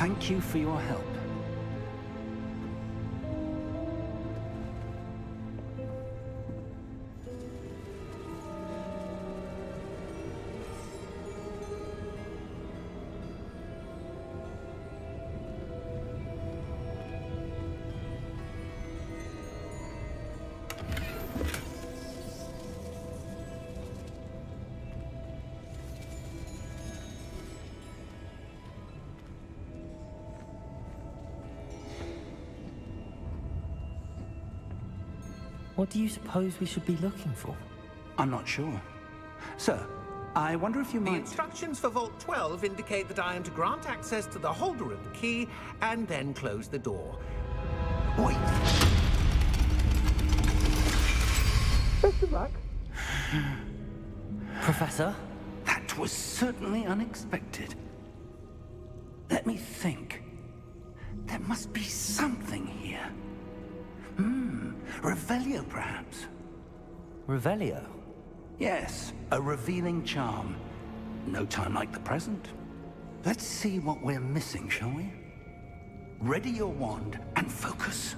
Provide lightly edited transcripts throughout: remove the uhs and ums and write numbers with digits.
Thank you for your help. What do you suppose we should be looking for? I'm not sure. Sir, I wonder if you The might... instructions for Vault 12 indicate that I am to grant access to the holder of the key and then close the door. Wait. Best of luck. Professor? That was certainly unexpected. Let me think. There must be something here. Revelio, perhaps? Revelio? Yes, a revealing charm. No time like the present. Let's see what we're missing, shall we? Ready your wand and focus.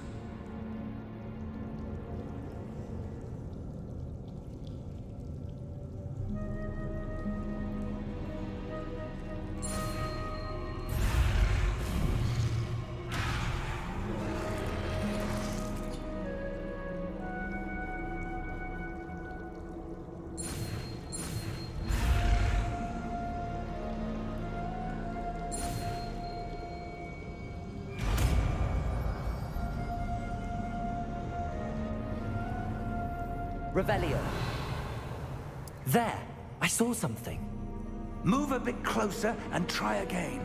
Revelio. There! I saw something. Move a bit closer and try again.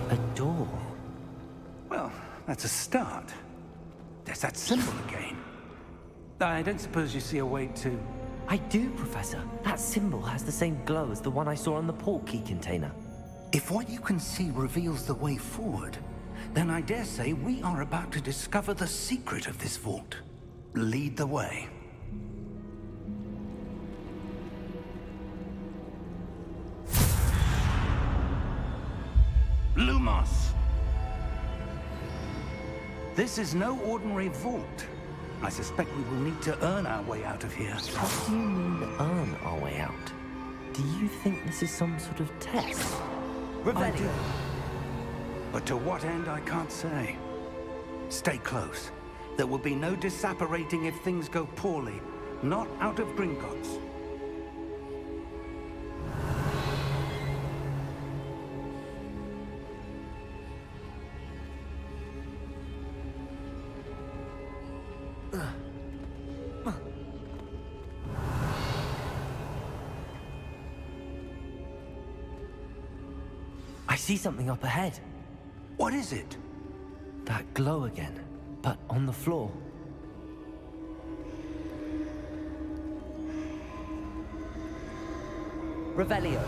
A door. Well, that's a start. There's that symbol again. I don't suppose you see a way to... I do, Professor. That symbol has the same glow as the one I saw on the port key container. If what you can see reveals the way forward, then I dare say we are about to discover the secret of this vault. Lead the way. Lumos! This is no ordinary vault. I suspect we will need to earn our way out of here. What do you mean, earn our way out? Do you think this is some sort of test? I do. But to what end, I can't say. Stay close. There will be no disapparating if things go poorly. Not out of Gringotts. I see something up ahead. What is it? That glow again, but on the floor. Revelio.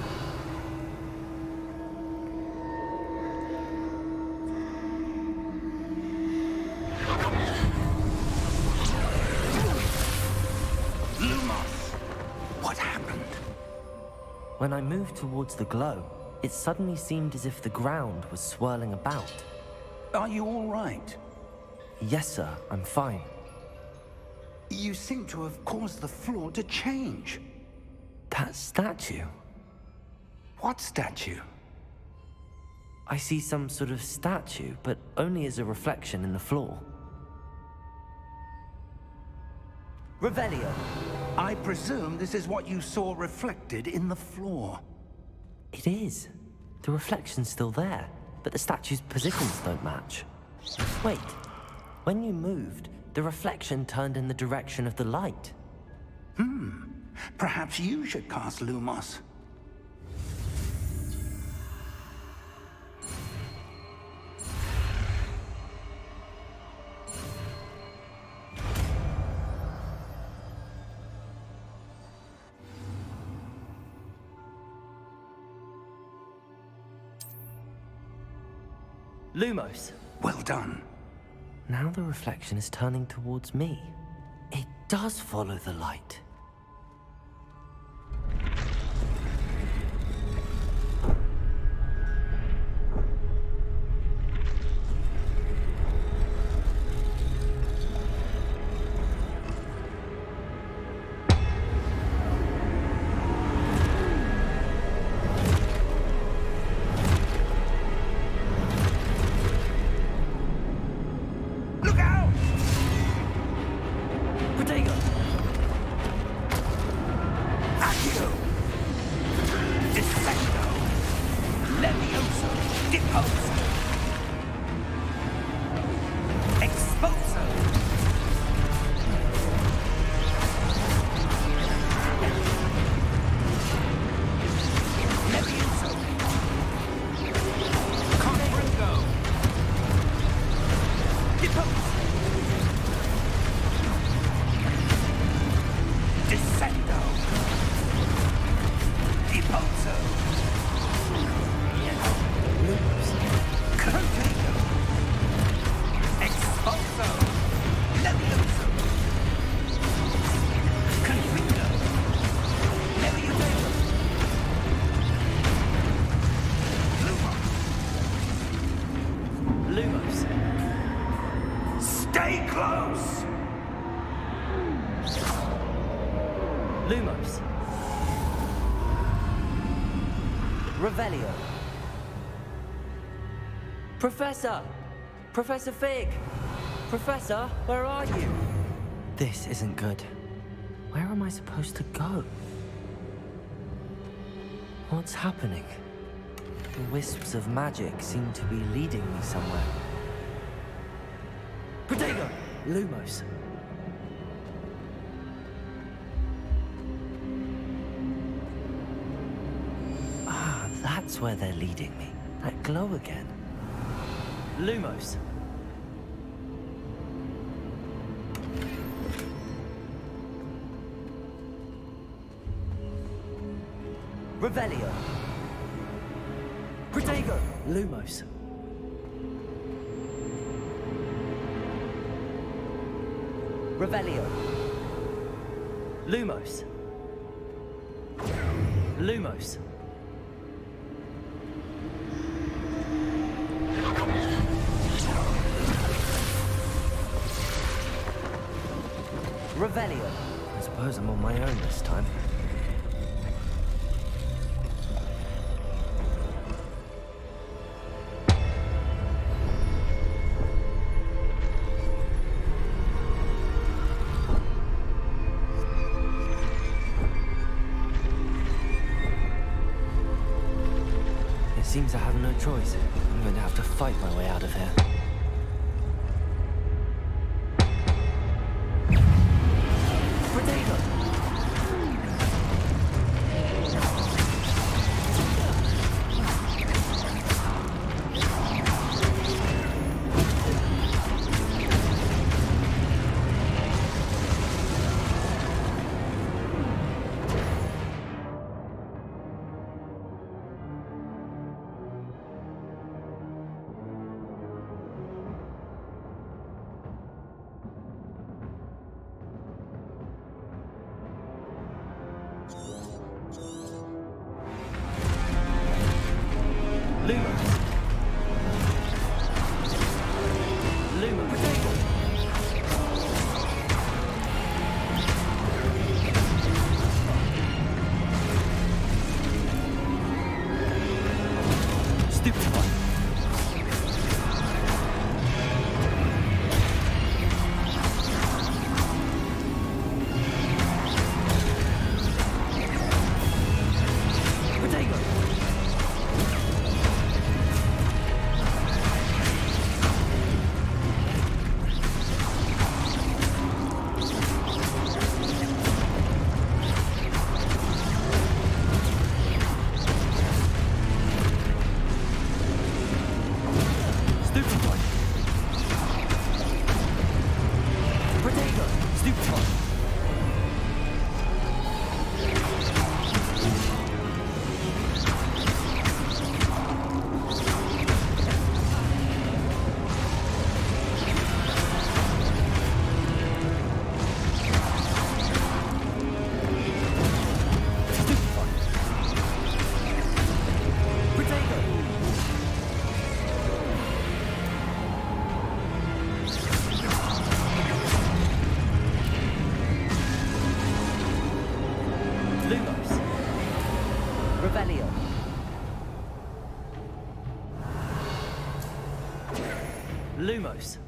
Lumos! What happened? When I moved towards the glow, it suddenly seemed as if the ground was swirling about. Are you all right? Yes, sir, I'm fine. You seem to have caused the floor to change. That statue? What statue? I see some sort of statue, but only as a reflection in the floor. Revelio. I presume this is what you saw reflected in the floor. It is. The reflection's still there, but the statue's positions don't match. Wait. When you moved, the reflection turned in the direction of the light. Perhaps you should cast Lumos. Lumos. Well done. Now the reflection is turning towards me. does follow the light. Lumos. Revelio. Professor! Professor Fig! Professor, where are you? This isn't good. Where am I supposed to go? What's happening? The wisps of magic seem to be leading me somewhere. Protego! Lumos. Ah, that's where they're leading me. That glow again. Lumos. Revelio. Protego. Lumos. Revelio. Lumos. Lumos. Revelio. I suppose I'm on my own this time. It seems I have no choice. I'm going to have to fight my way out of here. Revelio. Lumos.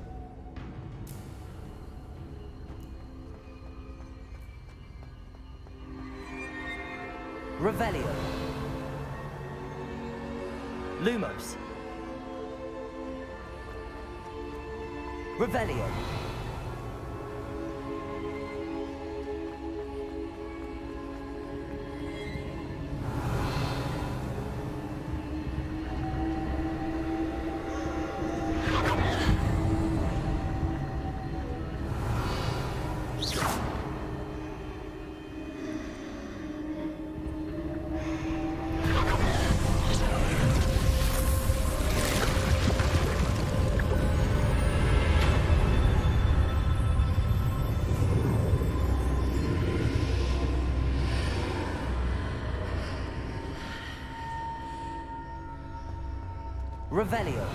Revelio. Lumos. Revelio. Revelio.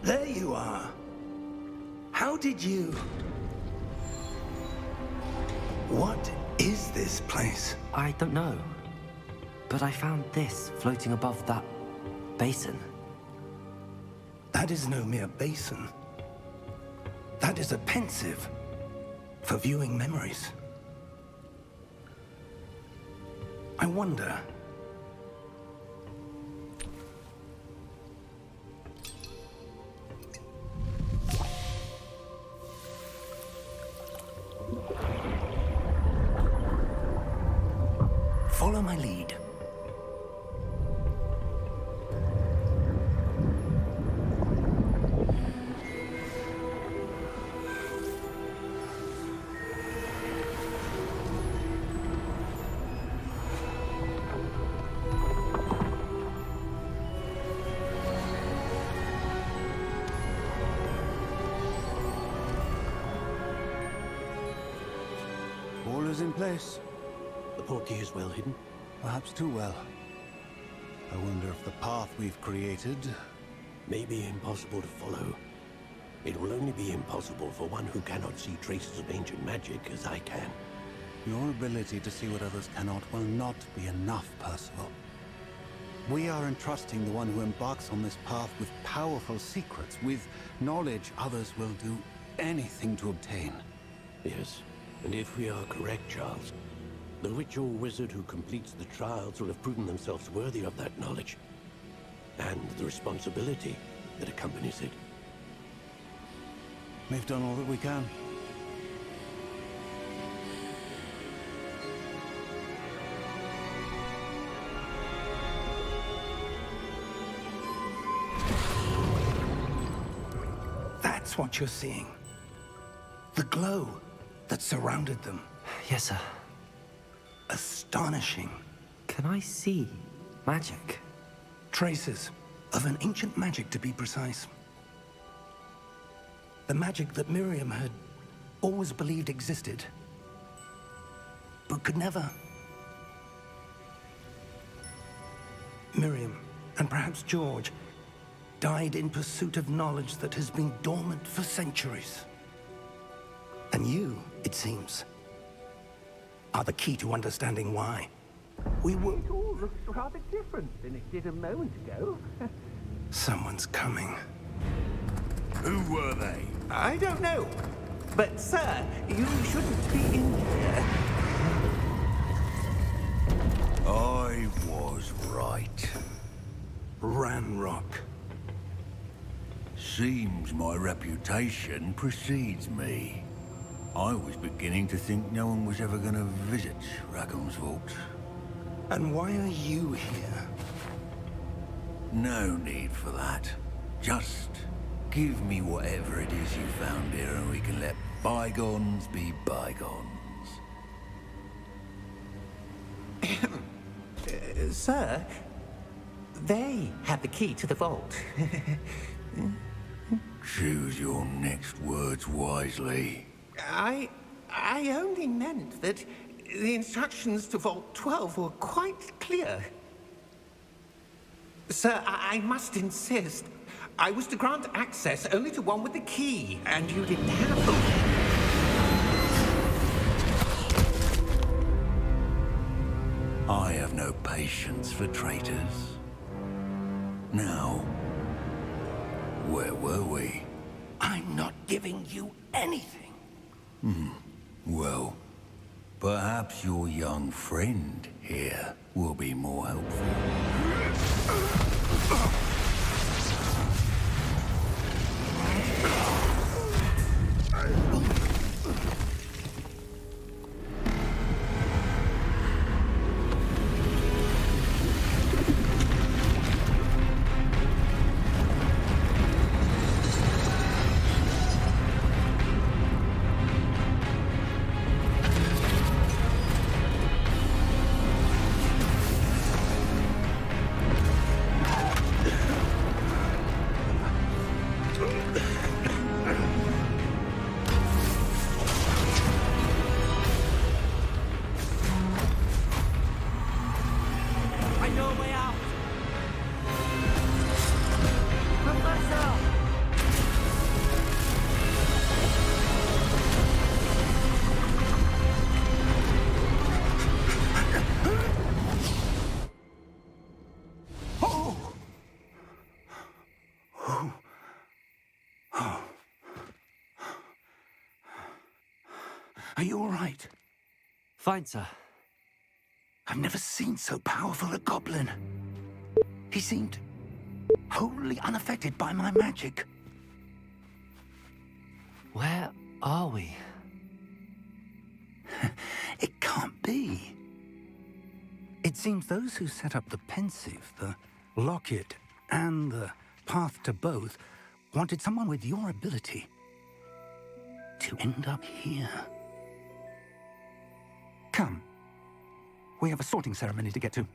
There you are. How did you... What is this place? I don't know. But I found this floating above that basin. That is no mere basin. That is a pensive for viewing memories. I wonder... Follow my lead. All is in place. The portkey is well hidden. Perhaps too well. I wonder if the path we've created... May be impossible to follow. It will only be impossible for one who cannot see traces of ancient magic as I can. Your ability to see what others cannot will not be enough, Percival. We are entrusting the one who embarks on this path with powerful secrets, with knowledge others will do anything to obtain. Yes, and if we are correct, Charles, the witch or wizard who completes the trials will have proven themselves worthy of that knowledge, and the responsibility that accompanies it. We've done all that we can. That's what you're seeing. The glow that surrounded them. Yes, sir. Astonishing. Can I see magic? Traces of an ancient magic, to be precise. The magic that Miriam had always believed existed, but could never. Miriam, and perhaps George, died in pursuit of knowledge that has been dormant for centuries. And you, it seems, are the key to understanding why. We will... It all looks rather different than it did a moment ago. Someone's coming. Who were they? I don't know. But, sir, you shouldn't be in here. I was right. Ranrock. Seems my reputation precedes me. I was beginning to think no one was ever gonna visit Rackham's vault. And why are you here? No need for that. Just give me whatever it is you found here and we can let bygones be bygones. Sir, they had the key to the vault. Choose your next words wisely. I only meant that the instructions to Vault 12 were quite clear. Sir, I must insist. I was to grant access only to one with the key, and you didn't have them. I have no patience for traitors. Now, where were we? I'm not giving you anything. Well, perhaps your young friend here will be more helpful. Are you all right? Fine, sir. I've never seen so powerful a goblin. He seemed wholly unaffected by my magic. Where are we? It can't be. It seems those who set up the pensive, the locket, and the path to both wanted someone with your ability to end up here. Come. We have a sorting ceremony to get to.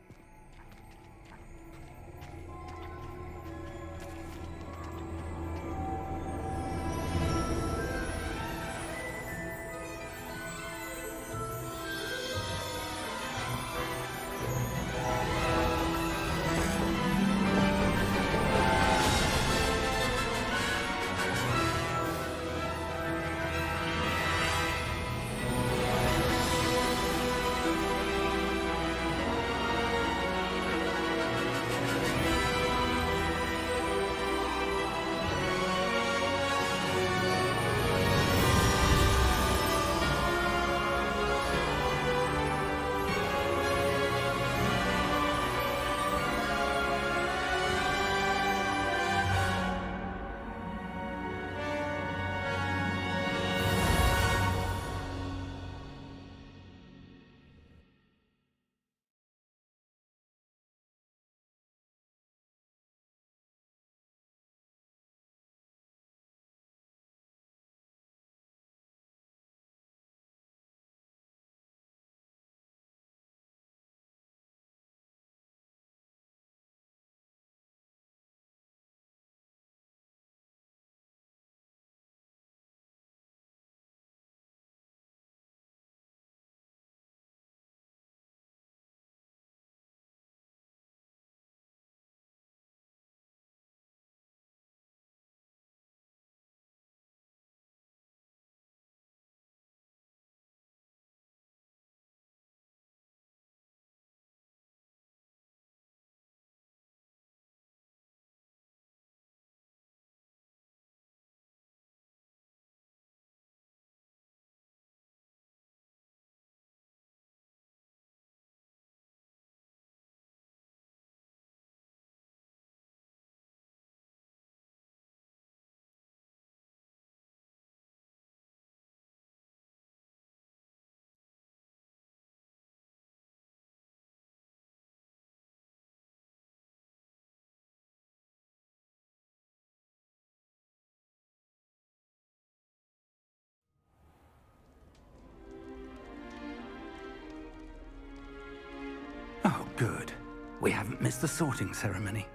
We haven't missed the sorting ceremony.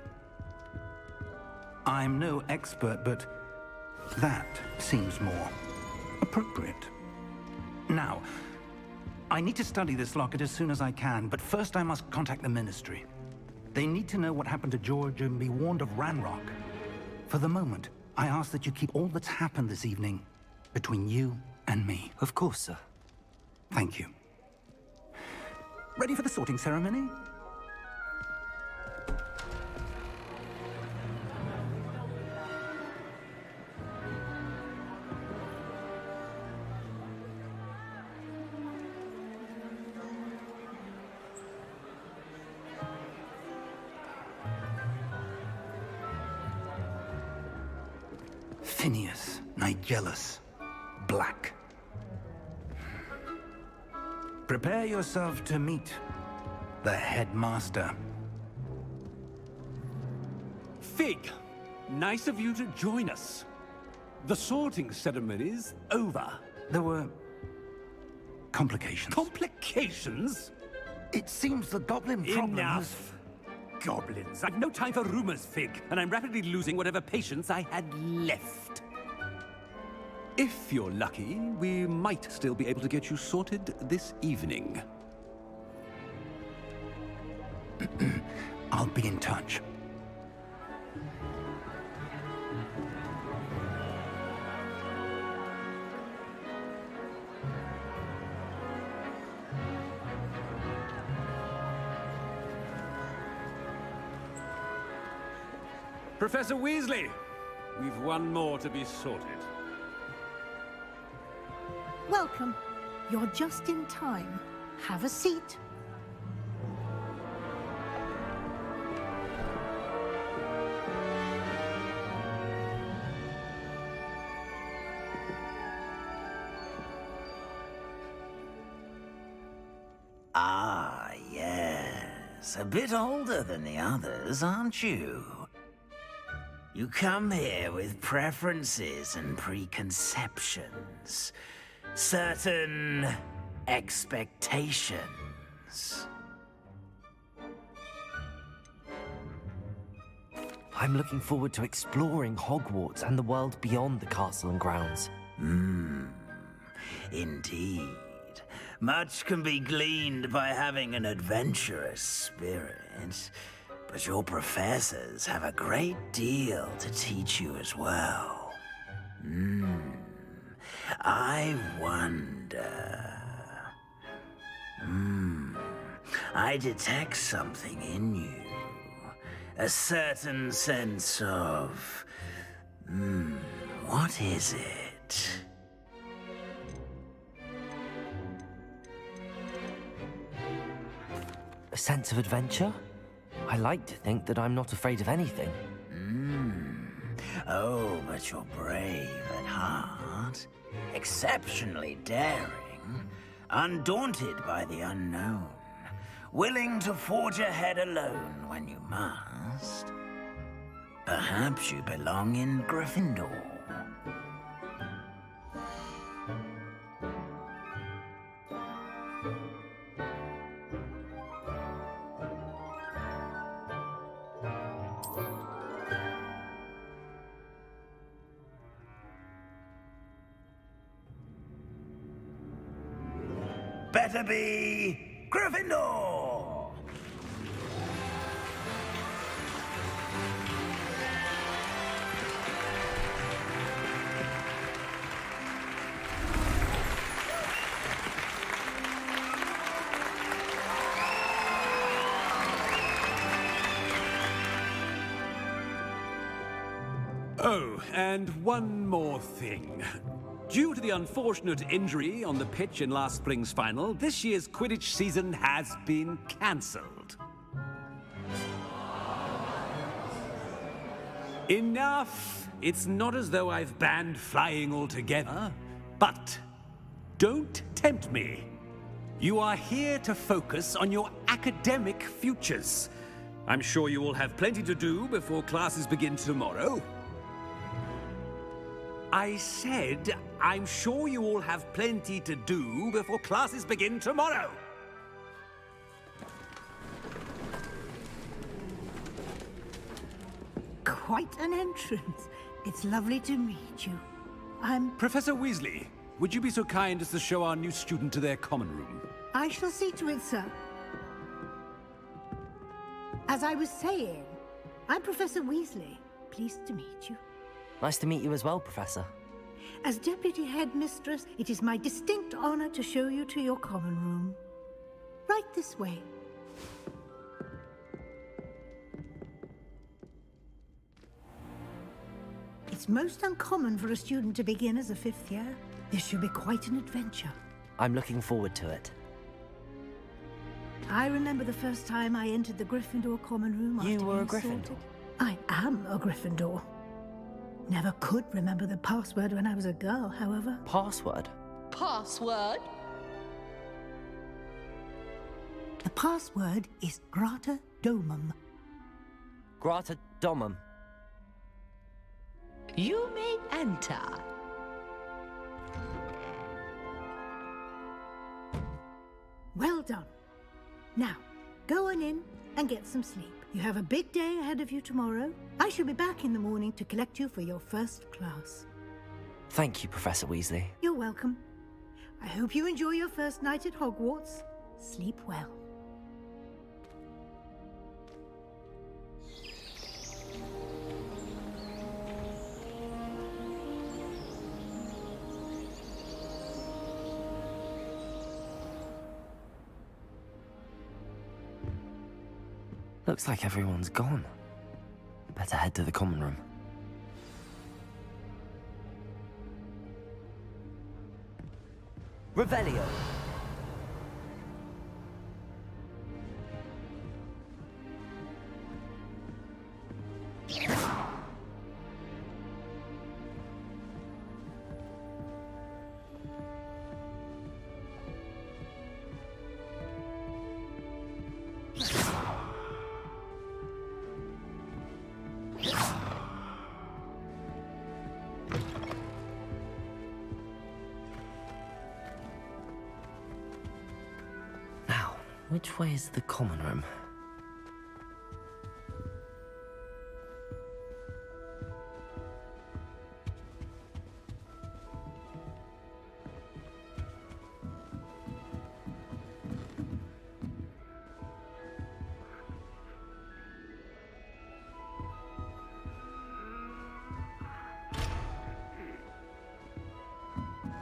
I'm no expert, but that seems more appropriate. Now, I need to study this locket as soon as I can, but first I must contact the Ministry. They need to know what happened to George and be warned of Ranrock. For the moment, I ask that you keep all that's happened this evening between you and me. Of course, sir. Thank you. Ready for the sorting ceremony? Phineas, Nigellus, Black. Prepare yourself to meet the headmaster. Fig, nice of you to join us. The sorting ceremony's over. There were complications. Complications? It seems the goblin problem Enough! Goblins. I've no time for rumors, Fig, and I'm rapidly losing whatever patience I had left. If you're lucky, we might still be able to get you sorted this evening. I'll be in touch. Professor Weasley, we've one more to be sorted. Welcome. You're just in time. Have a seat. Ah, yes. A bit older than the others, aren't you? You come here with preferences and preconceptions. Certain expectations. I'm looking forward to exploring Hogwarts and the world beyond the castle and grounds. Indeed. Much can be gleaned by having an adventurous spirit, but your professors have a great deal to teach you as well. I wonder... I detect something in you. A certain sense of... what is it? A sense of adventure? I like to think that I'm not afraid of anything. Oh, but you're brave at heart. Exceptionally daring. Undaunted by the unknown. Willing to forge ahead alone when you must. Perhaps you belong in Gryffindor. Better be Gryffindor! Oh, and one more thing. Due to the unfortunate injury on the pitch in last spring's final, this year's Quidditch season has been cancelled. Enough! It's not as though I've banned flying altogether, but don't tempt me. You are here to focus on your academic futures. I'm sure you will have plenty to do before classes begin tomorrow. I said, I'm sure you all have plenty to do before classes begin tomorrow. quite an entrance. It's lovely to meet you. I'm... Professor Weasley, would you be so kind as to show our new student to their common room? I shall see to it, sir. As I was saying, I'm Professor Weasley. Pleased to meet you. Nice to meet you as well, Professor. As Deputy Headmistress, it is my distinct honor to show you to your common room. Right this way. It's most uncommon for a student to begin as a 5th year. This should be quite an adventure. I'm looking forward to it. I remember the first time I entered the Gryffindor common room. You after were a being Gryffindor? sorted. I am a Gryffindor. Never could remember the password when I was a girl, however. Password? Password? The password is Grata Domum. Grata Domum. You may enter. Well done. Now, go on in and get some sleep. You have a big day ahead of you tomorrow. I shall be back in the morning to collect you for your first class. Thank you, Professor Weasley. You're welcome. I hope you enjoy your first night at Hogwarts. Sleep well. Looks like everyone's gone. Better head to the common room. Revelio! Which way is the common room?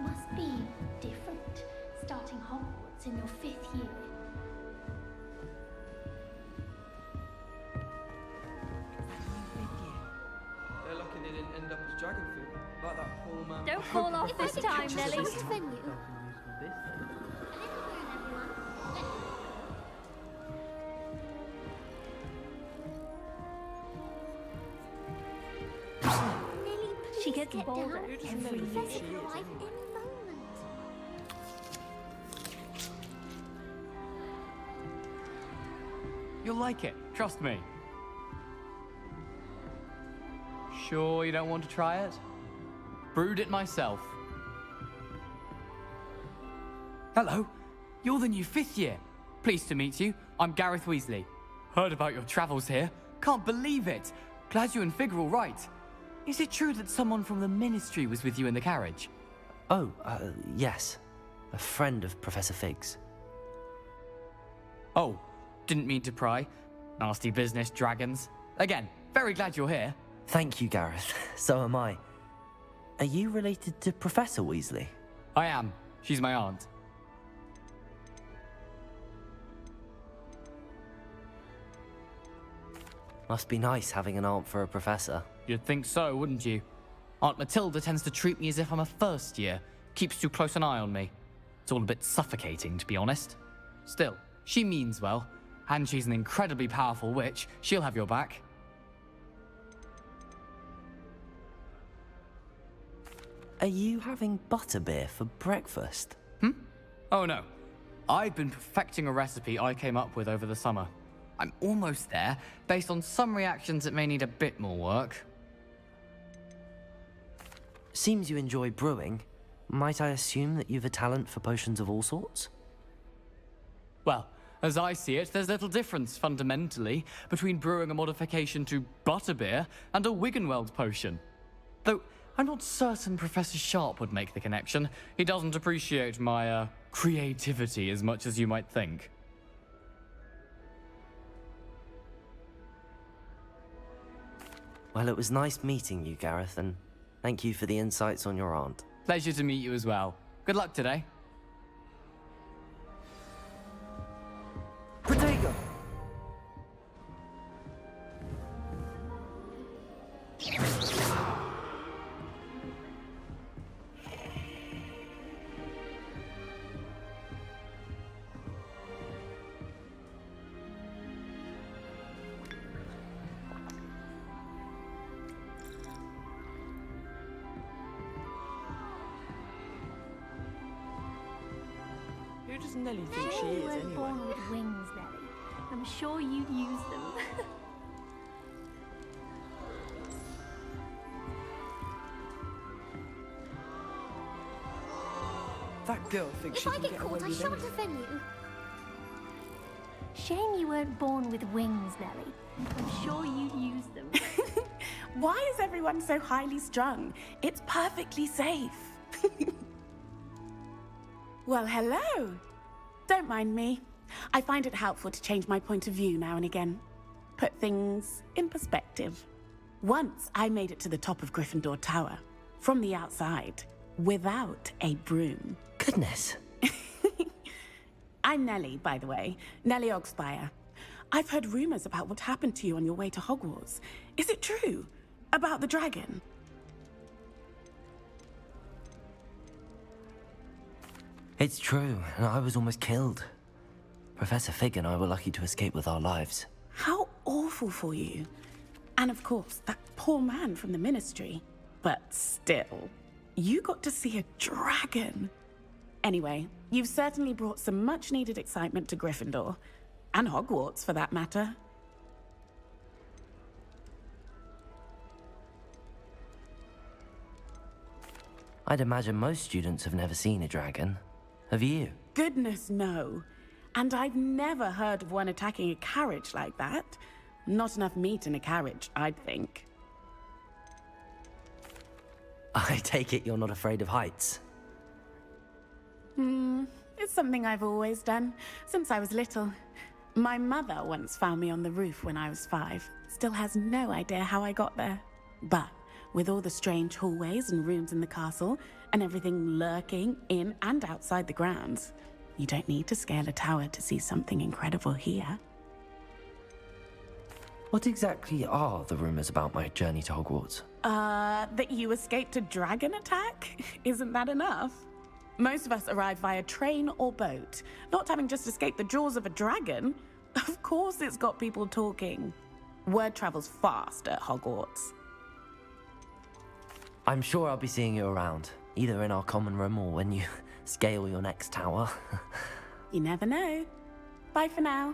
Must be different, starting Hogwarts in your 5th year. Don't fall off this time, Nelly. She gets bolder every year. You'll like it, trust me. Sure you don't want to try it? Brewed it myself. Hello, you're the new 5th year. Pleased to meet you. I'm Gareth Weasley. Heard about your travels here. Can't believe it. Glad you and Fig are all right. Is it true that someone from the Ministry was with you in the carriage? Oh, yes. A friend of Professor Fig's. Oh, didn't mean to pry. Nasty business, dragons. Again, very glad you're here. Thank you, Gareth. So am I. Are you related to Professor Weasley? I am. She's my aunt. Must be nice having an aunt for a professor. You'd think so, wouldn't you? Aunt Matilda tends to treat me as if I'm a first year. Keeps too close an eye on me. It's all a bit suffocating, to be honest. Still, she means well. And she's an incredibly powerful witch. She'll have your back. Are you having butterbeer for breakfast? Oh no. I've been perfecting a recipe I came up with over the summer. I'm almost there. Based on some reactions, it may need a bit more work. Seems you enjoy brewing. Might I assume that you've a talent for potions of all sorts? Well, As I see it, there's little difference, fundamentally, between brewing a modification to butterbeer and a Wiggenweld potion. Though, I'm not certain Professor Sharp would make the connection. He doesn't appreciate my, creativity as much as you might think. Well, it was nice meeting you, Gareth, and thank you for the insights on your aunt. Pleasure to meet you as well. Good luck today. Protego! Who does Nelly think she You is, weren't anyway? born with wings, Nelly. I'm sure you'd use them. That girl thinks If she I can get get caught, away I with shan't anything. offend you. Shame you weren't born with wings, Nelly. I'm sure you'd use them. Why is everyone so highly strung? It's perfectly safe. Well, hello. Don't mind me. I find it helpful to change my point of view now and again. Put things in perspective. Once I made it to the top of Gryffindor Tower, from the outside, without a broom. Goodness. I'm Nellie, by the way. Nellie Ogspire. I've heard rumors about what happened to you on your way to Hogwarts. Is it true? About the dragon? It's true, and I was almost killed. Professor Fig and I were lucky to escape with our lives. How awful for you. And of course, that poor man from the Ministry. But still, you got to see a dragon. Anyway, you've certainly brought some much-needed excitement to Gryffindor. And Hogwarts, for that matter. I'd imagine most students have never seen a dragon. Have you? Goodness, no. And I've never heard of one attacking a carriage like that. Not enough meat in a carriage, I'd think. I take it you're not afraid of heights. It's something I've always done, since I was little. My mother once found me on the roof when I was 5. Still has no idea how I got there. But with all the strange hallways and rooms in the castle, and everything lurking in and outside the grounds, you don't need to scale a tower to see something incredible here. What exactly are the rumors about my journey to Hogwarts? That you escaped a dragon attack? Isn't that enough? Most of us arrive via train or boat, not having just escaped the jaws of a dragon. Of course it's got people talking. Word travels fast at Hogwarts. I'm sure I'll be seeing you around, either in our common room or when you scale your next tower. You never know. Bye for now.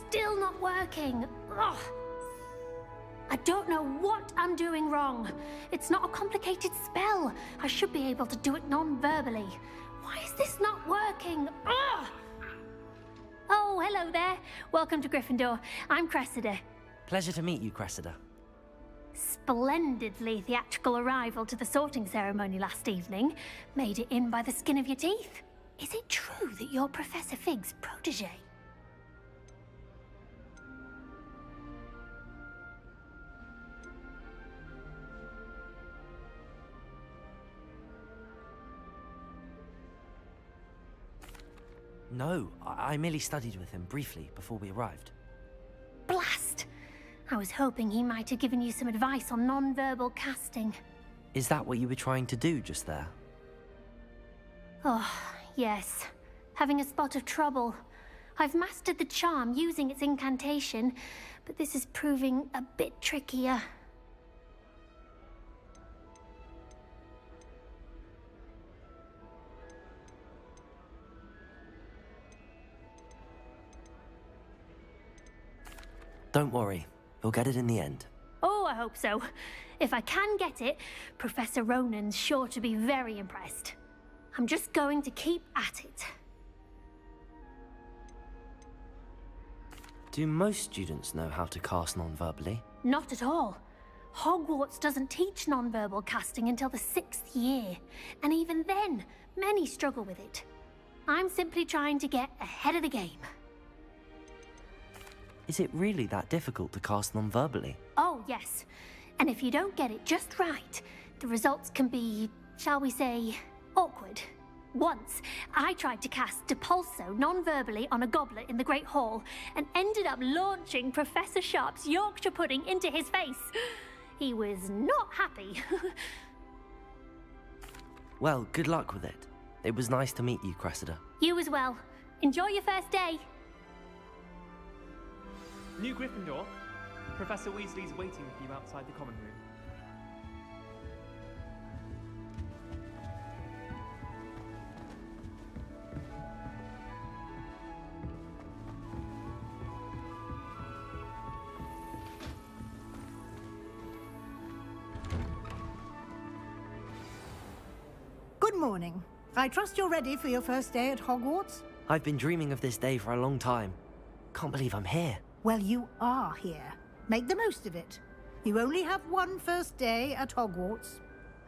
Still not working. Ugh. I don't know what I'm doing wrong. It's not a complicated spell. I should be able to do it non-verbally. Why is this not working? Ugh. Oh, hello there. Welcome to Gryffindor. I'm Cressida. Pleasure to meet you, Cressida. Splendidly theatrical arrival to the sorting ceremony last evening. Made it in by the skin of your teeth. Is it true that you're Professor Fig's protege? No, I merely studied with him briefly before we arrived. Blast! I was hoping he might have given you some advice on non-verbal casting. Is that what you were trying to do just there? Oh, yes. Having a spot of trouble. I've mastered the charm using its incantation, but this is proving a bit trickier. Don't worry, you'll get it in the end. Oh, I hope so. If I can get it, Professor Ronan's sure to be very impressed. I'm just going to keep at it. Do most students know how to cast non-verbally? Not at all. Hogwarts doesn't teach non-verbal casting until the 6th year, and even then, many struggle with it. I'm simply trying to get ahead of the game. Is it really that difficult to cast non-verbally? Oh, yes. And if you don't get it just right, the results can be, shall we say, awkward. Once, I tried to cast Depulso non-verbally on a goblet in the Great Hall and ended up launching Professor Sharp's Yorkshire pudding into his face. He was not happy. Well, good luck with it. It was nice to meet you, Cressida. You as well. Enjoy your first day. New Gryffindor. Professor Weasley's waiting for you outside the common room. Good morning. I trust you're ready for your first day at Hogwarts? I've been dreaming of this day for a long time. Can't believe I'm here. Well, you are here. Make the most of it. You only have one first day at Hogwarts.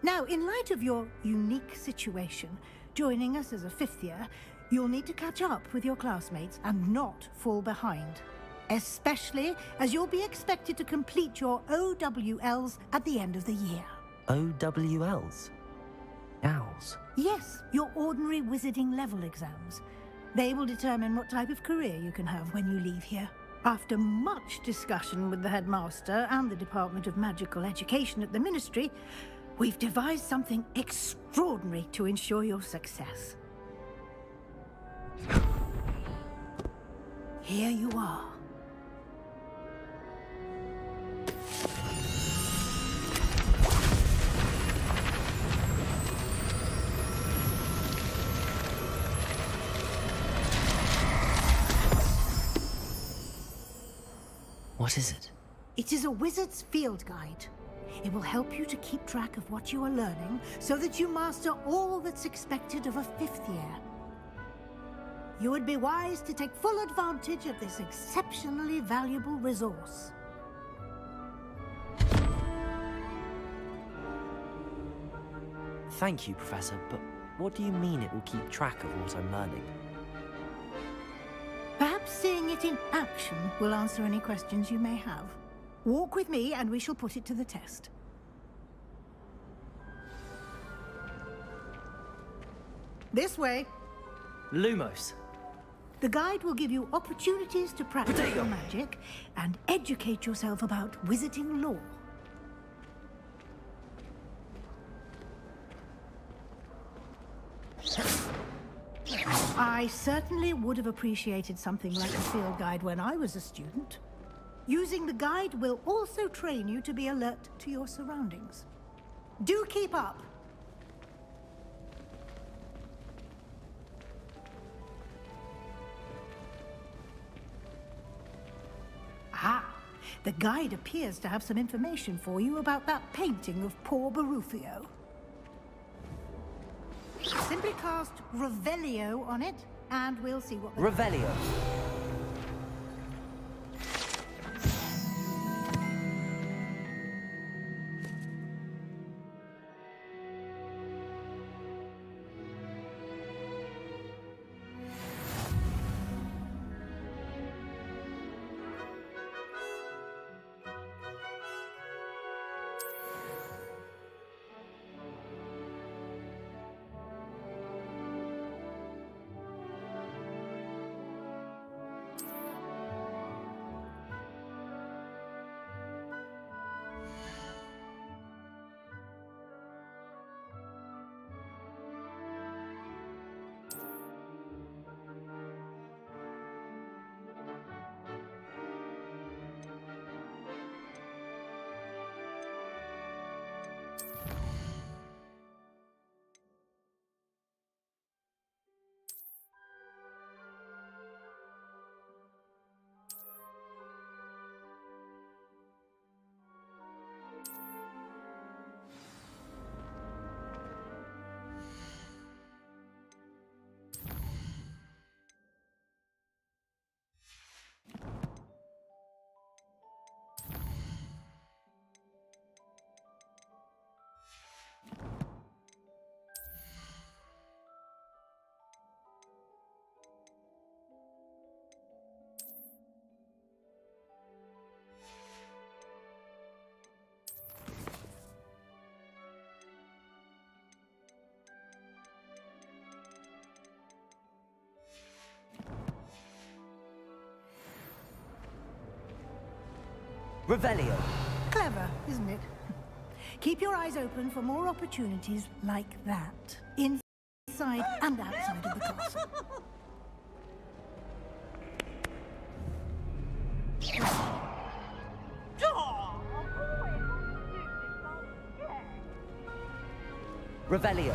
Now, in light of your unique situation, joining us as a 5th year, you'll need to catch up with your classmates and not fall behind. Especially as you'll be expected to complete your OWLs at the end of the year. OWLs? Owls? Yes, your ordinary wizarding level exams. They will determine what type of career you can have when you leave here. After much discussion with the headmaster and the Department of Magical Education at the Ministry, we've devised something extraordinary to ensure your success. Here you are. What is it? It is a wizard's field guide. It will help you to keep track of what you are learning so that you master all that's expected of a 5th year. You would be wise to take full advantage of this exceptionally valuable resource. Thank you, Professor, but what do you mean it will keep track of what I'm learning? Perhaps seeing it in action will answer any questions you may have. Walk with me and we shall put it to the test. This way. Lumos. The guide will give you opportunities to practice your magic and educate yourself about wizarding lore. I certainly would have appreciated something like a field guide when I was a student. Using the guide will also train you to be alert to your surroundings. Do keep up! Ah, the guide appears to have some information for you about that painting of poor Barufio. Simply cast Revelio on it, and we'll see what... Revelio. Revelio. Clever, isn't it? Keep your eyes open for more opportunities like that, inside and outside of the castle. Revelio.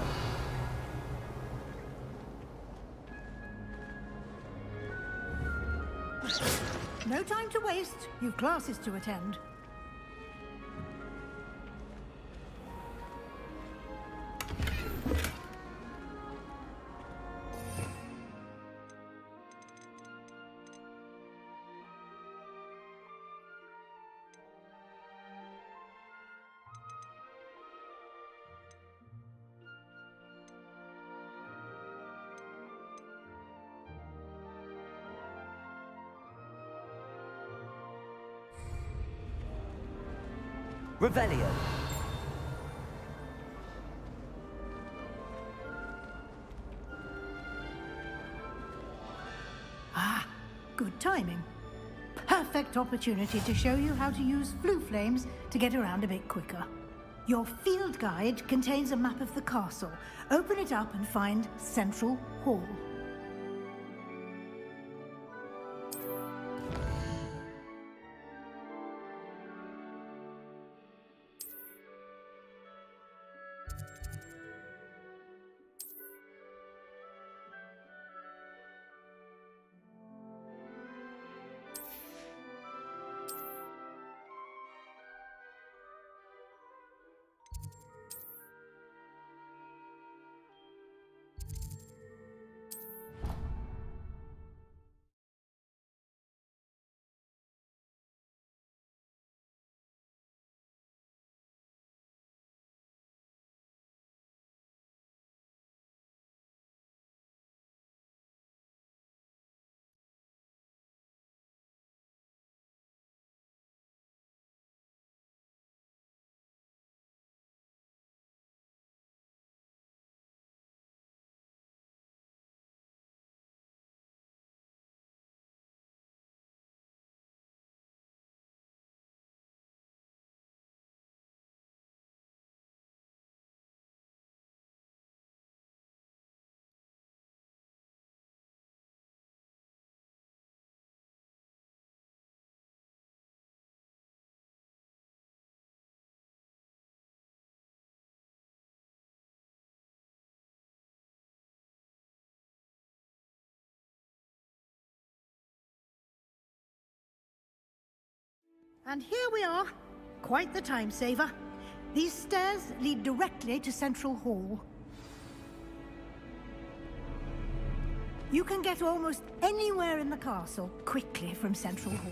No time to waste. You've classes to attend. Revelio. Ah, good timing. Perfect opportunity to show you how to use flue flames to get around a bit quicker. Your field guide contains a map of the castle. Open it up and find Central Hall. And here we are. Quite the time saver. These stairs lead directly to Central Hall. You can get almost anywhere in the castle quickly from Central Hall.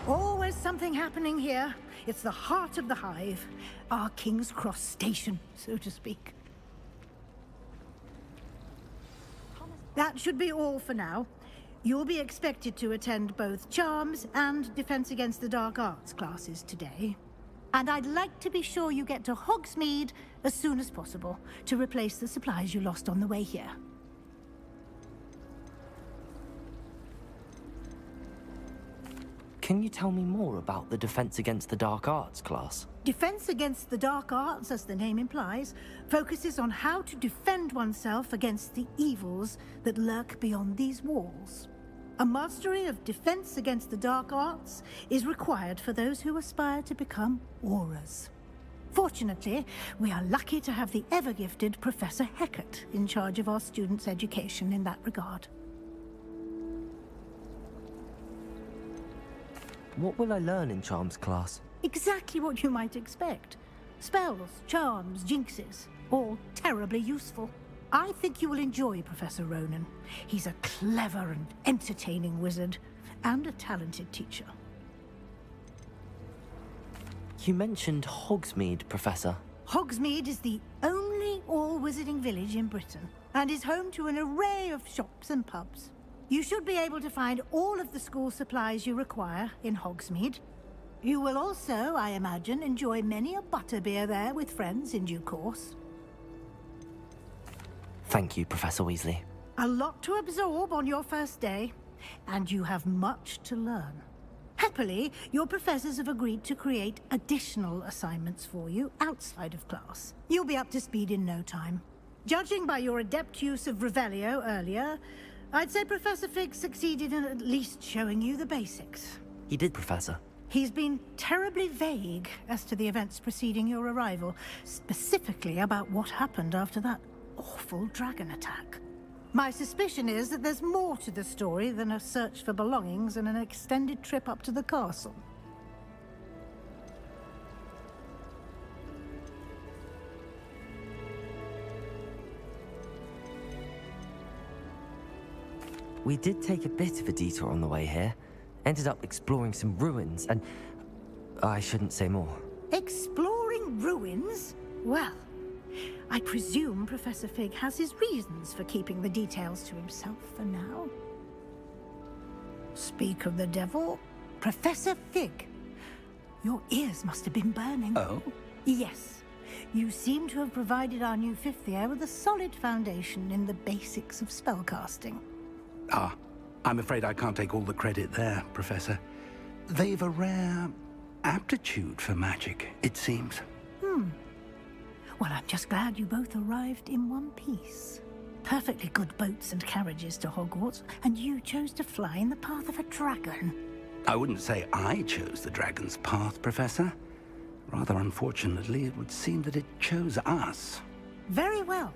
Always something happening here. It's the heart of the hive. Our King's Cross station, so to speak. That should be all for now. You'll be expected to attend both Charms and Defense Against the Dark Arts classes today. And I'd like to be sure you get to Hogsmeade as soon as possible to replace the supplies you lost on the way here. Can you tell me more about the Defense Against the Dark Arts class? Defense Against the Dark Arts, as the name implies, focuses on how to defend oneself against the evils that lurk beyond these walls. A mastery of Defense Against the Dark Arts is required for those who aspire to become Aurors. Fortunately, we are lucky to have the ever-gifted Professor Hecat in charge of our students' education in that regard. What will I learn in Charms class? Exactly what you might expect. Spells, charms, jinxes, all terribly useful. I think you will enjoy Professor Ronan. He's a clever and entertaining wizard, and a talented teacher. You mentioned Hogsmeade, Professor. Hogsmeade is the only all-wizarding village in Britain, and is home to an array of shops and pubs. You should be able to find all of the school supplies you require in Hogsmeade. You will also, I imagine, enjoy many a butterbeer there with friends in due course. Thank you, Professor Weasley. A lot to absorb on your first day, and you have much to learn. Happily, your professors have agreed to create additional assignments for you outside of class. You'll be up to speed in no time. Judging by your adept use of Revelio earlier, I'd say Professor Fig succeeded in at least showing you the basics. He did, Professor. He's been terribly vague as to the events preceding your arrival, specifically about what happened after that awful dragon attack. My suspicion is that there's more to the story than a search for belongings and an extended trip up to the castle. We did take a bit of a detour on the way here. Ended up exploring some ruins and... I shouldn't say more. Exploring ruins? Well, I presume Professor Fig has his reasons for keeping the details to himself for now. Speak of the devil, Professor Fig. Your ears must have been burning. Oh? Yes. You seem to have provided our new fifth year with a solid foundation in the basics of spellcasting. Ah, I'm afraid I can't take all the credit there, Professor. They've a rare aptitude for magic, it seems. Well, I'm just glad you both arrived in one piece. Perfectly good boats and carriages to Hogwarts, and you chose to fly in the path of a dragon. I wouldn't say I chose the dragon's path, Professor. Rather unfortunately, it would seem that it chose us. Very well.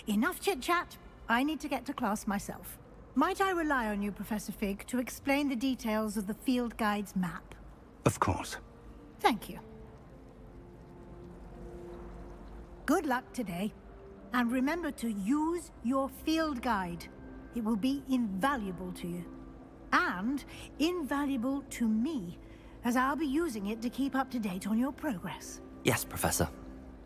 Enough chit-chat. I need to get to class myself. Might I rely on you, Professor Fig, to explain the details of the field guide's map? Of course. Thank you. Good luck today. And remember to use your field guide. It will be invaluable to you. And invaluable to me, as I'll be using it to keep up to date on your progress. Yes, Professor.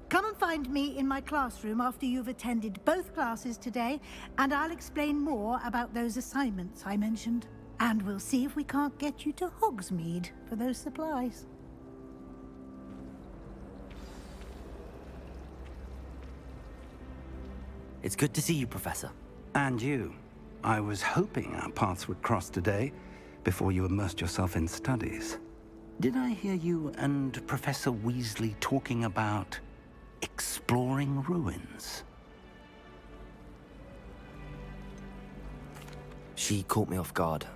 Come and find me in my classroom after you've attended both classes today, and I'll explain more about those assignments I mentioned. And we'll see if we can't get you to Hogsmeade for those supplies. It's good to see you, Professor. And you. I was hoping our paths would cross today, before you immersed yourself in studies. Did I hear you and Professor Weasley talking about exploring ruins? She caught me off guard.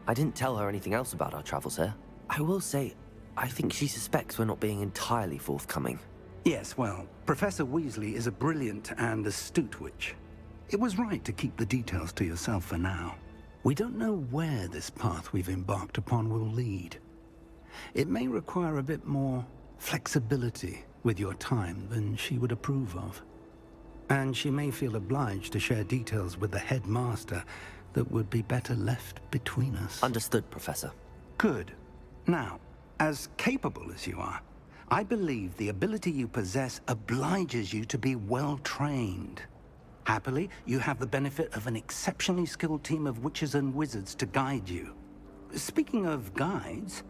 I didn't tell her anything else about our travels here. I will say, I think she suspects we're not being entirely forthcoming. Yes, well, Professor Weasley is a brilliant and astute witch. It was right to keep the details to yourself for now. We don't know where this path we've embarked upon will lead. It may require a bit more flexibility with your time than she would approve of. And she may feel obliged to share details with the headmaster that would be better left between us. Understood, Professor. Good. Now, as capable as you are, I believe the ability you possess obliges you to be well-trained. Happily, you have the benefit of an exceptionally skilled team of witches and wizards to guide you. Speaking of guides,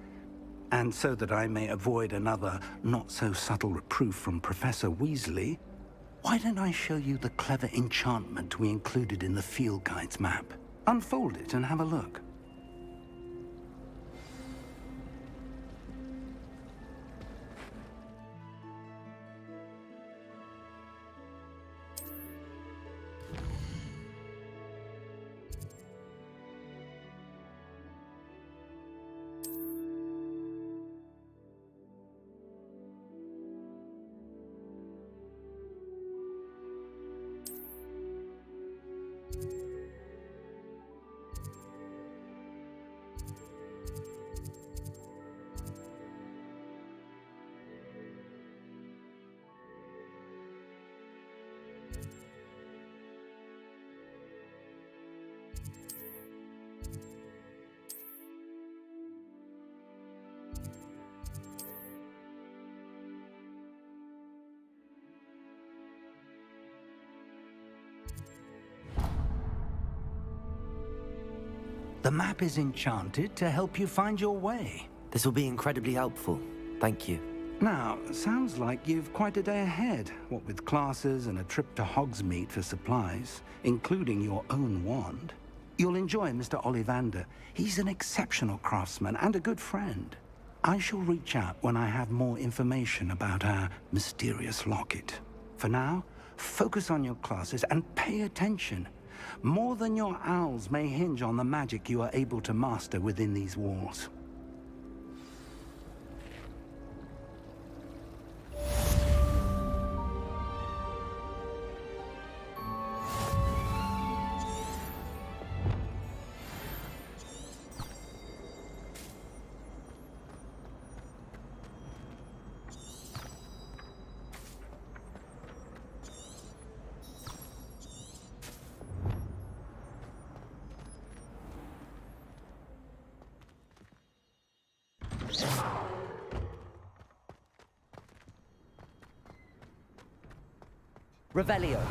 and so that I may avoid another not-so-subtle reproof from Professor Weasley, why don't I show you the clever enchantment we included in the field guide's map? Unfold it and have a look. The map is enchanted to help you find your way. This will be incredibly helpful. Thank you. Now, sounds like you've quite a day ahead, what with classes and a trip to Hogsmeade for supplies, including your own wand. You'll enjoy Mr. Ollivander. He's an exceptional craftsman and a good friend. I shall reach out when I have more information about our mysterious locket. For now, focus on your classes and pay attention. More than your owls may hinge on the magic you are able to master within these walls. Revelio.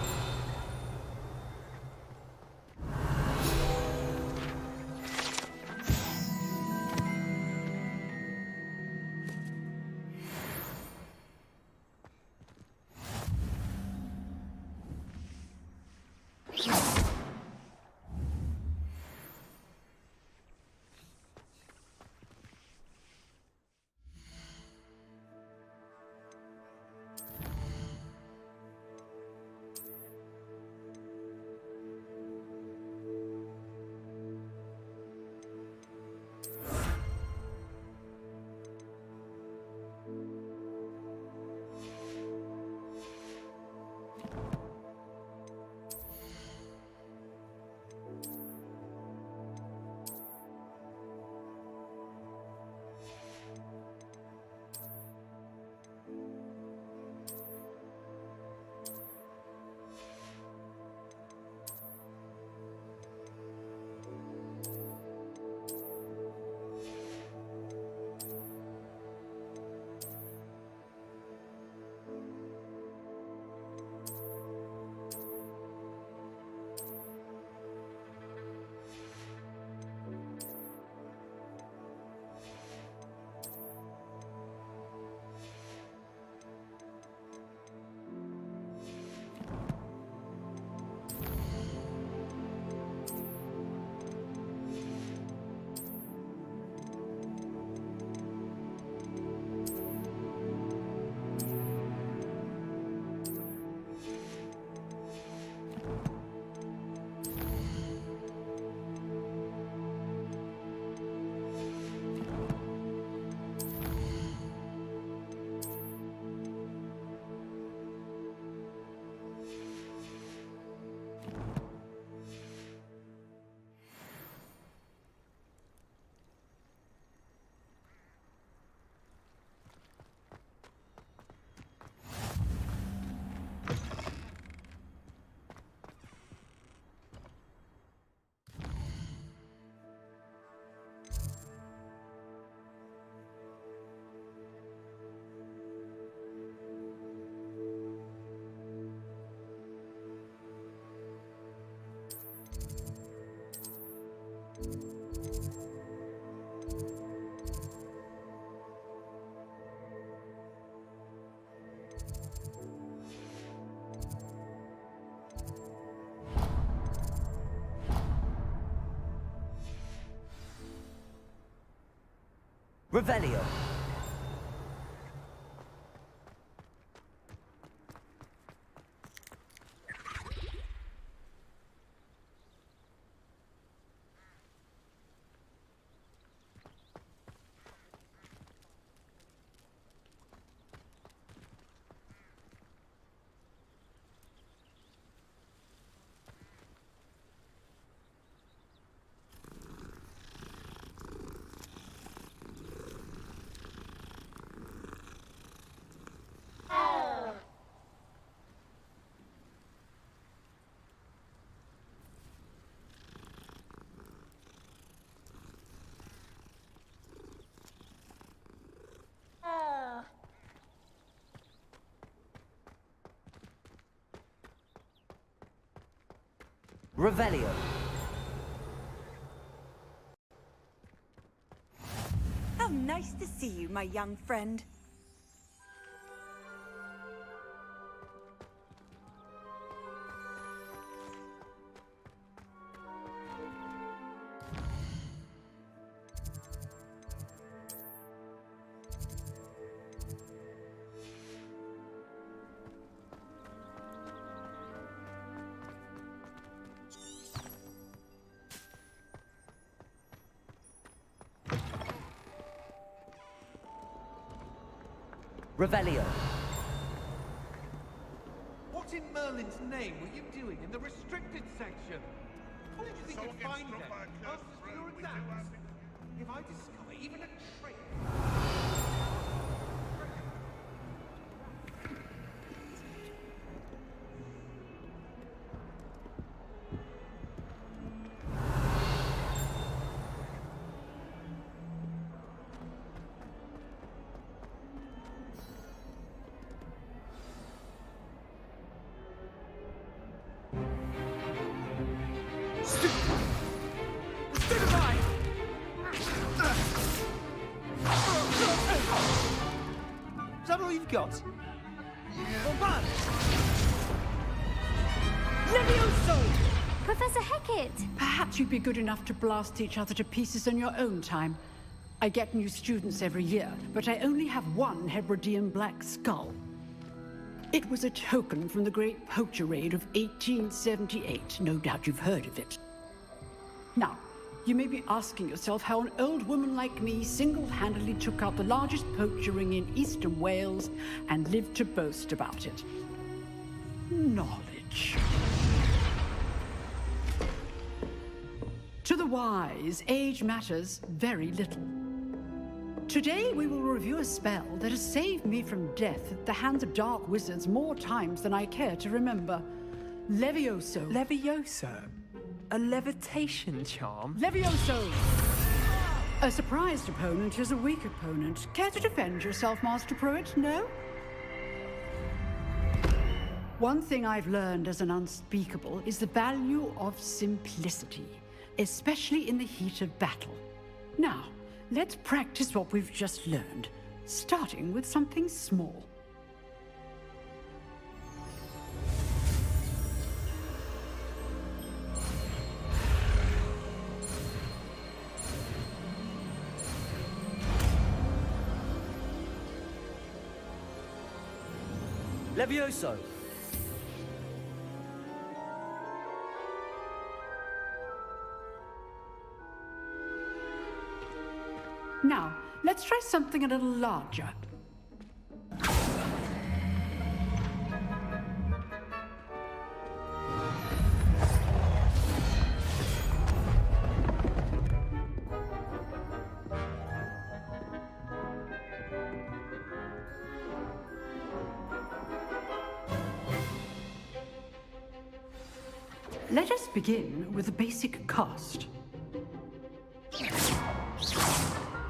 Revelio. Revelio. How nice to see you, my young friend. Revelio. What in Merlin's name were you doing in the restricted section? What did you think you'd find there? Answers to your exams? If I discover even a trace... Is that all you've got? Bombard! Levioso! Professor Hecat! Perhaps you'd be good enough to blast each other to pieces in your own time. I get new students every year, but I only have one Hebridean black skull. It was a token from the Great Poacher Raid of 1878. No doubt you've heard of it. Now, you may be asking yourself how an old woman like me single-handedly took out the largest poacher ring in eastern Wales and lived to boast about it. Knowledge. To the wise, age matters very little. Today we will review a spell that has saved me from death at the hands of dark wizards more times than I care to remember. Levioso. Levioso? A levitation charm? Levioso! A surprised opponent is a weak opponent. Care to defend yourself, Master Pruitt? No? One thing I've learned as an unspeakable is the value of simplicity, especially in the heat of battle. Now, let's practice what we've just learned, starting with something small. Levioso! Now, let's try something a little larger. Let us begin with the basic cast.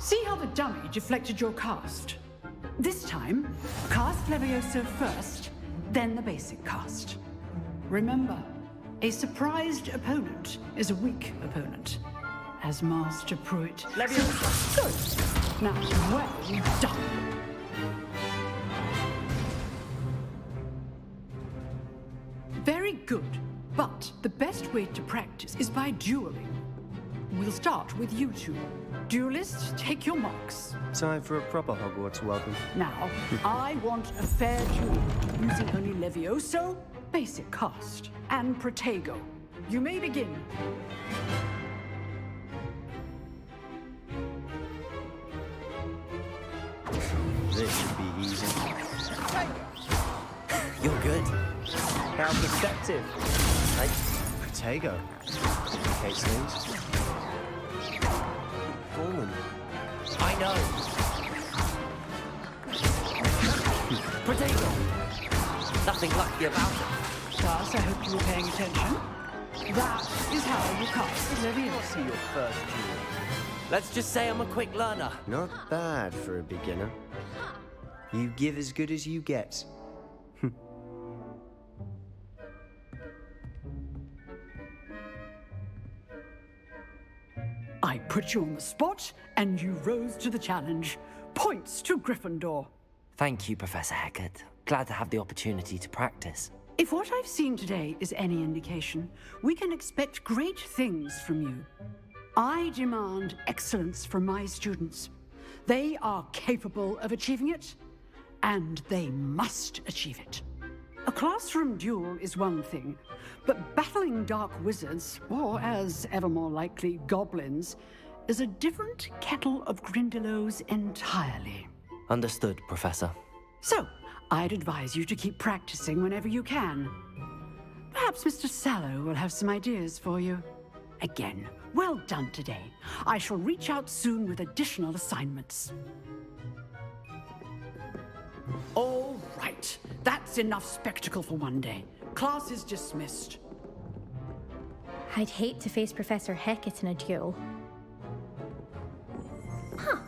See how the dummy deflected your cast? This time, cast Levioso first, then the basic cast. Remember, a surprised opponent is a weak opponent, as Master Pruitt. Levioso! Good. Now, well done. Very good. But the best way to practice is by dueling. We'll start with you two. Duelists, take your marks. Time for a proper Hogwarts welcome. Now, I want a fair duel, using only Levioso, basic cast, and Protego. You may begin. This should be easy. You're good. How perceptive. Right? Protego. Complicates things. Foreman. I know. Protego! Nothing lucky about it. Class, I hope you were paying attention. That is how you cast Levioso. Your first duel. Let's just say I'm a quick learner. Not bad for a beginner. You give as good as you get. I put you on the spot, and you rose to the challenge. Points to Gryffindor. Thank you, Professor Hecat. Glad to have the opportunity to practice. If what I've seen today is any indication, we can expect great things from you. I demand excellence from my students. They are capable of achieving it, and they must achieve it. A classroom duel is one thing, but battling dark wizards, or as ever more likely, goblins, is a different kettle of Grindylows entirely. Understood, Professor. So, I'd advise you to keep practicing whenever you can. Perhaps Mr. Sallow will have some ideas for you. Again, well done today. I shall reach out soon with additional assignments. All right. That's enough spectacle for one day. Class is dismissed. I'd hate to face Professor Hecat in a duel. Huh.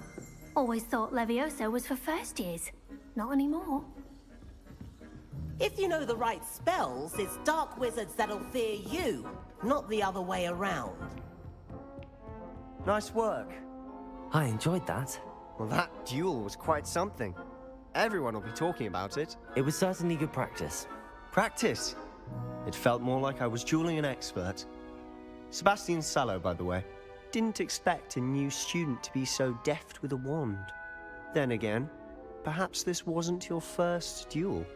Always thought Levioso was for first years. Not anymore. If you know the right spells, it's dark wizards that'll fear you, not the other way around. Nice work. I enjoyed that. Well, that duel was quite something. Everyone will be talking about it. It was certainly good practice. Practice? It felt more like I was dueling an expert. Sebastian Sallow, by the way. Didn't expect a new student to be so deft with a wand. Then again, perhaps this wasn't your first duel.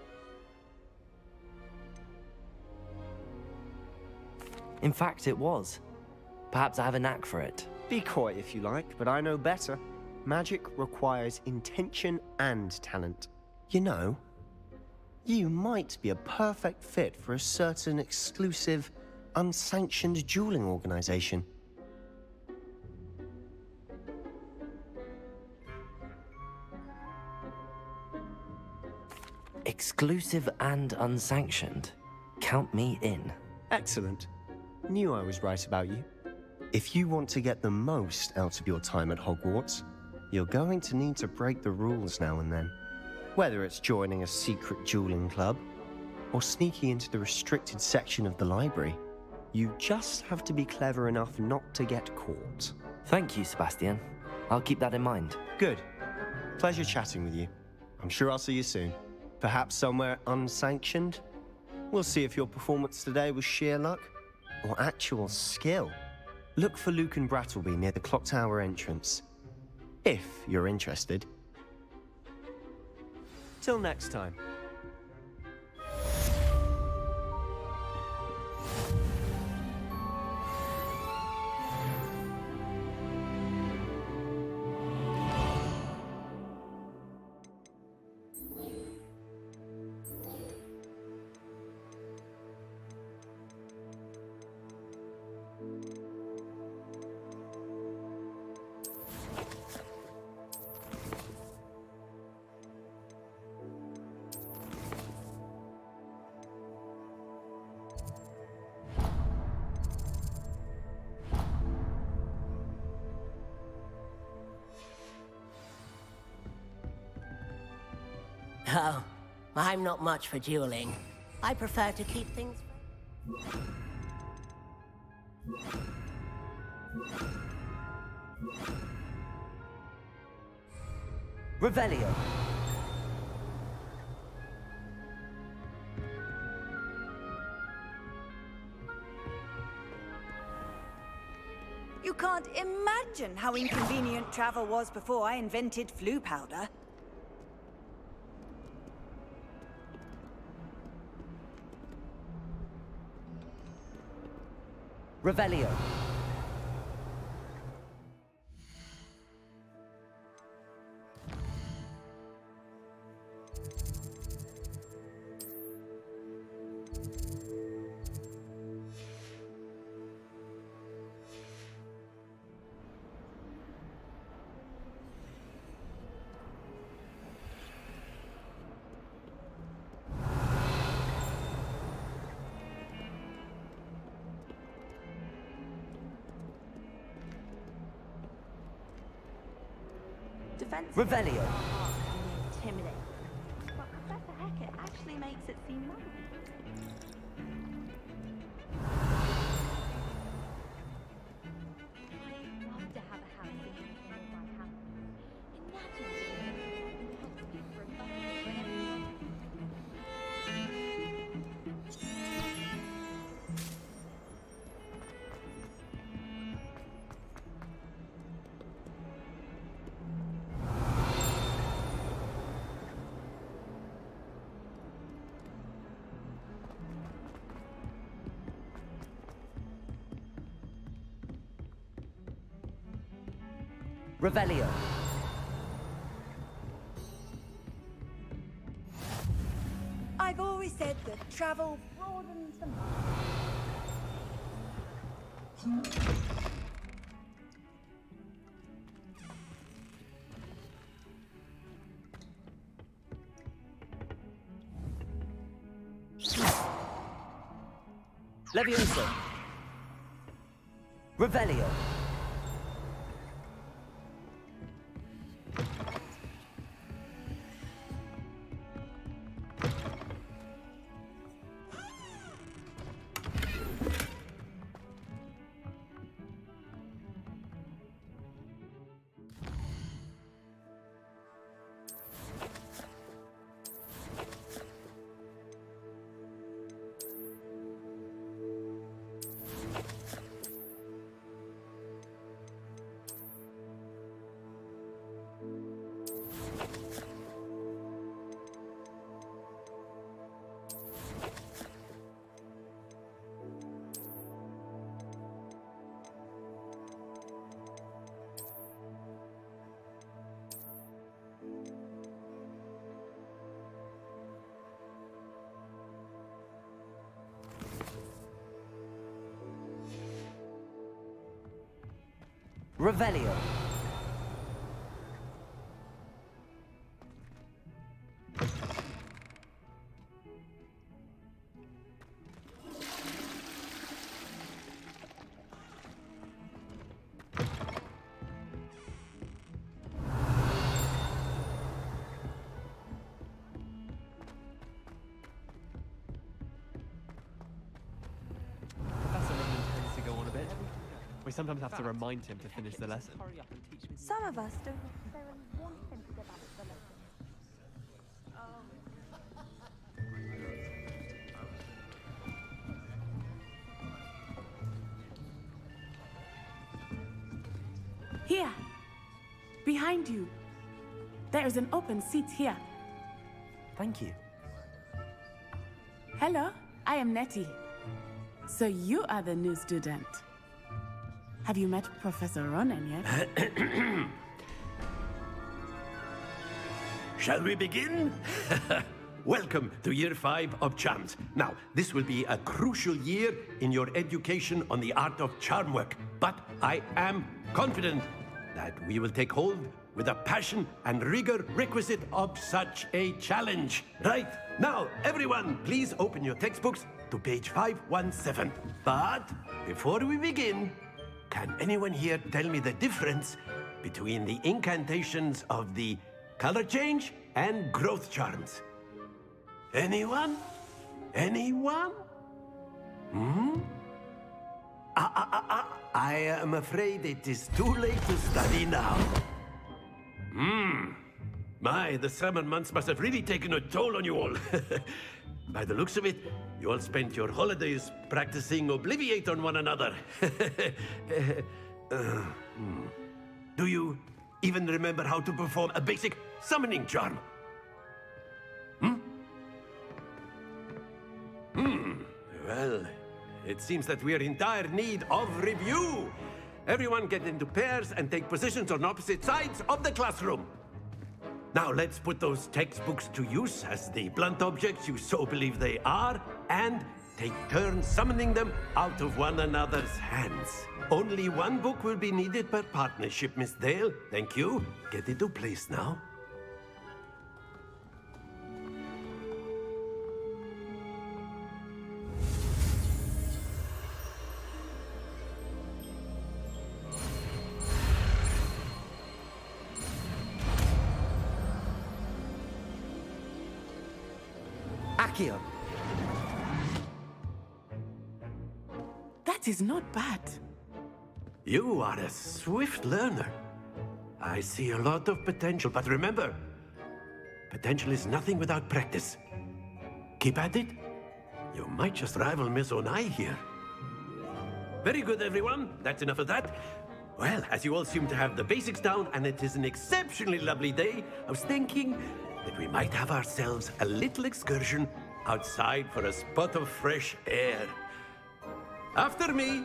In fact, it was. Perhaps I have a knack for it. Be coy if you like, but I know better. Magic requires intention and talent. You know, you might be a perfect fit for a certain exclusive, unsanctioned dueling organization. Exclusive and unsanctioned. Count me in. Excellent. Knew I was right about you. If you want to get the most out of your time at Hogwarts, you're going to need to break the rules now and then. Whether it's joining a secret dueling club, or sneaking into the restricted section of the library, you just have to be clever enough not to get caught. Thank you, Sebastian. I'll keep that in mind. Good. Pleasure chatting with you. I'm sure I'll see you soon. Perhaps somewhere unsanctioned? We'll see if your performance today was sheer luck, or actual skill. Look for Luke and Brattleby near the clock tower entrance. If you're interested. Till next time. Oh, I'm not much for dueling. I prefer to keep things... Revelio. You can't imagine how inconvenient travel was before I invented flu powder. Revelio. Revelio. Intimidating. But Professor Hecat actually makes it seem nice. I'd love to have a house in my house. Revelio. I've always said that travel broadens the mind. Leviosa. Revelio. Revelio. Professor Redmond tends to go on a bit. We sometimes have to remind him to finish the lesson. Some of us don't necessarily want him to get back to the lesson. Here. Behind you. There is an open seat here. Thank you. Hello, I am Nettie. So you are the new student. Have you met Professor Ronan yet? Shall we begin? Welcome to Year 5 of Charms. Now, this will be a crucial year in your education on the art of charm work, but I am confident that we will take hold with the passion and rigor requisite of such a challenge. Right, now, everyone, please open your textbooks to page 517. But before we begin, can anyone here tell me the difference between the incantations of the color change and growth charms? Anyone? Anyone? I am afraid it is too late to study now. My, the summer months must have really taken a toll on you all. By the looks of it, you all spent your holidays practicing Obliviate on one another. Do you even remember how to perform a basic summoning charm? Well, it seems that we are in dire need of review. Everyone get into pairs and take positions on opposite sides of the classroom. Now let's put those textbooks to use as the blunt objects you so believe they are, and take turns summoning them out of one another's hands. Only one book will be needed per partnership, Miss Dale. Thank you. Get into place now. Accio. That is not bad. You are a swift learner. I see a lot of potential, but remember, potential is nothing without practice. Keep at it. You might just rival Miss Onai here. Very good, everyone. That's enough of that. Well, as you all seem to have the basics down, and it is an exceptionally lovely day, I was thinking that we might have ourselves a little excursion outside for a spot of fresh air. After me.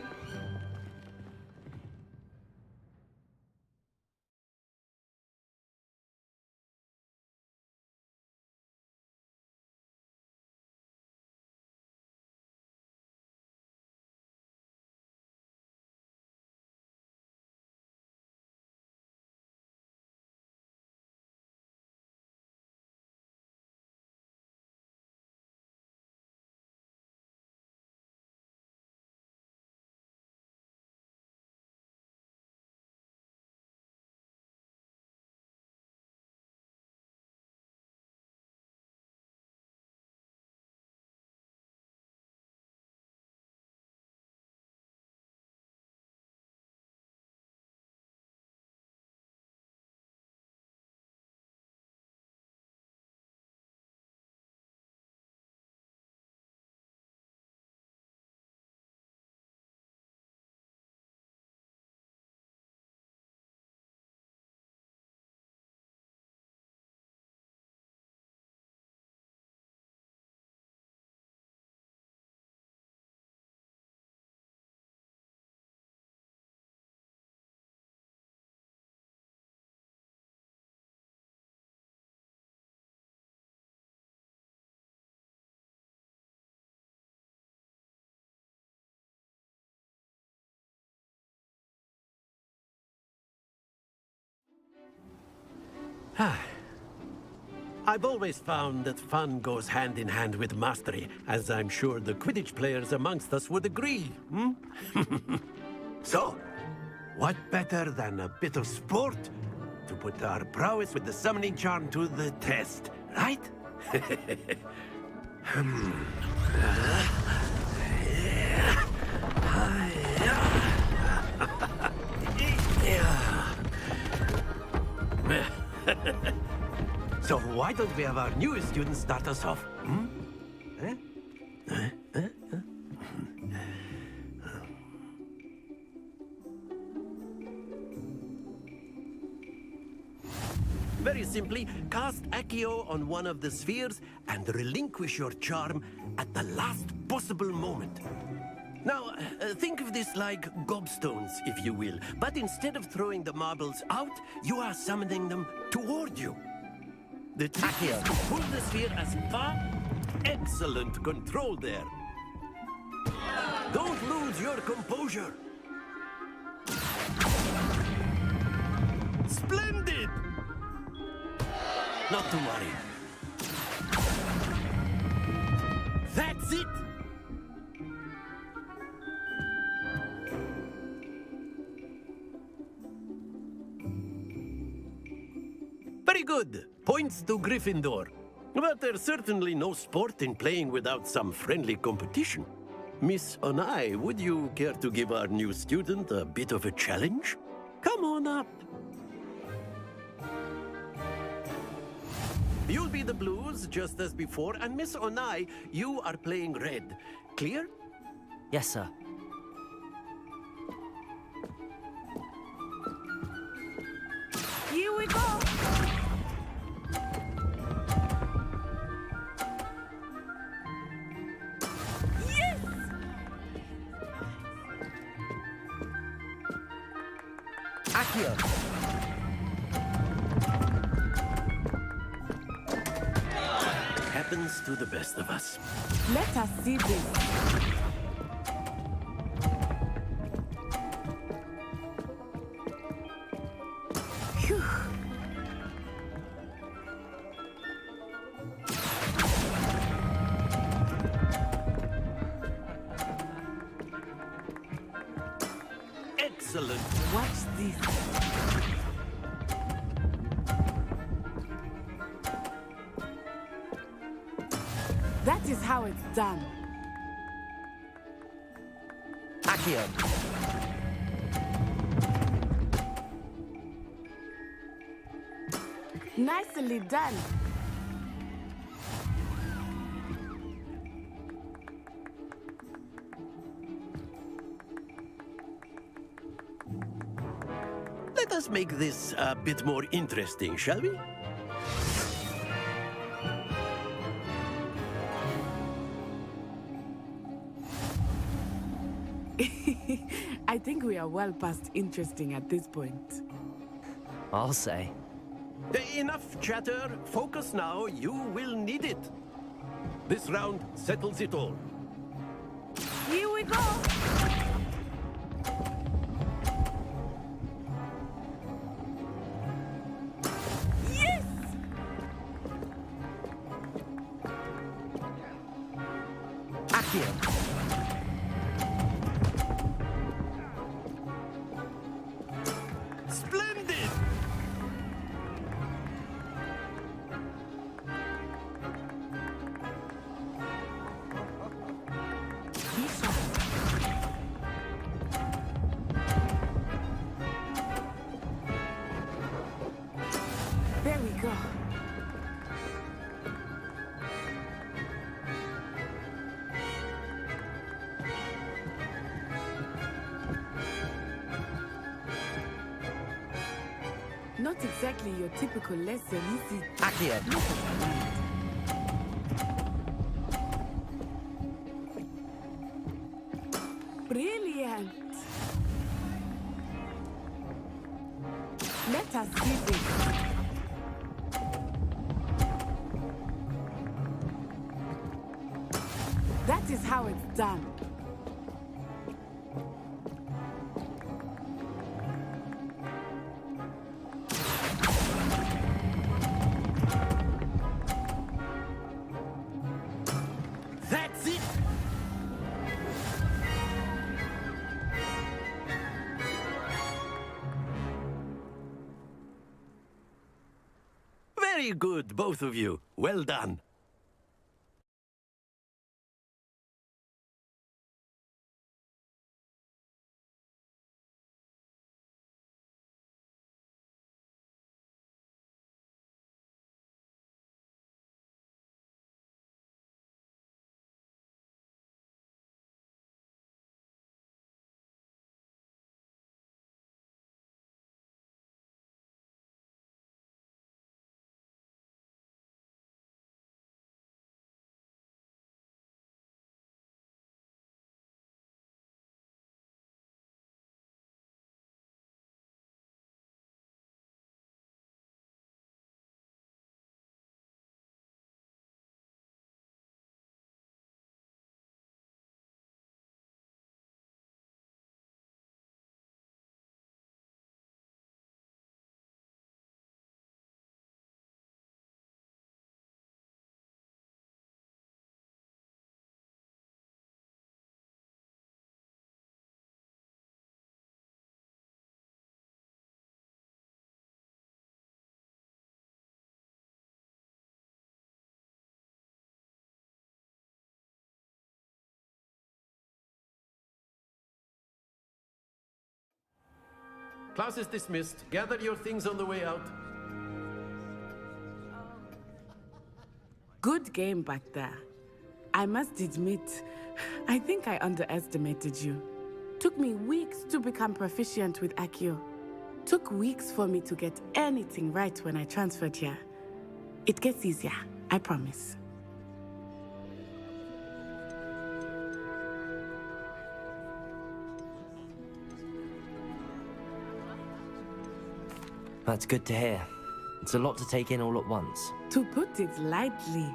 I've always found that fun goes hand in hand with mastery, as I'm sure the Quidditch players amongst us would agree, hmm? So, what better than a bit of sport to put our prowess with the summoning charm to the test, right? So why don't we have our newest student start us off? Hmm? Very simply, cast Accio on one of the spheres and relinquish your charm at the last possible moment. Now, think of this like gobstones, if you will. But instead of throwing the marbles out, you are summoning them toward you. The trick is to pull the sphere as far... Excellent control there. Don't lose your composure. Splendid! Not to worry. That's it! Very good. Points to Gryffindor. But there's certainly no sport in playing without some friendly competition. Miss Onai, would you care to give our new student a bit of a challenge? Come on up. You'll be the blues, just as before, and Miss Onai, you are playing red. Clear? Yes, sir. Here we go! Yes! Accio! Happens to the best of us. Let us see this. Phew. Excellent. Watch this. That is how it's done. Accio! Nicely done. Let us make this a bit more interesting, shall we? I think we are well past interesting at this point. I'll say. Enough chatter. Focus now. You will need it. This round settles it all. Here we go! Yes! Accio! Splendid! There we go. Not exactly your typical lesson, is it? Accio! Brilliant! Let us see this. That is how it's done. That's it! Very good, both of you. Well done. Class is dismissed. Gather your things on the way out. Good game back there. I must admit, I think I underestimated you. Took me weeks to become proficient with Accio. Took weeks for me to get anything right when I transferred here. It gets easier, I promise. That's good to hear. It's a lot to take in all at once. To put it lightly,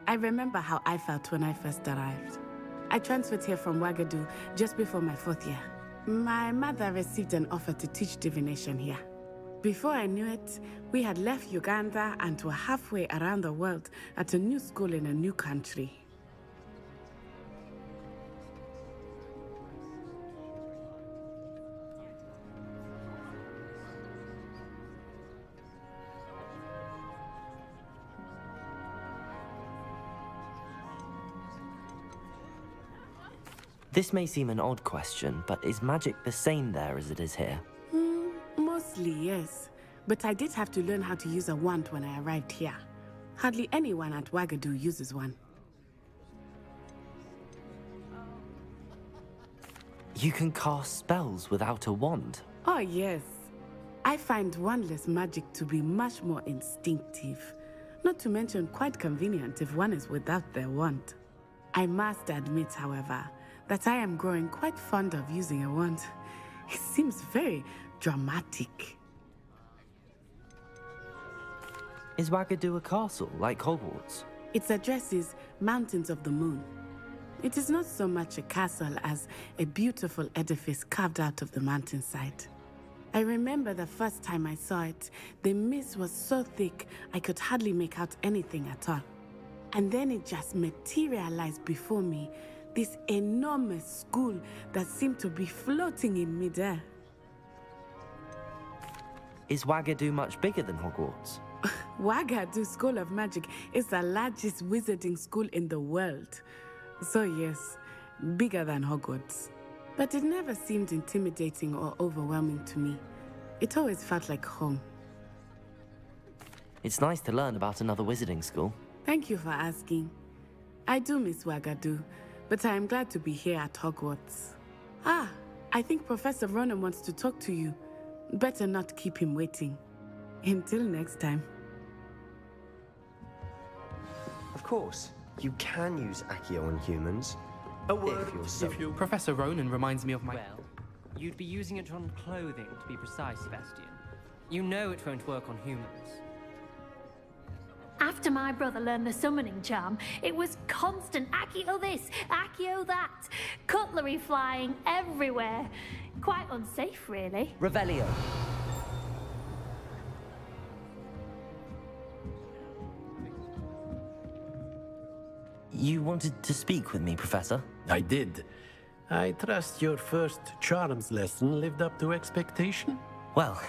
I remember how I felt when I first arrived. I transferred here from Wagadu just before my 4th year. My mother received an offer to teach divination here. Before I knew it, we had left Uganda and were halfway around the world at a new school in a new country. This may seem an odd question, but is magic the same there as it is here? Mostly, yes. But I did have to learn how to use a wand when I arrived here. Hardly anyone at Wagadu uses one. You can cast spells without a wand? Oh, yes. I find wandless magic to be much more instinctive. Not to mention quite convenient if one is without their wand. I must admit, however, that I am growing quite fond of using a wand. It seems very dramatic. Is Wagadu a castle, like Hogwarts? Its address is Mountains of the Moon. It is not so much a castle as a beautiful edifice carved out of the mountainside. I remember the first time I saw it, the mist was so thick I could hardly make out anything at all. And then it just materialized before me, this enormous school that seemed to be floating in midair. Is Wagadu much bigger than Hogwarts? Wagadu School of Magic is the largest wizarding school in the world. So yes, bigger than Hogwarts. But it never seemed intimidating or overwhelming to me. It always felt like home. It's nice to learn about another wizarding school. Thank you for asking. I do miss Wagadu, but I am glad to be here at Hogwarts. Ah, I think Professor Ronan wants to talk to you. Better not keep him waiting. Until next time. Of course, you can use Accio on humans. If you're Professor Ronan reminds me of my... Well, you'd be using it on clothing, to be precise, Sebastian. You know it won't work on humans. After my brother learned the summoning charm, it was constant Accio this, Accio that. Cutlery flying everywhere. Quite unsafe, really. Revelio. You wanted to speak with me, Professor? I did. I trust your first charms lesson lived up to expectation? Well,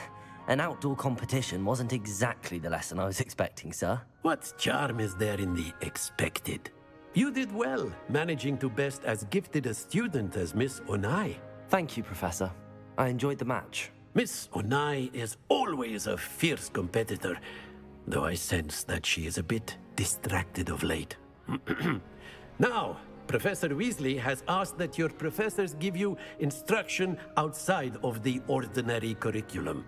an outdoor competition wasn't exactly the lesson I was expecting, sir. What charm is there in the expected? You did well, managing to best as gifted a student as Miss Onai. Thank you, Professor. I enjoyed the match. Miss Onai is always a fierce competitor, though I sense that she is a bit distracted of late. Now, Professor Weasley has asked that your professors give you instruction outside of the ordinary curriculum.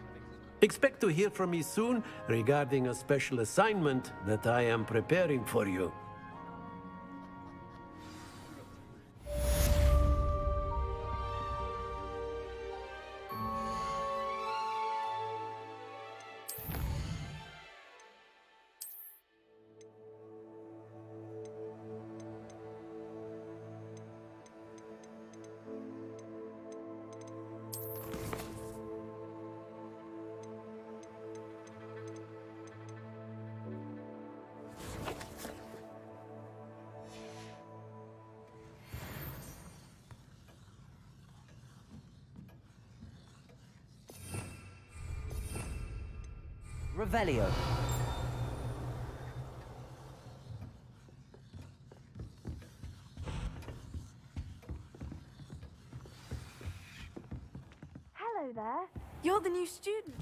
Expect to hear from me soon regarding a special assignment that I am preparing for you. Revelio. Hello there. You're the new student.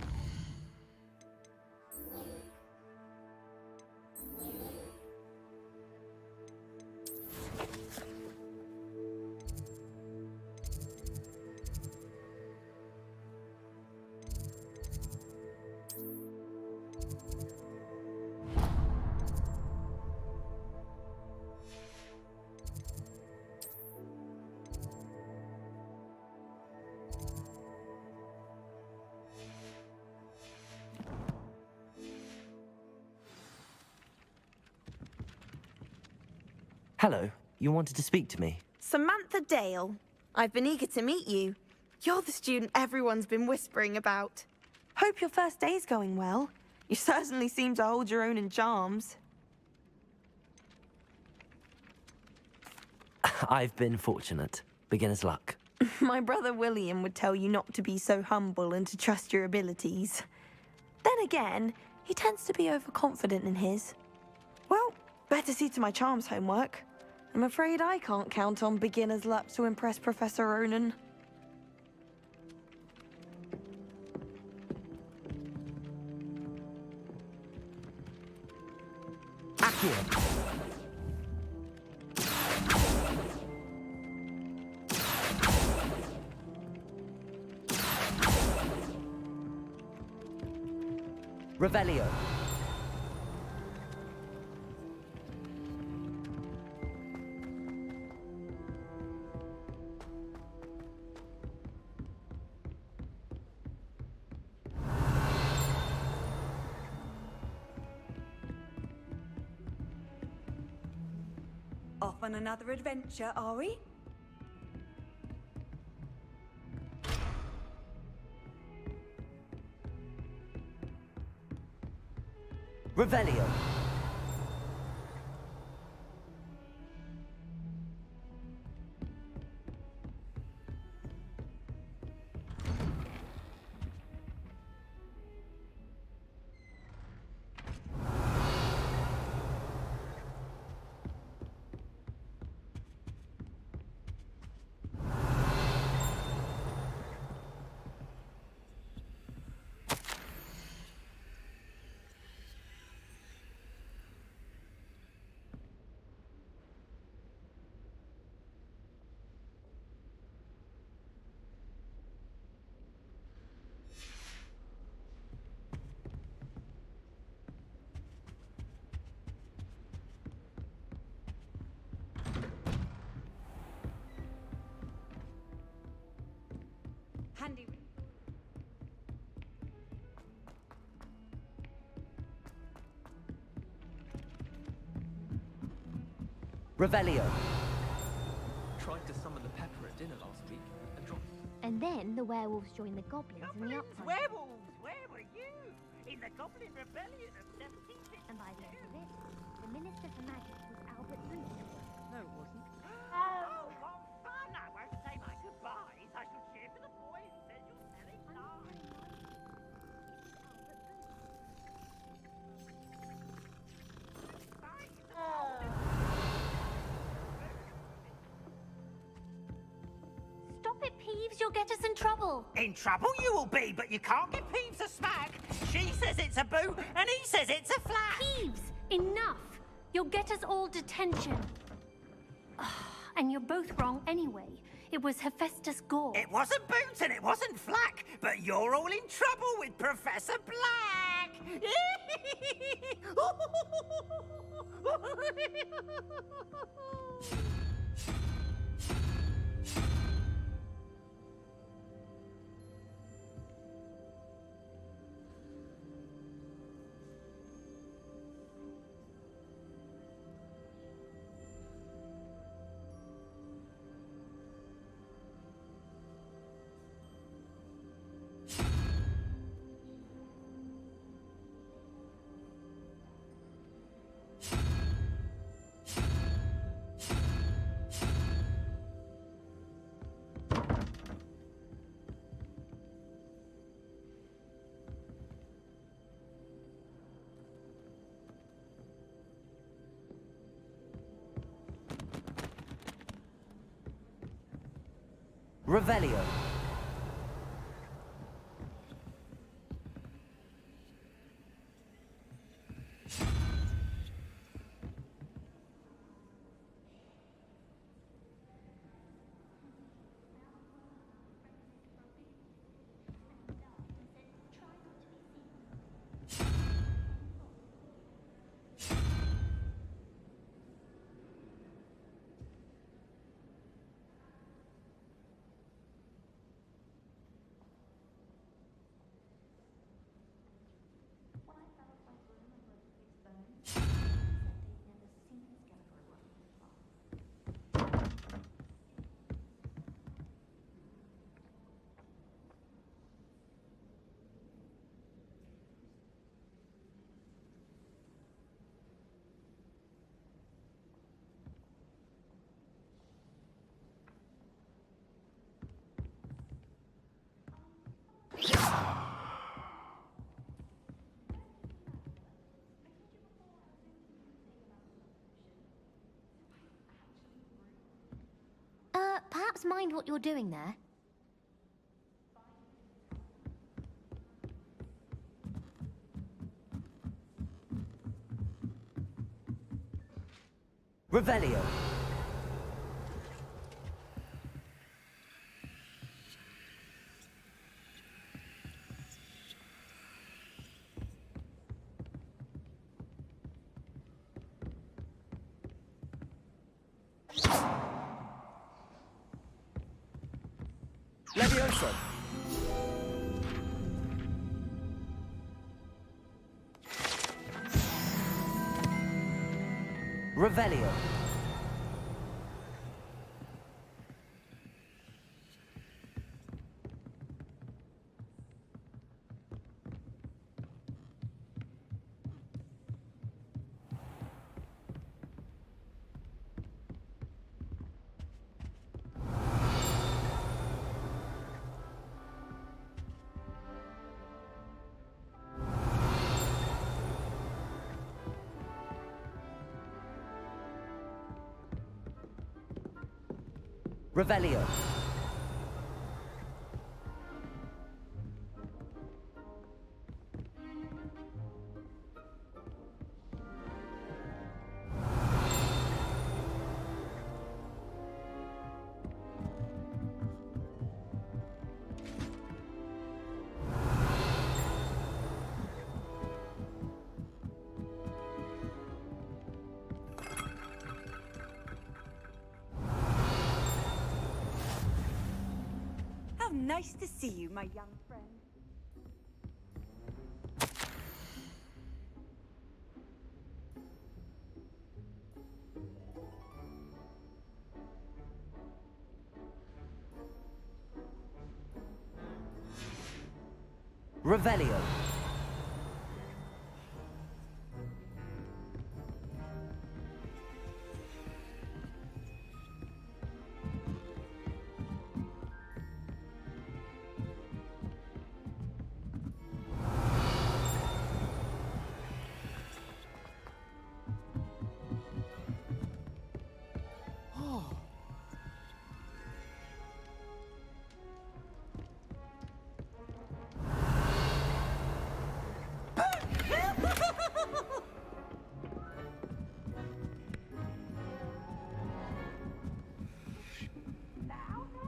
Hello, you wanted to speak to me? Samantha Dale. I've been eager to meet you. You're the student everyone's been whispering about. Hope your first day's going well. You certainly seem to hold your own in charms. I've been fortunate. Beginner's luck. My brother William would tell you not to be so humble and to trust your abilities. Then again, he tends to be overconfident in his. Well, better see to my charms homework. I'm afraid I can't count on beginner's luck to impress Professor Ronan. Accio. Revelio. Off on another adventure, are we? Revelio. Handy. Revelio. Tried to summon the pepper at dinner last week and dropped. And then the werewolves joined the goblins in the upside. Werewolves, where were you? In the Goblin Rebellion of 1750. And by the end of it, the Minister for Magic was Albert Boone. Peeves, you'll get us in trouble. In trouble you will be, but you can't give Peeves a smack. She says it's a boo, and he says it's a flat. Peeves, enough. You'll get us all detention. And you're both wrong anyway. It was Hephaestus Gore. It wasn't Boots and it wasn't Flack, but you're all in trouble with Professor Black. Revelio. Perhaps mind what you're doing there. Revelio. Levioso. Revelio. Revelio. Nice to see you, my young friend. Revelio.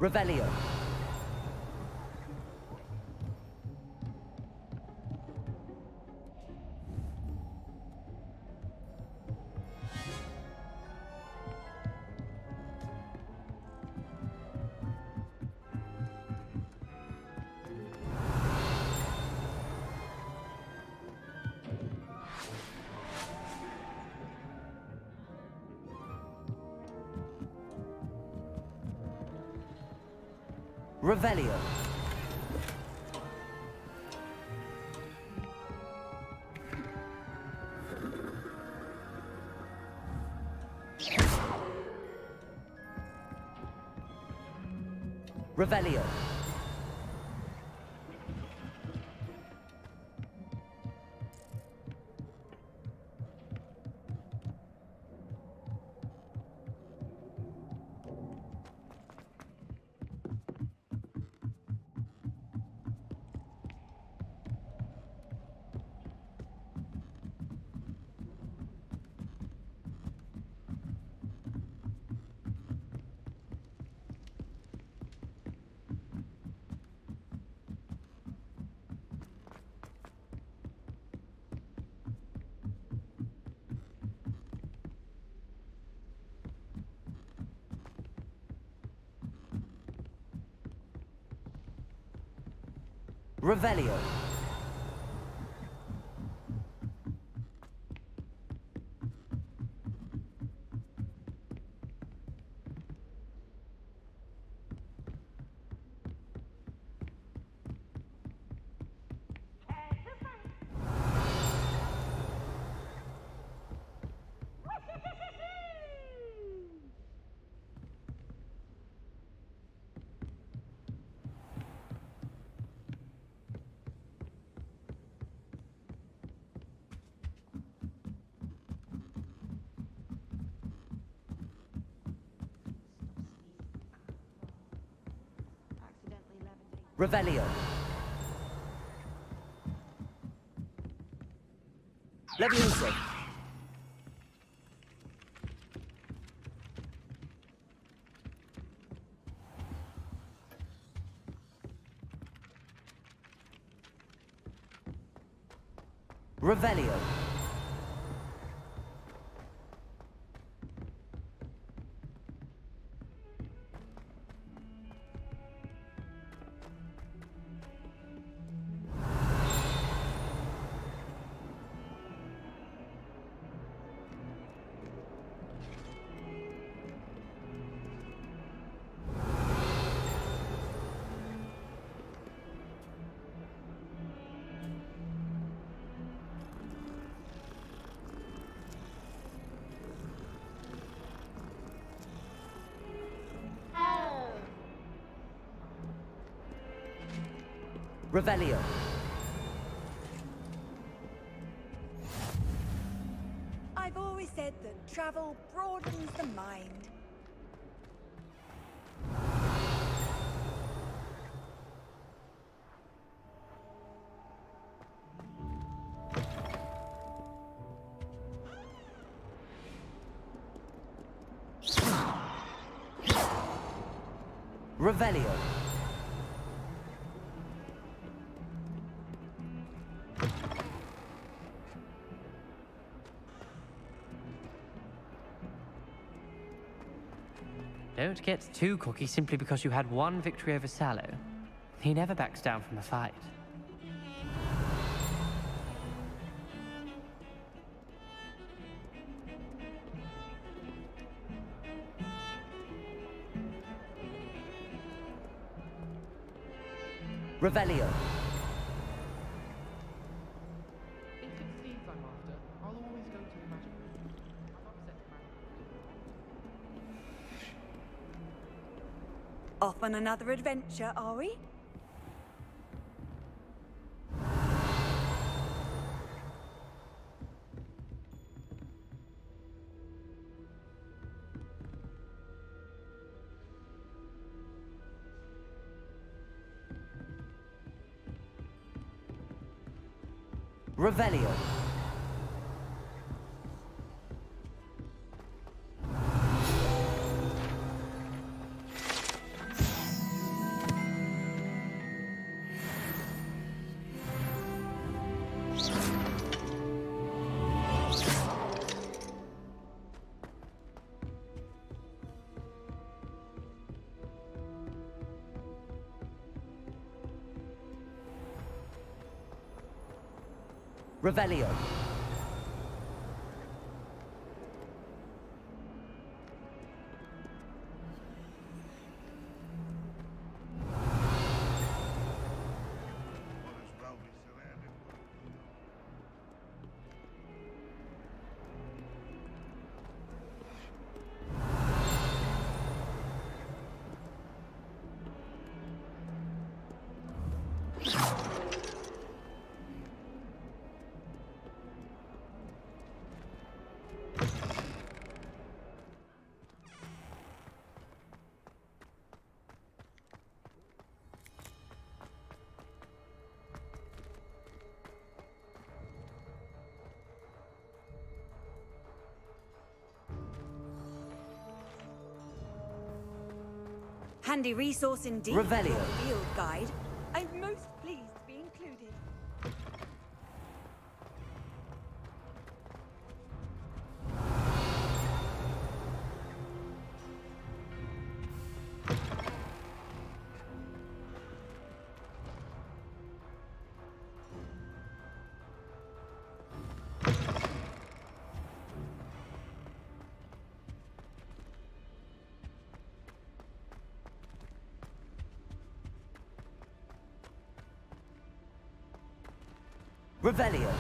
Revelio. Revelio. Revelio. Revelio. Revelio. Levioso. Revelio. Revelio. I've always said that travel broadens the mind. Revelio. Don't get too cocky simply because you had one victory over Sallow. He never backs down from a fight. Revelio. If it's seeds I'm after, I'll always go to the magic room. I've upset my... Off on another adventure, are we? Revelio. Revelio. Handy resource indeed. Revelio. Your field guide. I'm most pleased to be included. Revelio.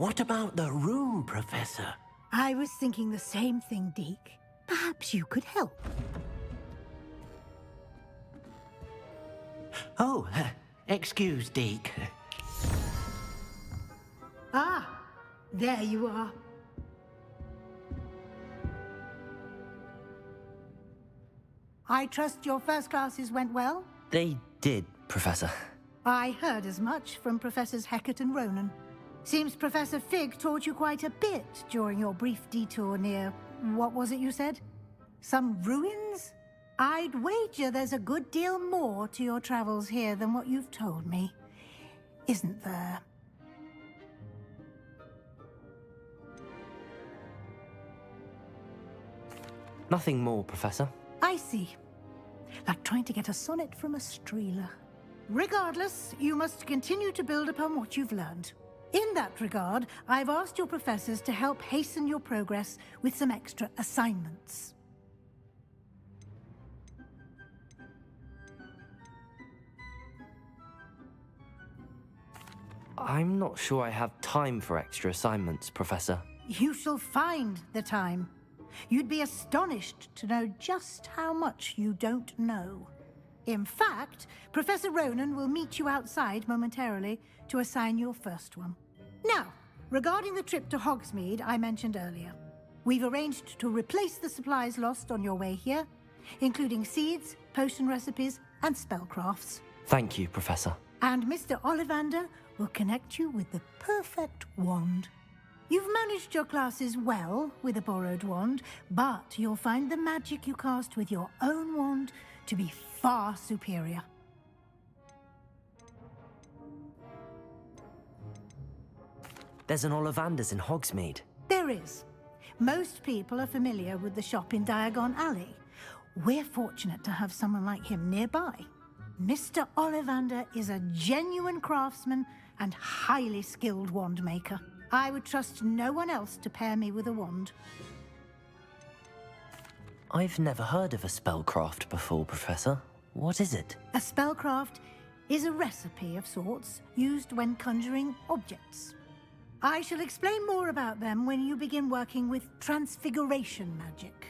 What about the room, Professor? I was thinking the same thing, Deke. Perhaps you could help. Oh, excuse, Deke. Ah, there you are. I trust your first classes went well? They did, Professor. I heard as much from Professors Hecat and Ronan. Seems Professor Fig taught you quite a bit during your brief detour near... what was it you said? Some ruins? I'd wager there's a good deal more to your travels here than what you've told me. Isn't there? Nothing more, Professor. I see. Like trying to get a sonnet from a streeler. Regardless, you must continue to build upon what you've learned. In that regard, I've asked your professors to help hasten your progress with some extra assignments. I'm not sure I have time for extra assignments, Professor. You shall find the time. You'd be astonished to know just how much you don't know. In fact, Professor Ronan will meet you outside momentarily to assign your first one. Now, regarding the trip to Hogsmeade I mentioned earlier, we've arranged to replace the supplies lost on your way here, including seeds, potion recipes, and spellcrafts. Thank you, Professor. And Mr. Ollivander will connect you with the perfect wand. You've managed your classes well with a borrowed wand, but you'll find the magic you cast with your own wand to be far superior. There's an Ollivander's in Hogsmeade. There is. Most people are familiar with the shop in Diagon Alley. We're fortunate to have someone like him nearby. Mr. Ollivander is a genuine craftsman and highly skilled wand maker. I would trust no one else to pair me with a wand. I've never heard of a spellcraft before, Professor. What is it? A spellcraft is a recipe of sorts used when conjuring objects. I shall explain more about them when you begin working with transfiguration magic.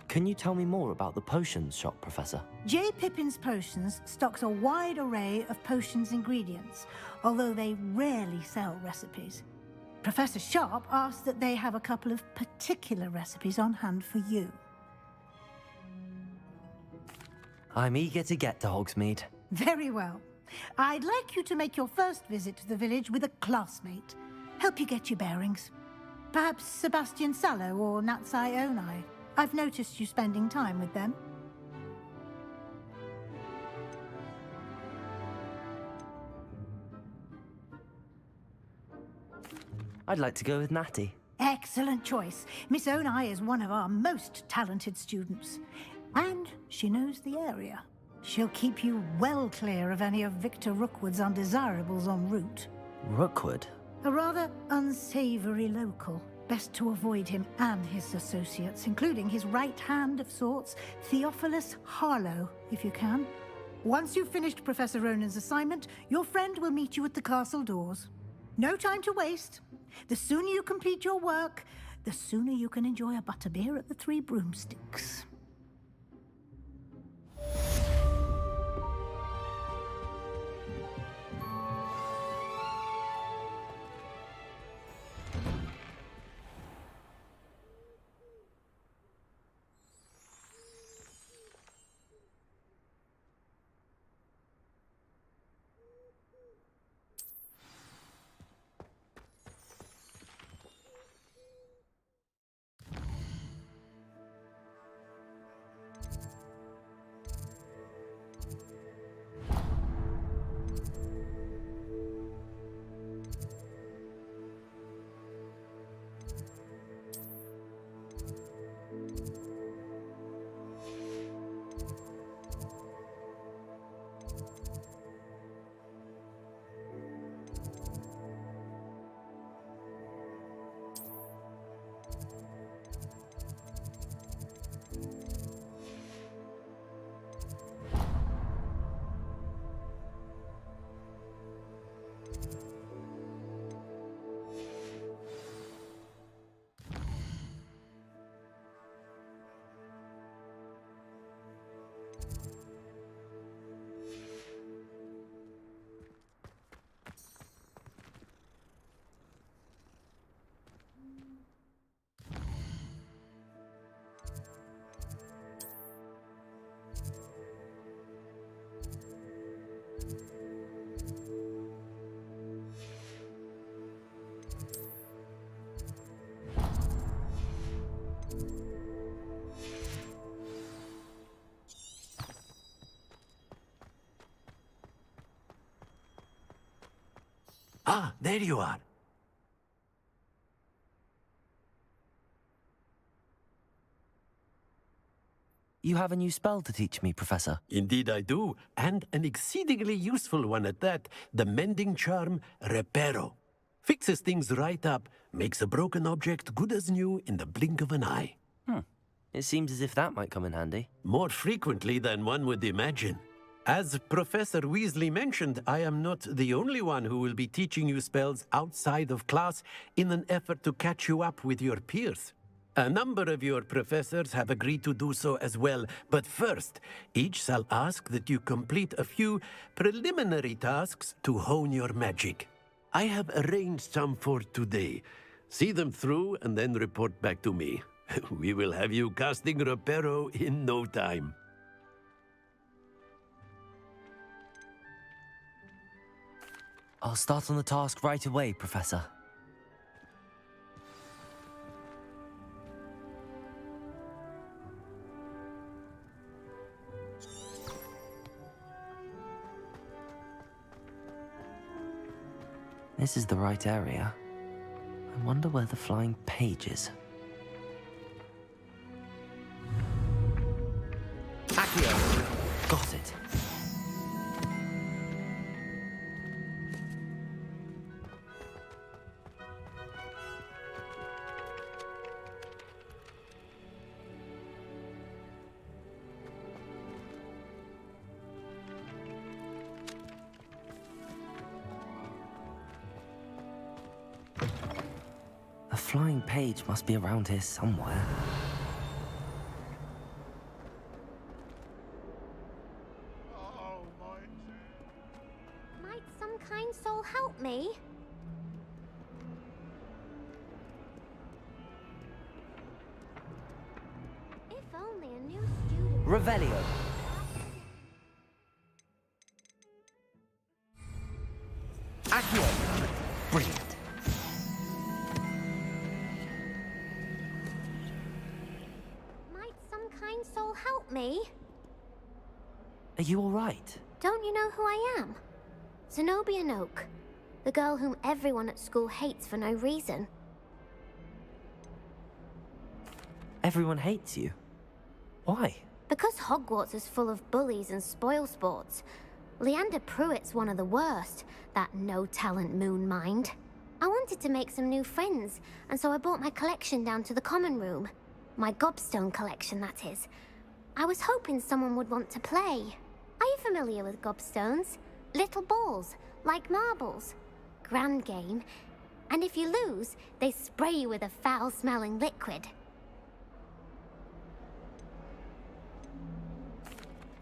Can you tell me more about the potions shop, Professor? J. Pippin's Potions stocks a wide array of potions ingredients, although they rarely sell recipes. Professor Sharp asked that they have a couple of particular recipes on hand for you. I'm eager to get to Hogsmeade. Very well. I'd like you to make your first visit to the village with a classmate. Help you get your bearings. Perhaps Sebastian Sallow or Natsai Onai. I've noticed you spending time with them. I'd like to go with Natty. Excellent choice. Miss Onai is one of our most talented students. And she knows the area. She'll keep you well clear of any of Victor Rookwood's undesirables en route. Rookwood? A rather unsavory local. Best to avoid him and his associates, including his right hand of sorts, Theophilus Harlow, if you can. Once you've finished Professor Ronan's assignment, your friend will meet you at the castle doors. No time to waste. The sooner you complete your work, the sooner you can enjoy a butterbeer at the Three Broomsticks. Ah, there you are. You have a new spell to teach me, Professor. Indeed I do, and an exceedingly useful one at that. The mending charm, Reparo. Fixes things right up, makes a broken object good as new in the blink of an eye. It seems as if that might come in handy. More frequently than one would imagine. As Professor Weasley mentioned, I am not the only one who will be teaching you spells outside of class in an effort to catch you up with your peers. A number of your professors have agreed to do so as well, but first, each shall ask that you complete a few preliminary tasks to hone your magic. I have arranged some for today. See them through and then report back to me. We will have you casting Reparo in no time. I'll start on the task right away, Professor. This is the right area. I wonder where the flying page is. Accio! Got it. A flying page must be around here somewhere. Might some kind soul help me? If only a new student... Revelio. Accio. Brilliant. Might some kind soul help me? Are you all right? Don't you know who I am? Zenobia Noak, the girl whom everyone at school hates for no reason. Everyone hates you. Why? Because Hogwarts is full of bullies and spoilsports. Leander Pruitt's one of the worst, that no-talent moon mind. I wanted to make some new friends, and so I brought my collection down to the common room. My gobstone collection, that is. I was hoping someone would want to play. Are you familiar with gobstones? Little balls, like marbles. Grand game. And if you lose, they spray you with a foul-smelling liquid.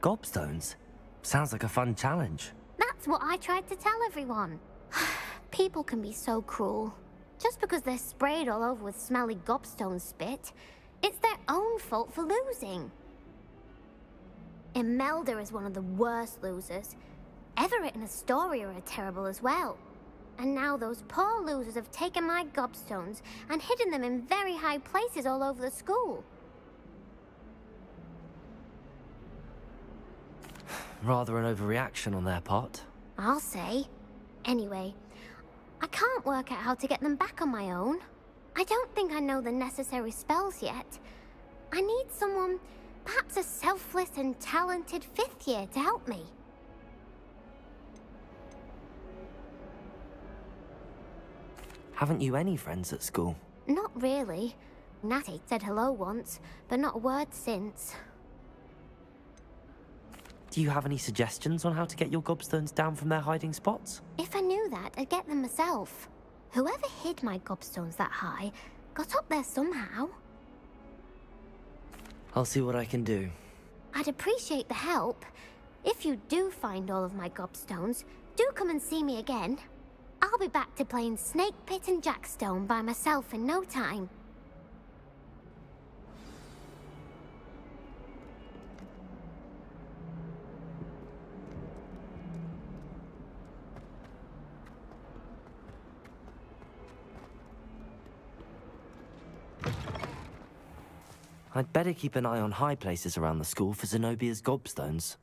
Gobstones? Sounds like a fun challenge. That's what I tried to tell everyone. People can be so cruel. Just because they're sprayed all over with smelly gobstone spit, it's their own fault for losing. Imelda is one of the worst losers. Everett and Astoria are terrible as well. And now those poor losers have taken my gobstones and hidden them in very high places all over the school. Rather an overreaction on their part. I'll say. Anyway, I can't work out how to get them back on my own. I don't think I know the necessary spells yet. I need someone, perhaps a selfless and talented 5th year to help me. Haven't you any friends at school? Not really. Natty said hello once, but not a word since. Do you have any suggestions on how to get your gobstones down from their hiding spots? If I knew that, I'd get them myself. Whoever hid my gobstones that high got up there somehow. I'll see what I can do. I'd appreciate the help. If you do find all of my gobstones, do come and see me again. I'll be back to playing Snake Pit and Jackstone by myself in no time. I'd better keep an eye on high places around the school for Zenobia's gobstones.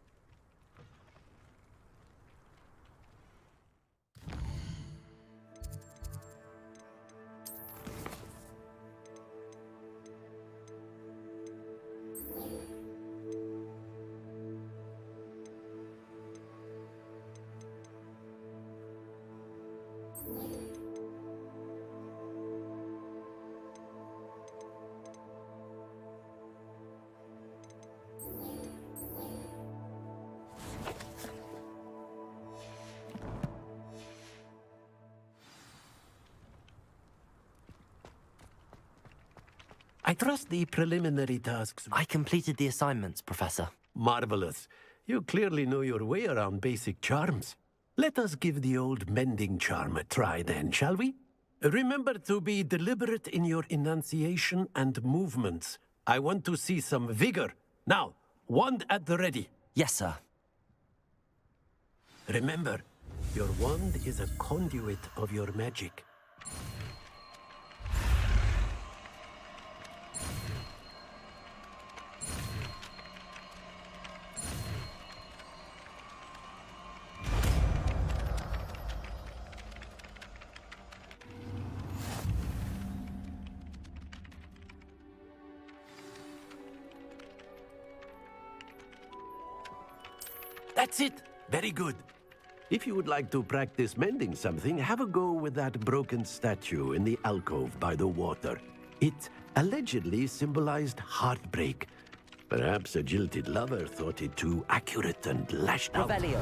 I trust the preliminary tasks. I completed the assignments, Professor. Marvelous. You clearly know your way around basic charms. Let us give the old mending charm a try then, shall we? Remember to be deliberate in your enunciation and movements. I want to see some vigor. Now, wand at the ready. Yes, sir. Remember, your wand is a conduit of your magic. That's it. Very good. If you would like to practice mending something, have a go with that broken statue in the alcove by the water. It allegedly symbolized heartbreak. Perhaps a jilted lover thought it too accurate and lashed out. Revelio.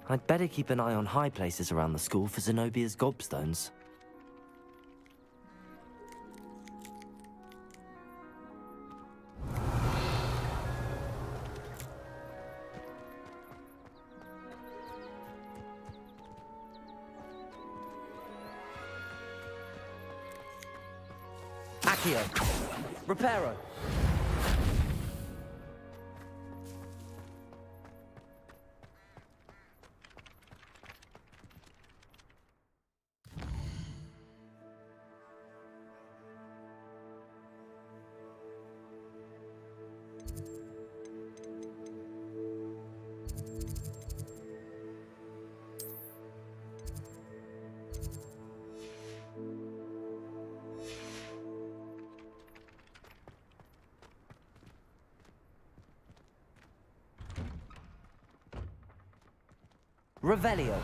I'd better keep an eye on high places around the school for Zenobia's gobstones. Accio. Reparo. Revelio.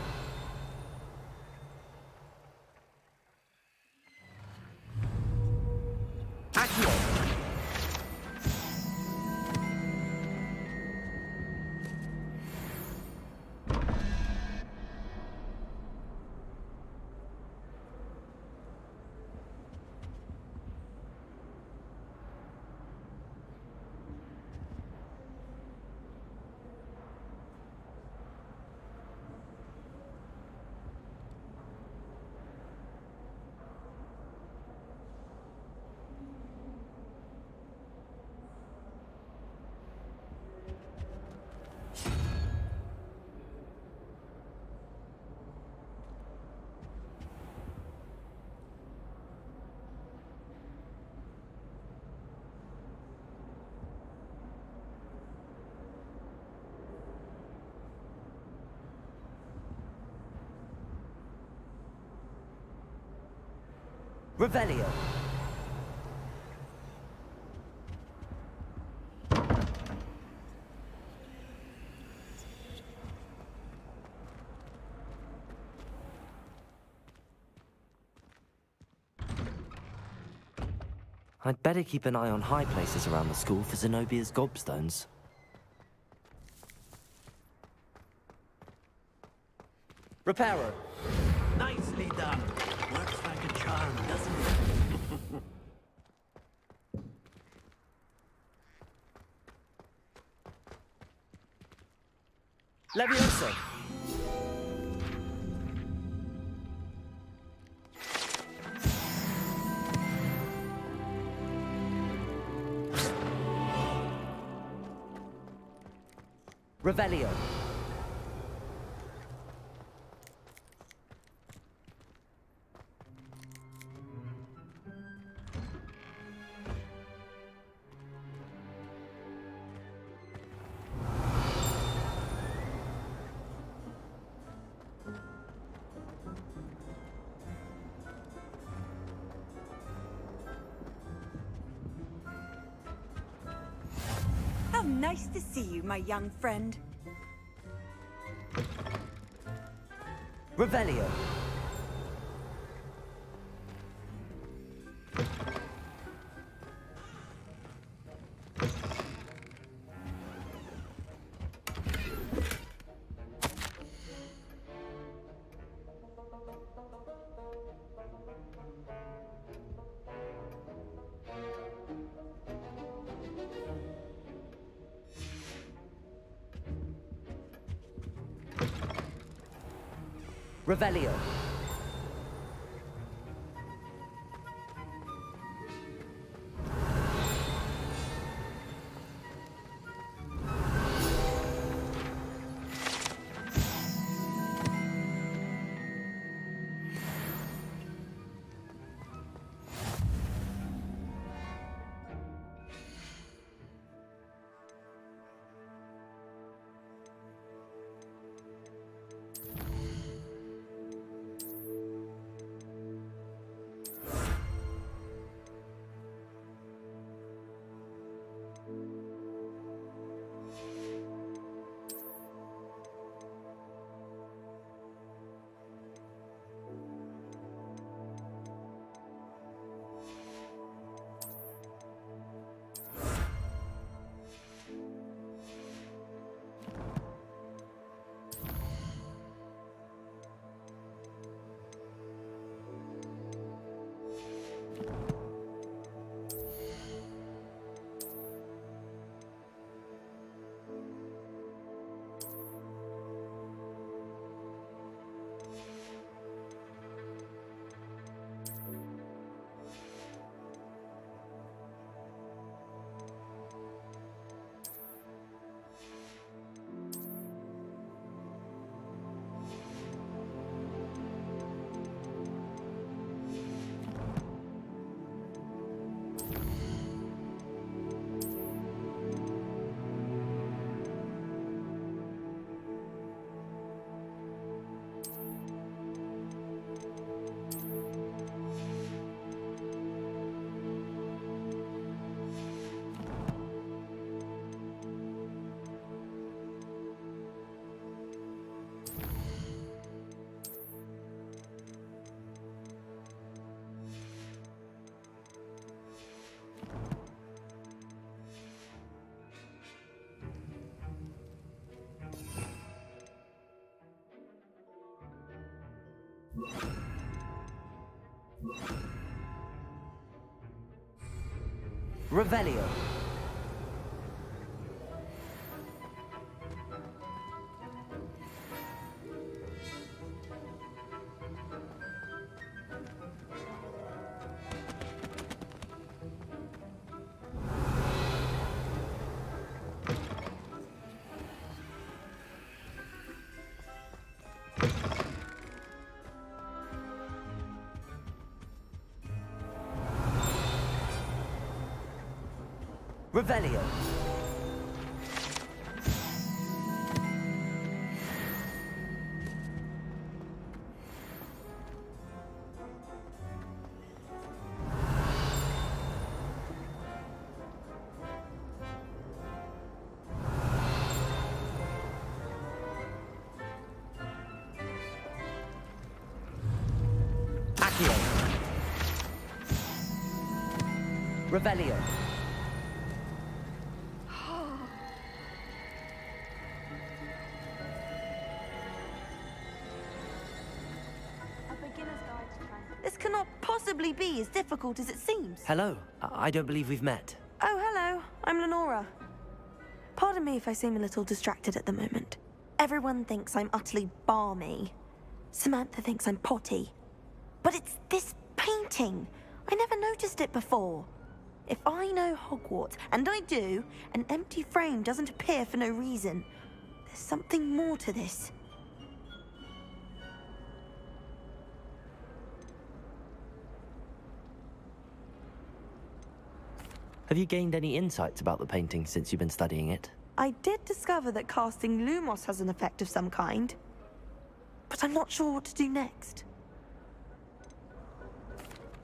Accio. Revelio. I'd better keep an eye on high places around the school for Zenobia's gobstones. Reparo. Nicely done. Works like a charm, doesn't it? Levioso. Revelio. How nice to see you, my young friend. Revelio. Revelio. Revelio. Revelio. Accio. Revelio. This cannot possibly be as difficult as it seems. Hello. I don't believe we've met. Oh, hello. I'm Lenora. Pardon me if I seem a little distracted at the moment. Everyone thinks I'm utterly balmy. Samantha thinks I'm potty. But it's this painting. I never noticed it before. If I know Hogwarts, and I do, an empty frame doesn't appear for no reason. There's something more to this. Have you gained any insights about the painting since you've been studying it? I did discover that casting Lumos has an effect of some kind. But I'm not sure what to do next.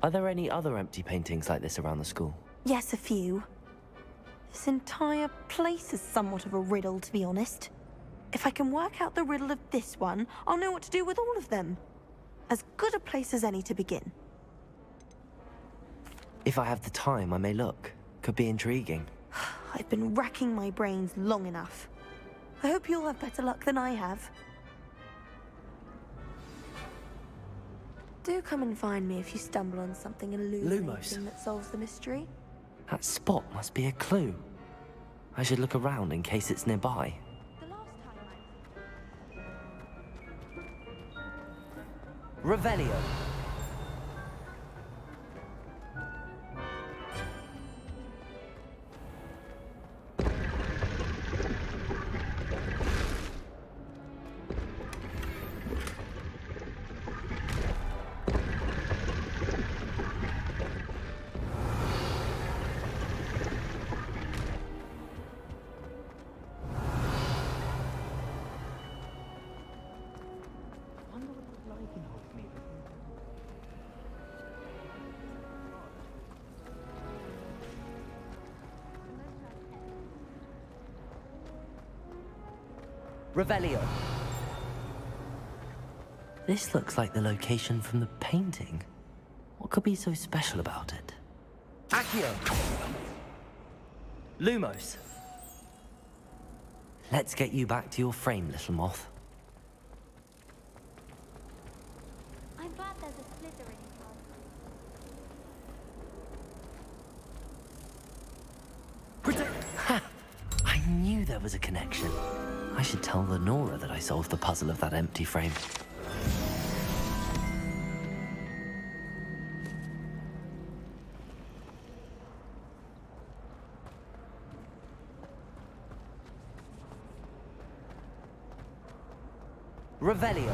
Are there any other empty paintings like this around the school? Yes, a few. This entire place is somewhat of a riddle, to be honest. If I can work out the riddle of this one, I'll know what to do with all of them. As good a place as any to begin. If I have the time, I may look. Could be intriguing. I've been racking my brains long enough. I hope you'll have better luck than I have. Do come and find me if you stumble on something illuminating that solves the mystery. That spot must be a clue. I should look around in case it's nearby. Revelio. Revelio. This looks like the location from the painting. What could be so special about it? Accio. Lumos. Let's get you back to your frame, little moth. I'm glad there's a Slytherin card. Ha! I knew there was a connection. I should tell Lenora that I solved the puzzle of that empty frame. Revelio.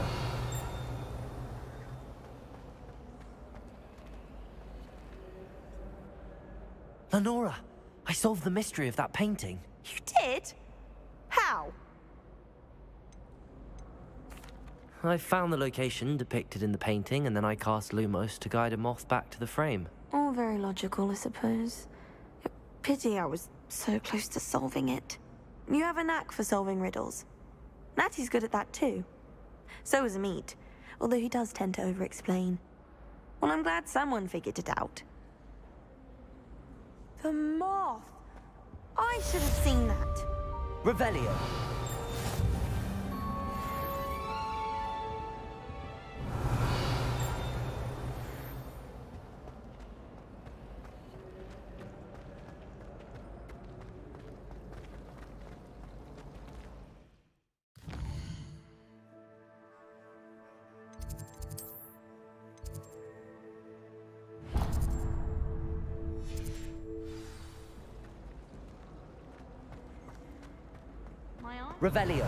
Lenora, I solved the mystery of that painting. You did? How? I found the location depicted in the painting, and then I cast Lumos to guide a moth back to the frame. All very logical, I suppose. Pity I was so close to solving it. You have a knack for solving riddles. Natty's good at that too. So is Amit, although he does tend to over-explain. Well, I'm glad someone figured it out. The moth! I should have seen that. Revelio. Revelio.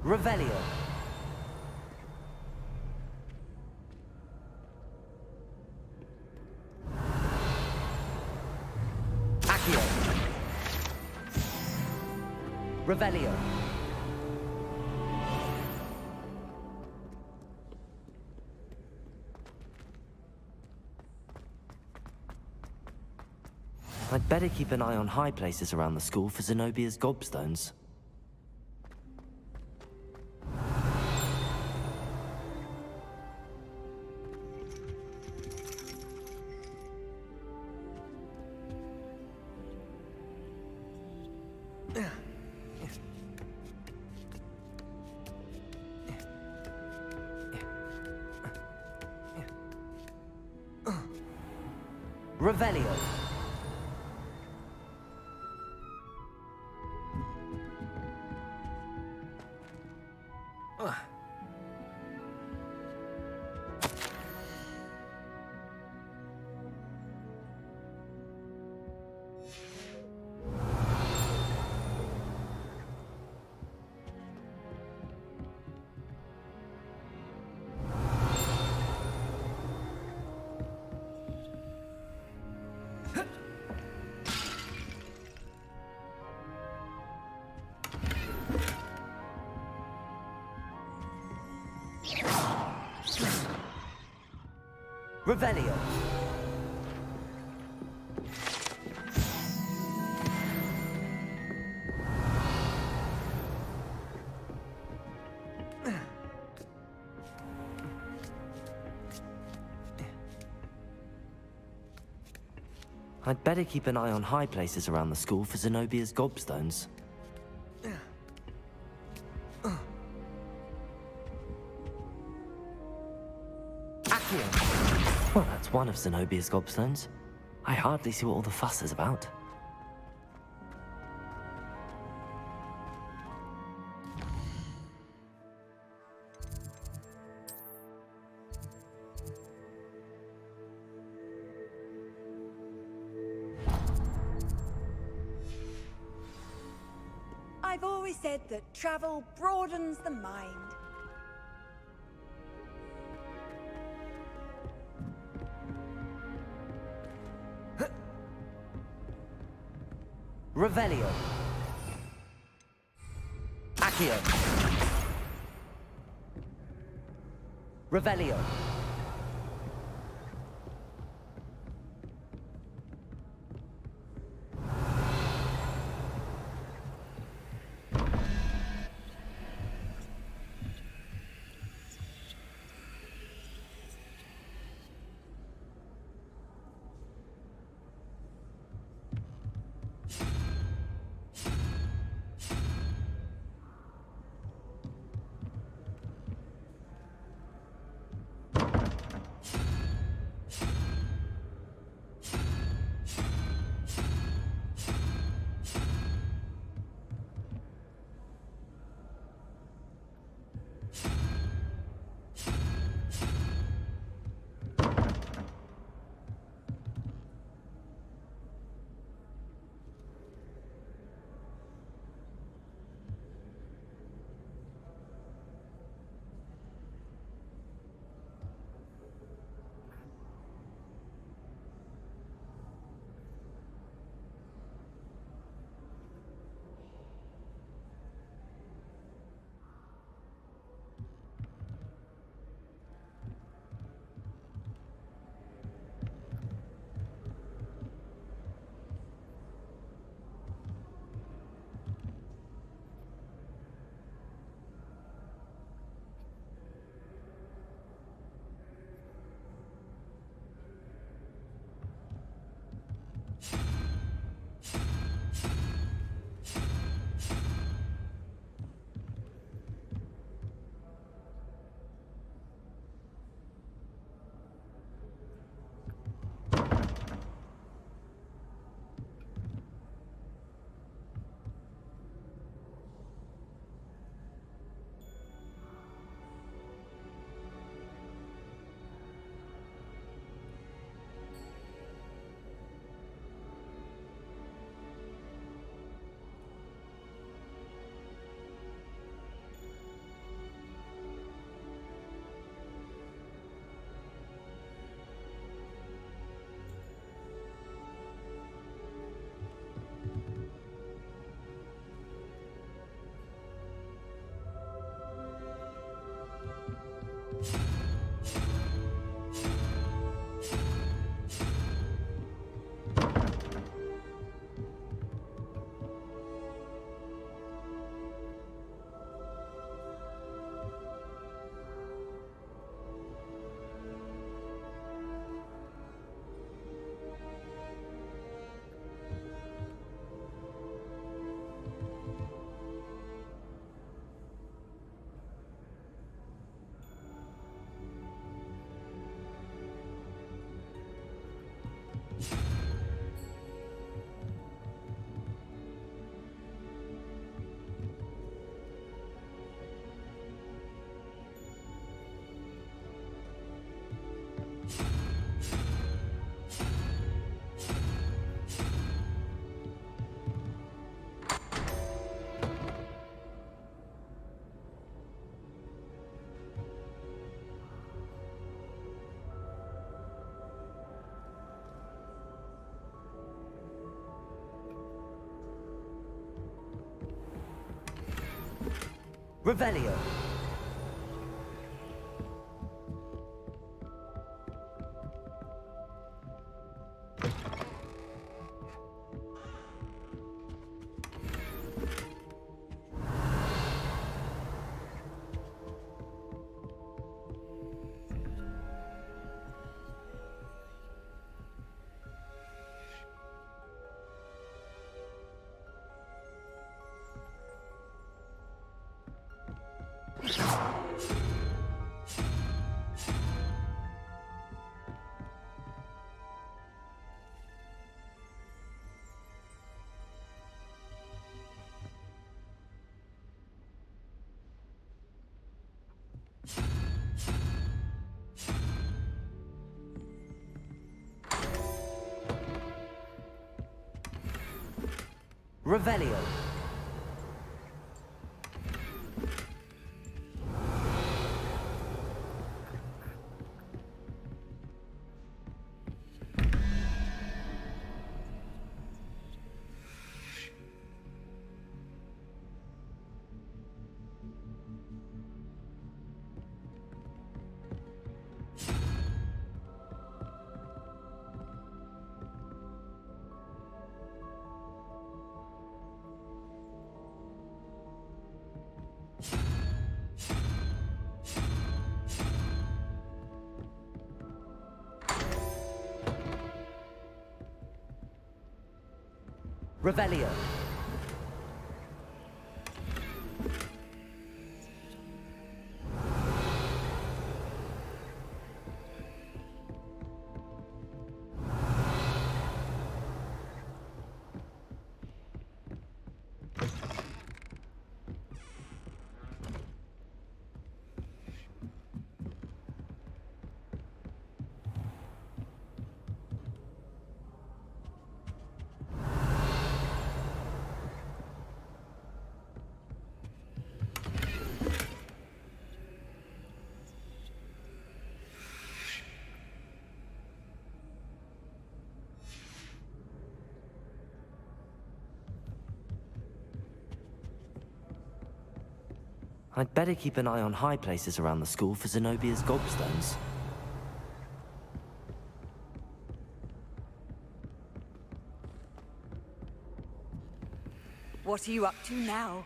Revelio. Accio. Revelio. I'd better keep an eye on high places around the school for Zenobia's gobstones. Revelio. Revelio. I'd better keep an eye on high places around the school for Zenobia's gobstones. Well, that's one of Zenobia's gobstones. I hardly see what all the fuss is about. I've always said that travel broadens the mind. Revelio. Accio. Revelio. Revelio. Revelio. Revelio. I'd better keep an eye on high places around the school for Zenobia's gobstones. What are you up to now?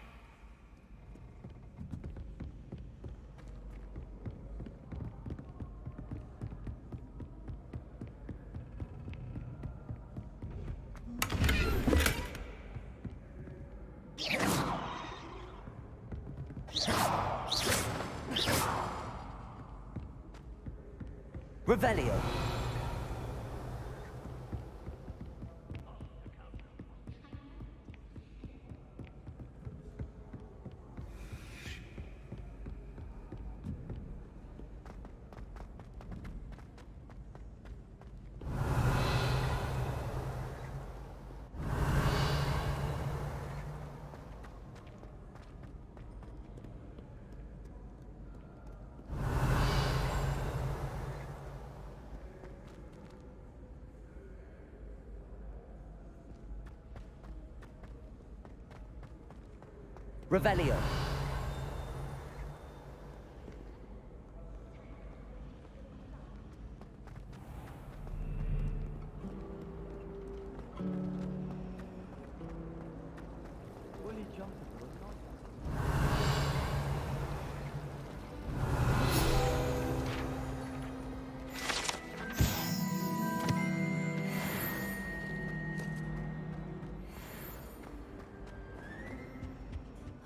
Revelio. Revelio.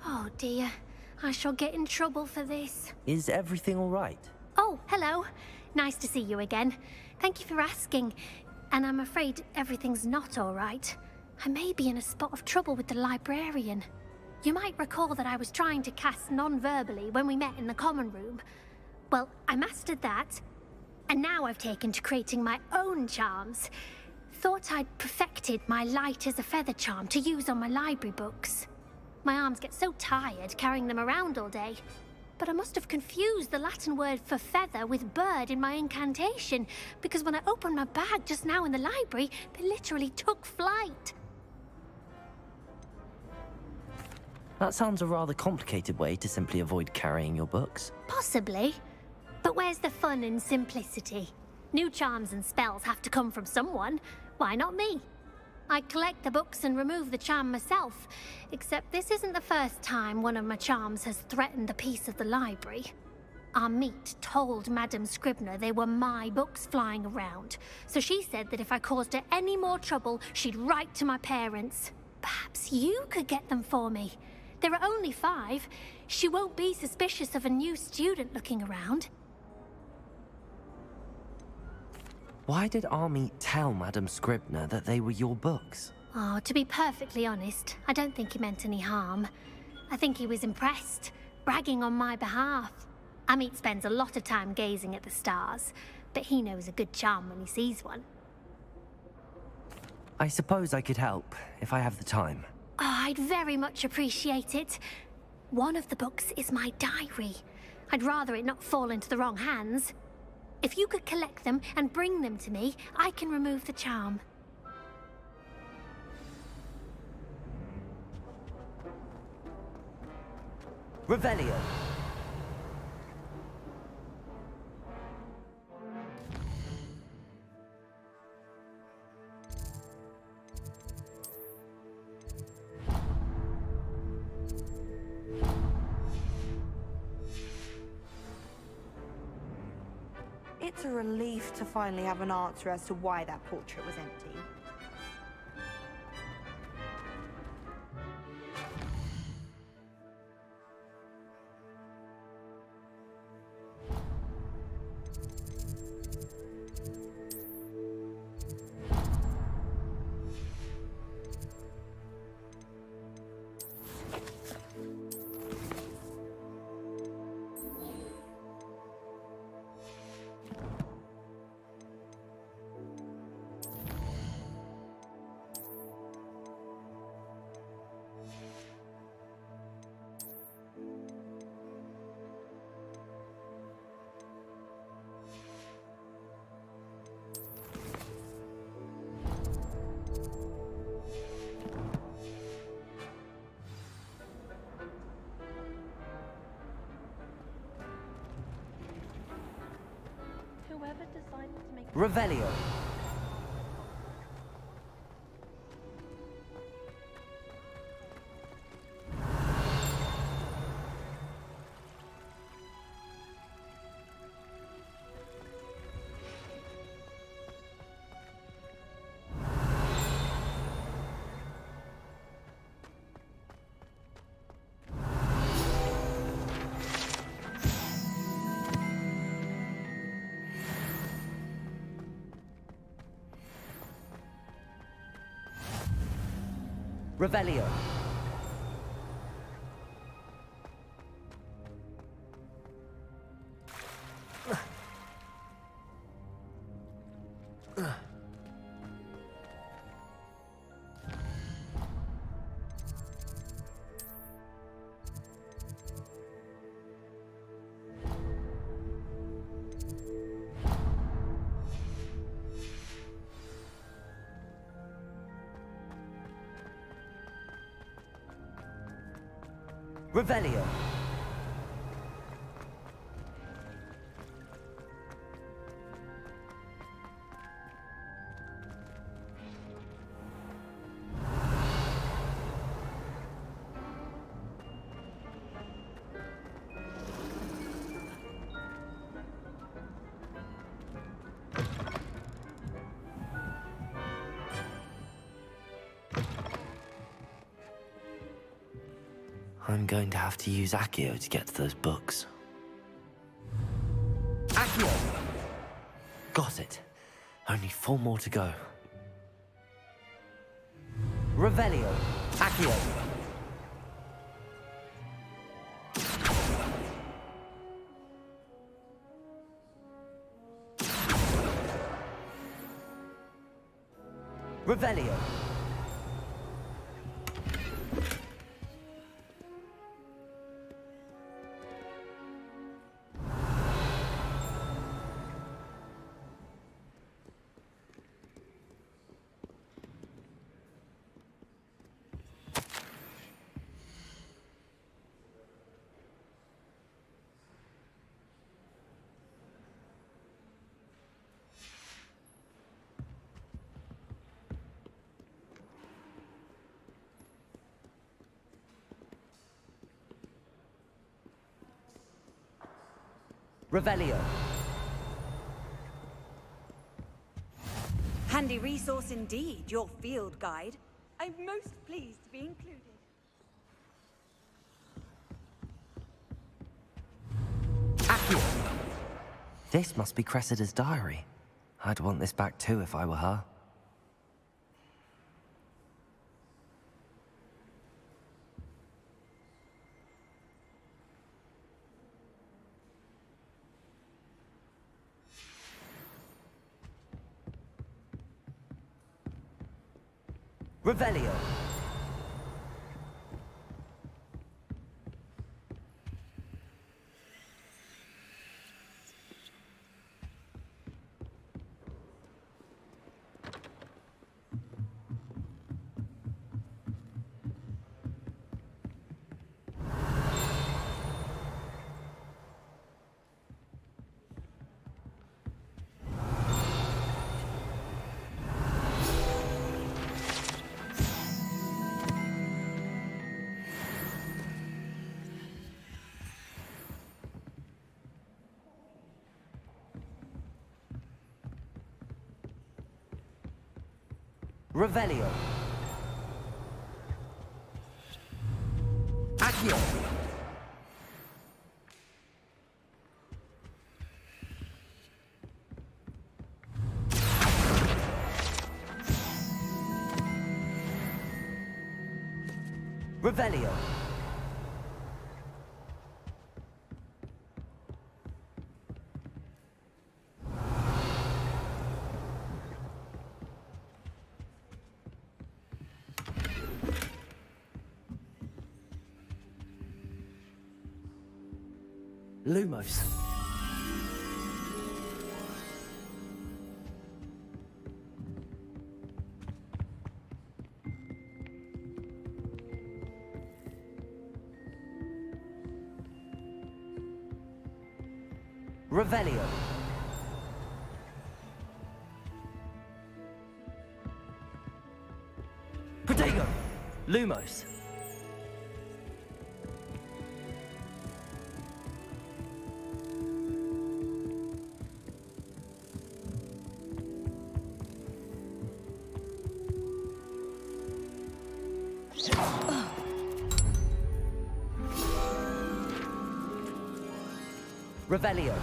Oh dear, I shall get in trouble for this. Is everything all right? Oh, hello. Nice to see you again. Thank you for asking. And I'm afraid everything's not all right. I may be in a spot of trouble with the librarian. You might recall that I was trying to cast non-verbally when we met in the common room. Well, I mastered that, and now I've taken to creating my own charms. Thought I'd perfected my light as a feather charm to use on my library books. My arms get so tired carrying them around all day. But I must have confused the Latin word for feather with bird in my incantation, because when I opened my bag just now in the library, they literally took flight. That sounds a rather complicated way to simply avoid carrying your books. Possibly. But where's the fun in simplicity? New charms and spells have to come from someone. Why not me? I collect the books and remove the charm myself, except this isn't the first time one of my charms has threatened the peace of the library. Our meet told Madame Scribner they were my books flying around, so she said that if I caused her any more trouble, she'd write to my parents. Perhaps you could get them for me. There are only 5. She won't be suspicious of a new student looking around. Why did Army tell Madame Scribner that they were your books? Oh, to be perfectly honest, I don't think he meant any harm. I think he was impressed, bragging on my behalf. Amit spends a lot of time gazing at the stars, but he knows a good charm when he sees one. I suppose I could help, if I have the time. Oh, I'd very much appreciate it. One of the books is my diary. I'd rather it not fall into the wrong hands. If you could collect them and bring them to me, I can remove the charm. Revelio. It's a relief to finally have an answer as to why that portrait was empty. Whoever decided to make Revelio. Revelio. Revelio. I'm going to have to use Accio to get to those books. Accio! Got it. Only 4 more to go. Revelio. Accio. Revelio. Revelio. Handy resource indeed, your field guide. I'm most pleased to be included. Accio. This must be Cressida's diary. I'd want this back too if I were her. Revelio. Revelio. Accio. Revelio. Lumos. Revelio. Protego. Lumos. Revelio.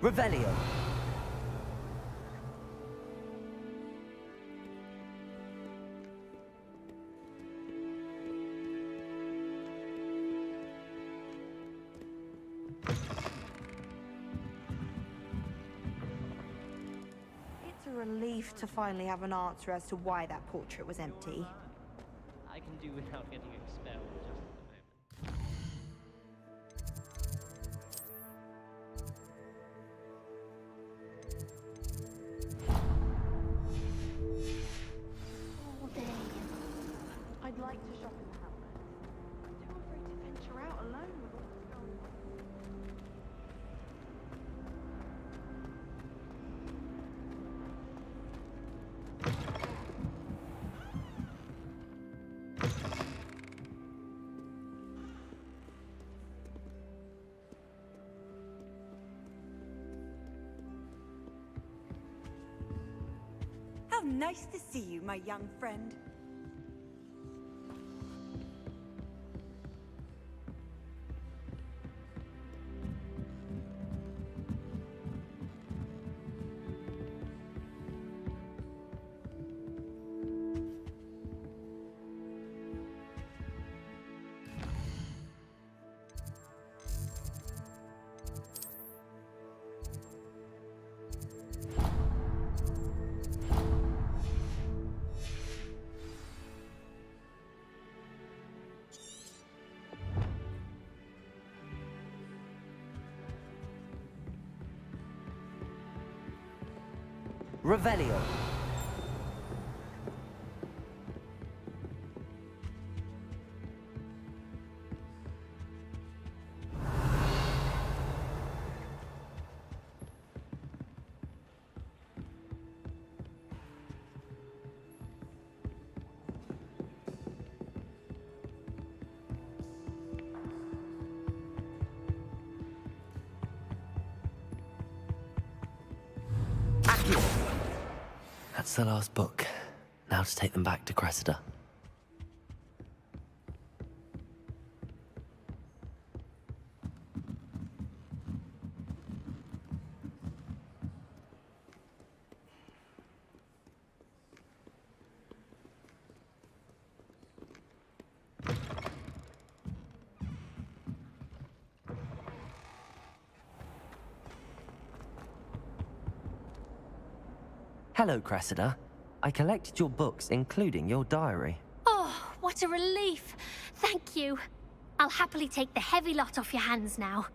Revelio. It's a relief to finally have an answer as to why that portrait was empty. I can do without getting expelled just at the moment. I'd like to shop in the Hamlet. I'm too afraid to venture out alone with all that's going on. How nice to see you, my young friend. Revelio. That's the last book. Now to take them back to Cressida. Hello, Cressida. I collected your books, including your diary. Oh, what a relief. Thank you. I'll happily take the heavy lot off your hands now.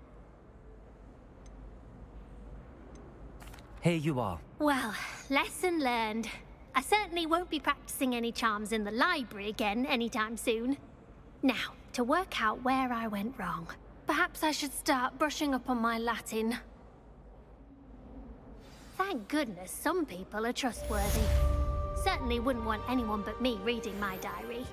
Here you are. Well, lesson learned. I certainly won't be practicing any charms in the library again anytime soon. Now, to work out where I went wrong. Perhaps I should start brushing up on my Latin. Thank goodness some people are trustworthy. Certainly wouldn't want anyone but me reading my diary.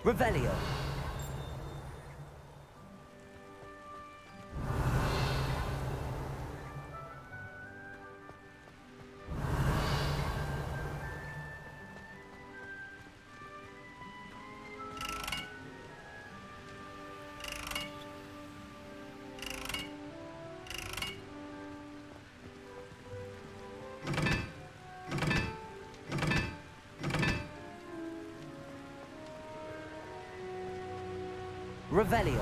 Revelio. Revelio.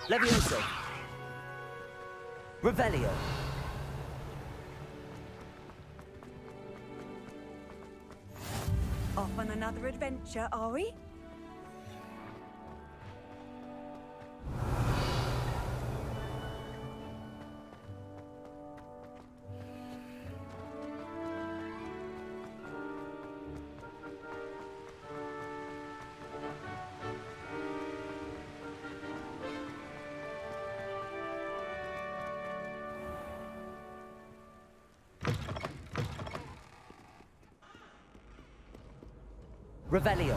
Levioso. Revelio. Off on another adventure, are we? Revelio.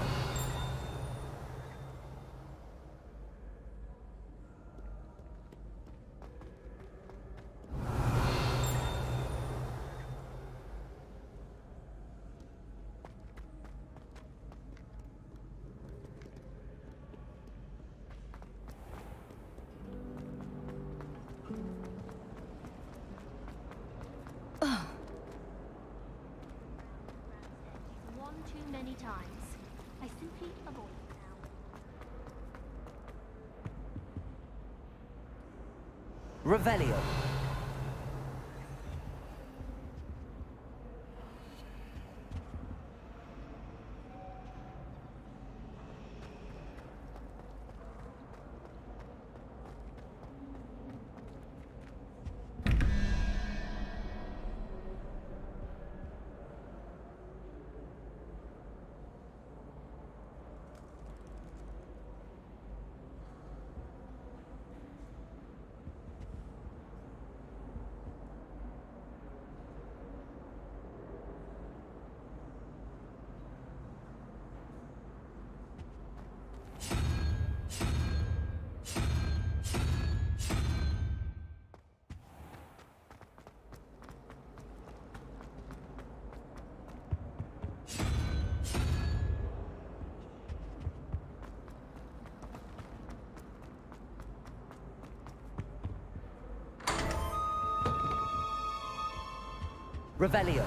One too many times. I simply avoid it now. Revelio. Revelio.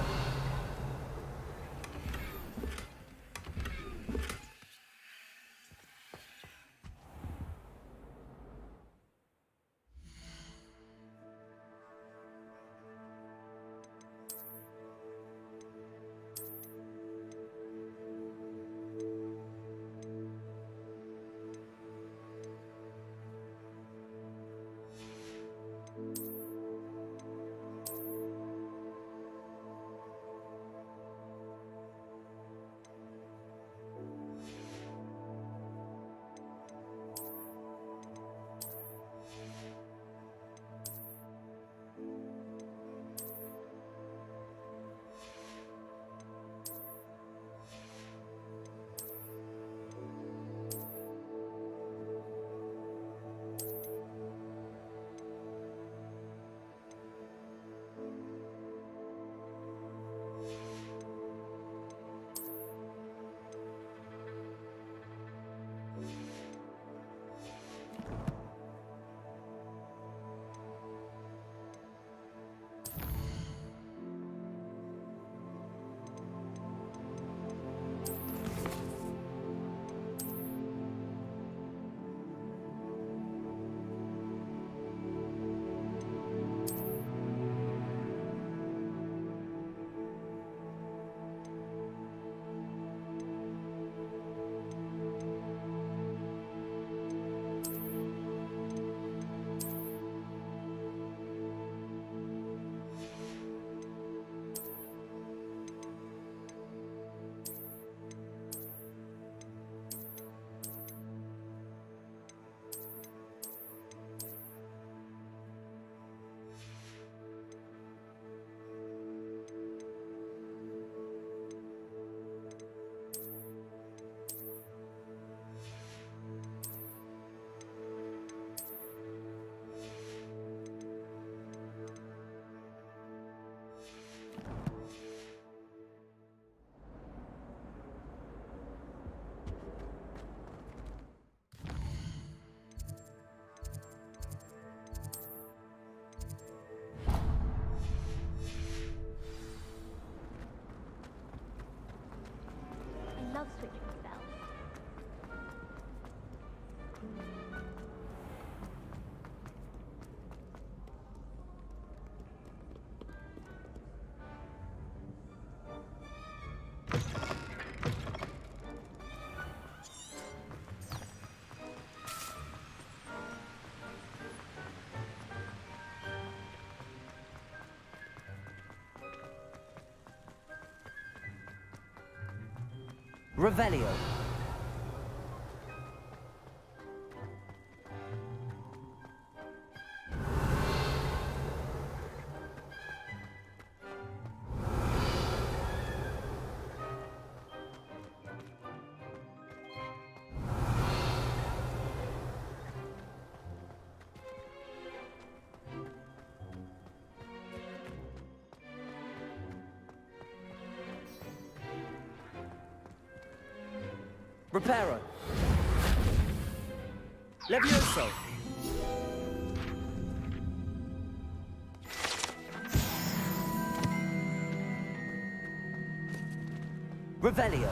Revelio. Reparo. Levioso. Revelio.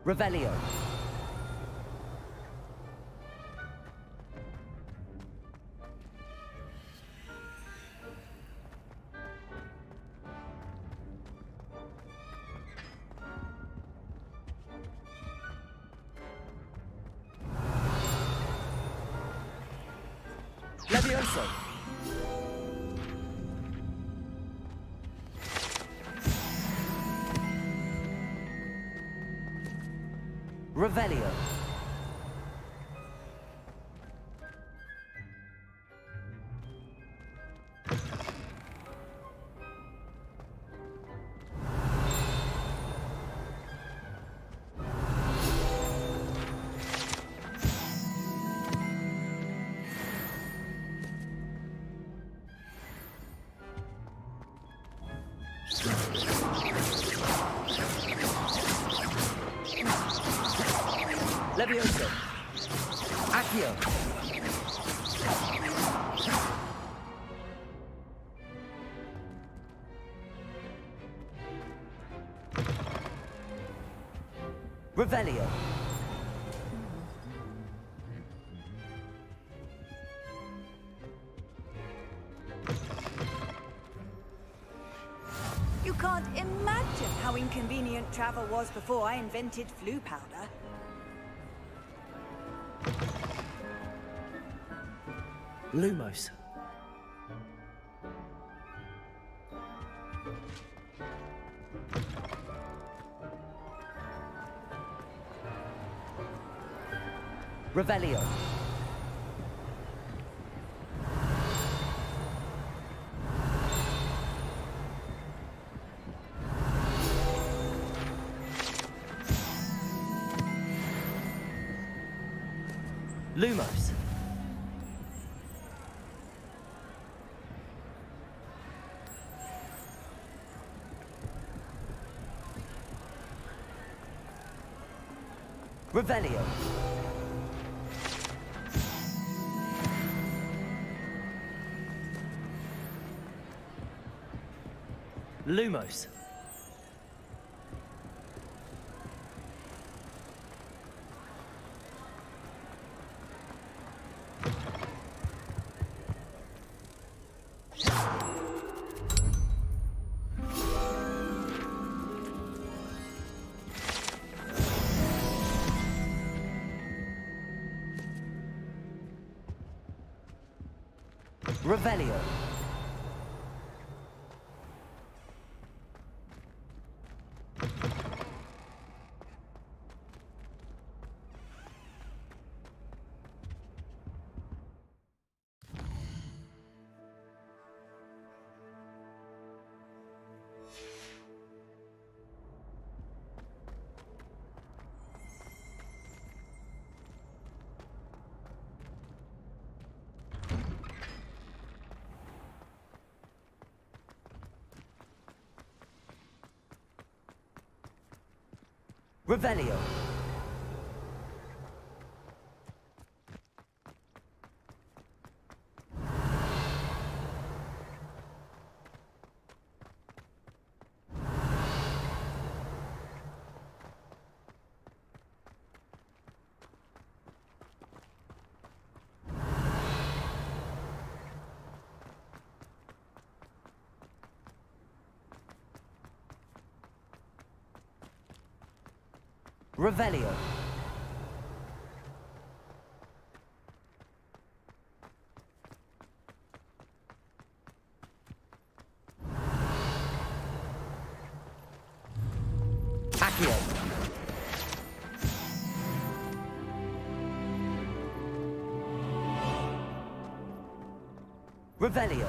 Revelio. Levioso. Revelio. Levioso. Accio. Revelio. You can't imagine how inconvenient travel was before I invented flu powder. Lumos. Revelio. Lumos. Revelio. Lumos. Revelio. Revelio. Revelio. Accio. Revelio.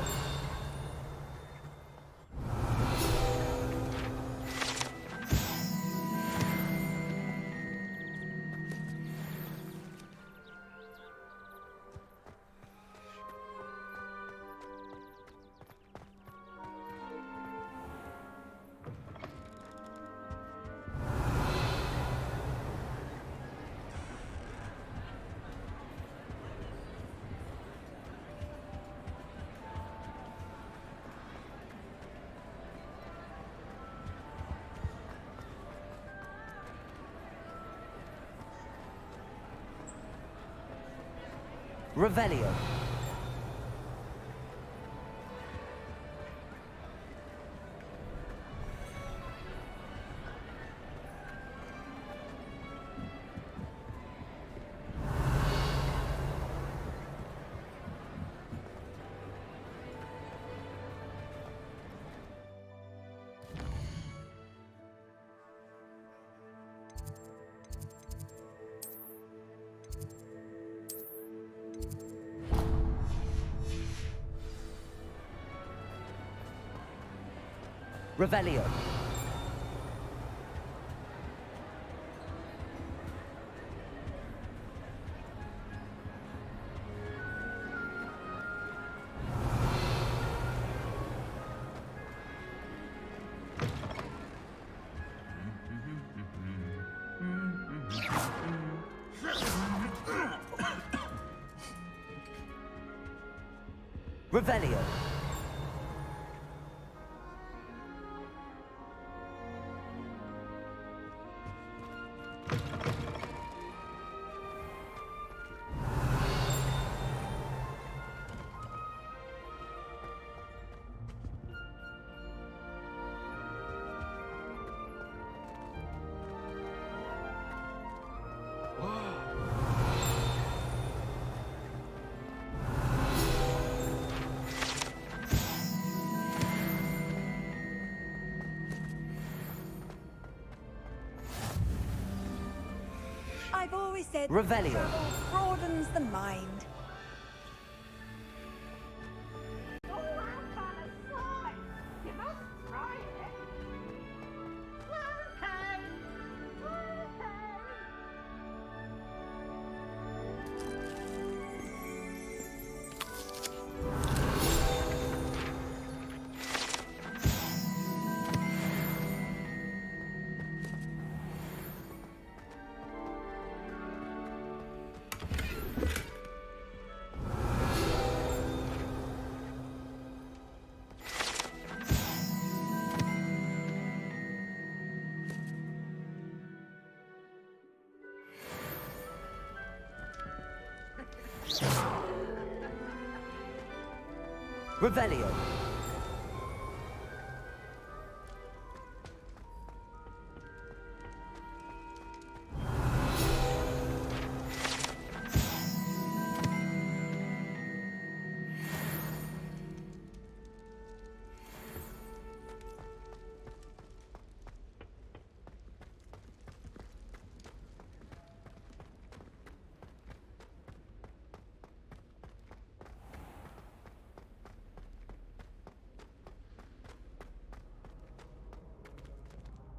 Revelio. Revelio. Revelio. I've always said Revelio. travel broadens the mind. Revelio.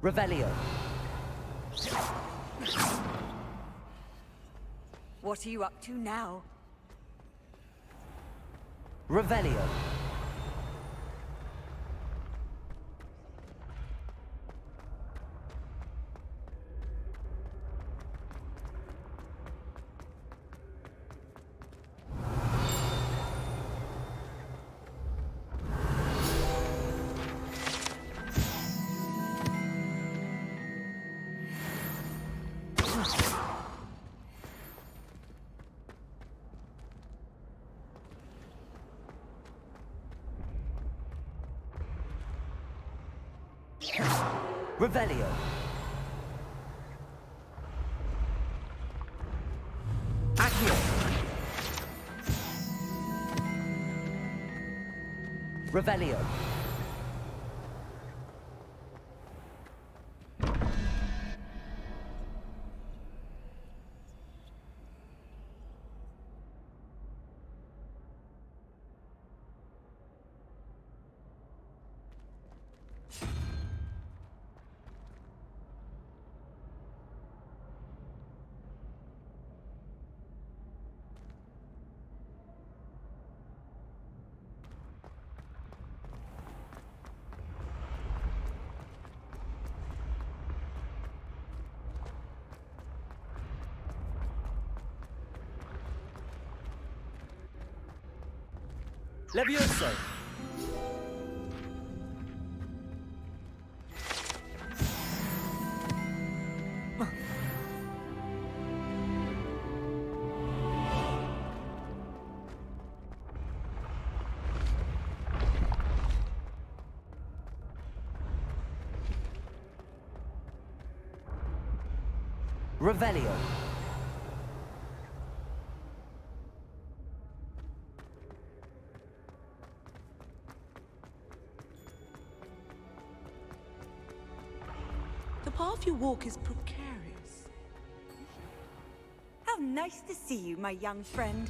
Revelio. What are you up to now? Revelio. Revelio. Revelio. Levioso! Revelio. The path you walk is precarious. How nice to see you, my young friend.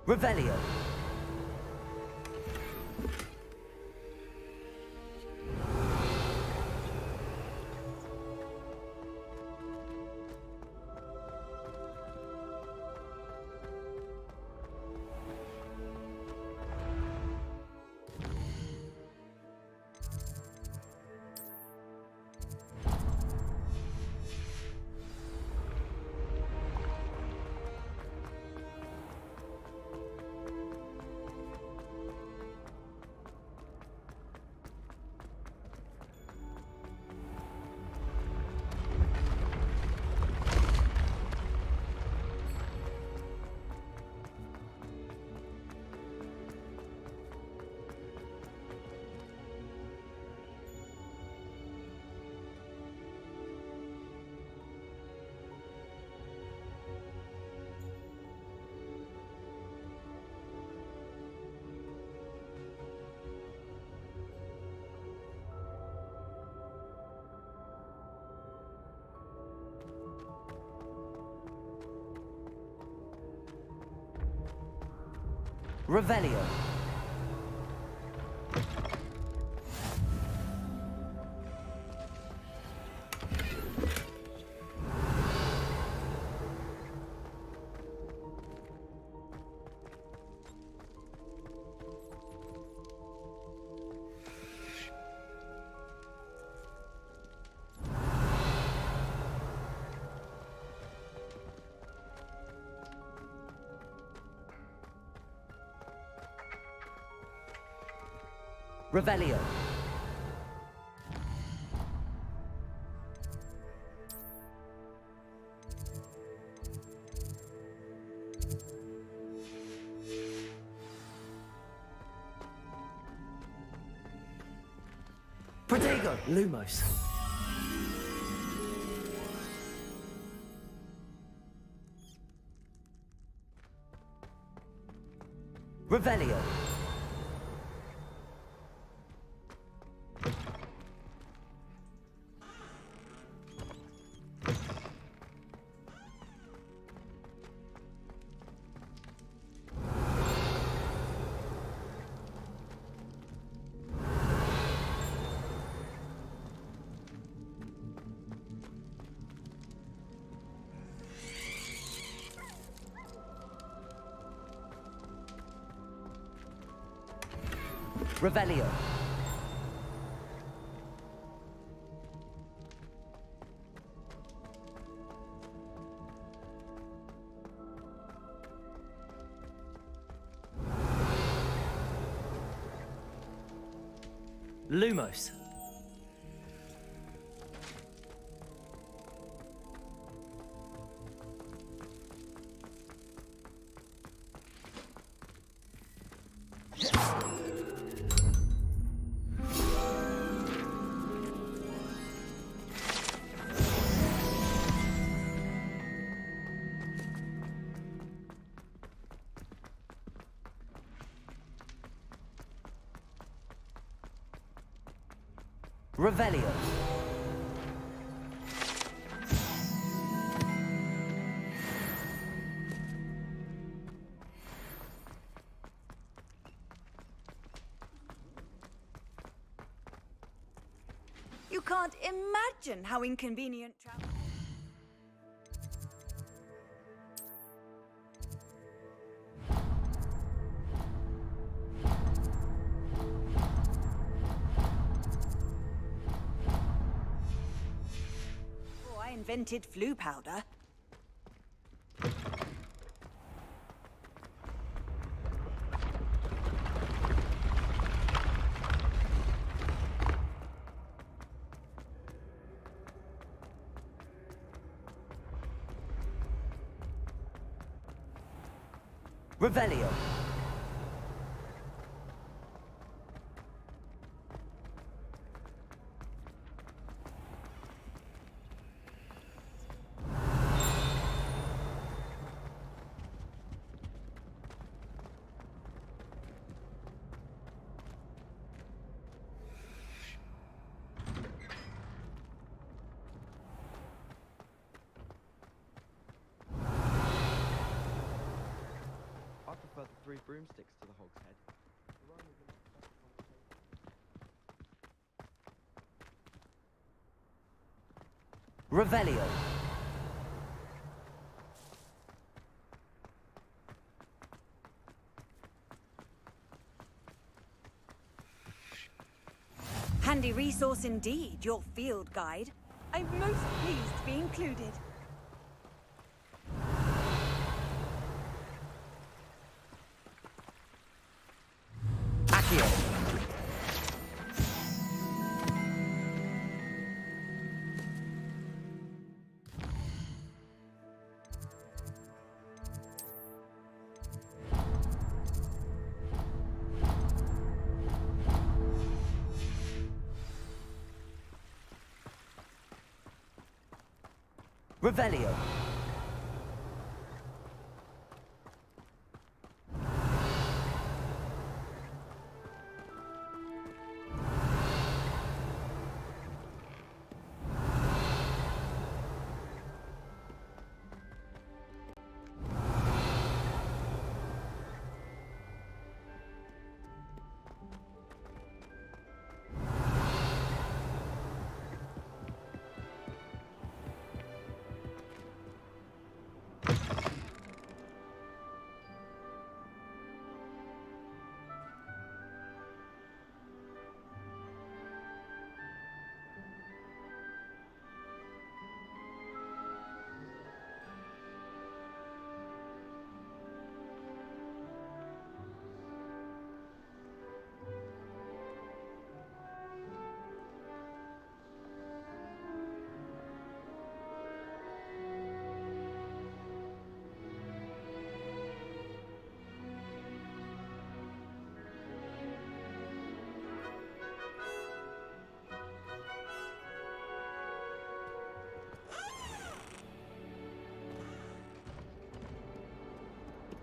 Revelio. Revelio. Revelio. Protego. Lumos. Revelio. Revelio. Lumos. Revelio. You can't imagine how inconvenient travel. Before I invented flu powder. Revelio. I prefer the 3 broomsticks to the hog's head. Revelio. Handy resource indeed, your field guide. I'm most pleased to be included. Accio. Revelio.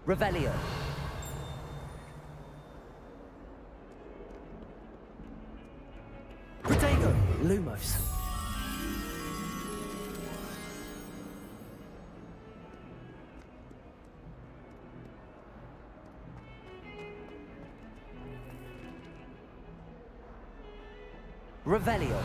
Revelio. Protego. Lumos. Revelio.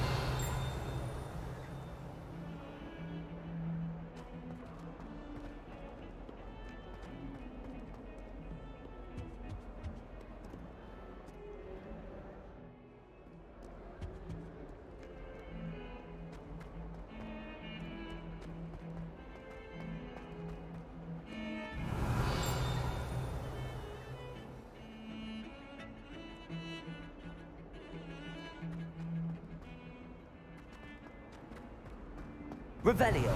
Revelio.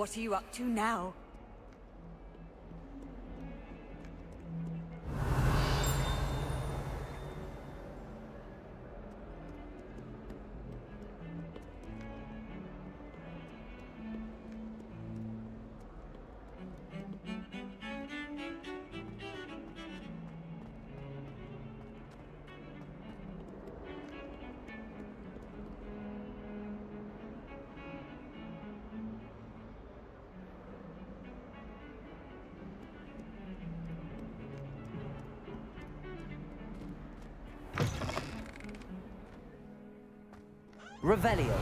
What are you up to now? Revelio.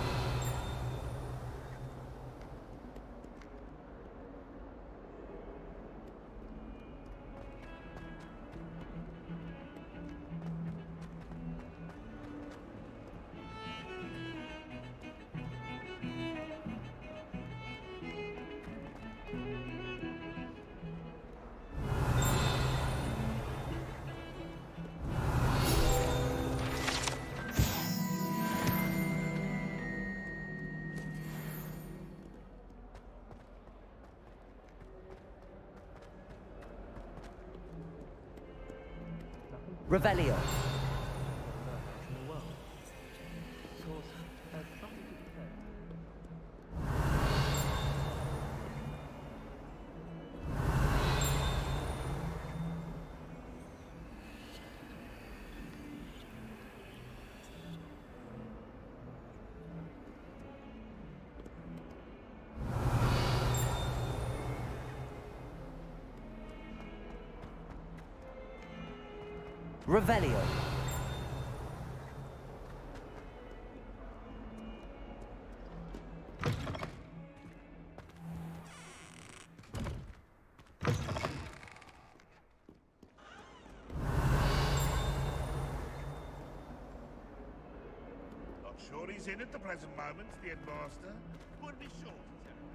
Revelio. Revelio. Not sure he's in at the present moment, the headmaster. Would be sure to tell him.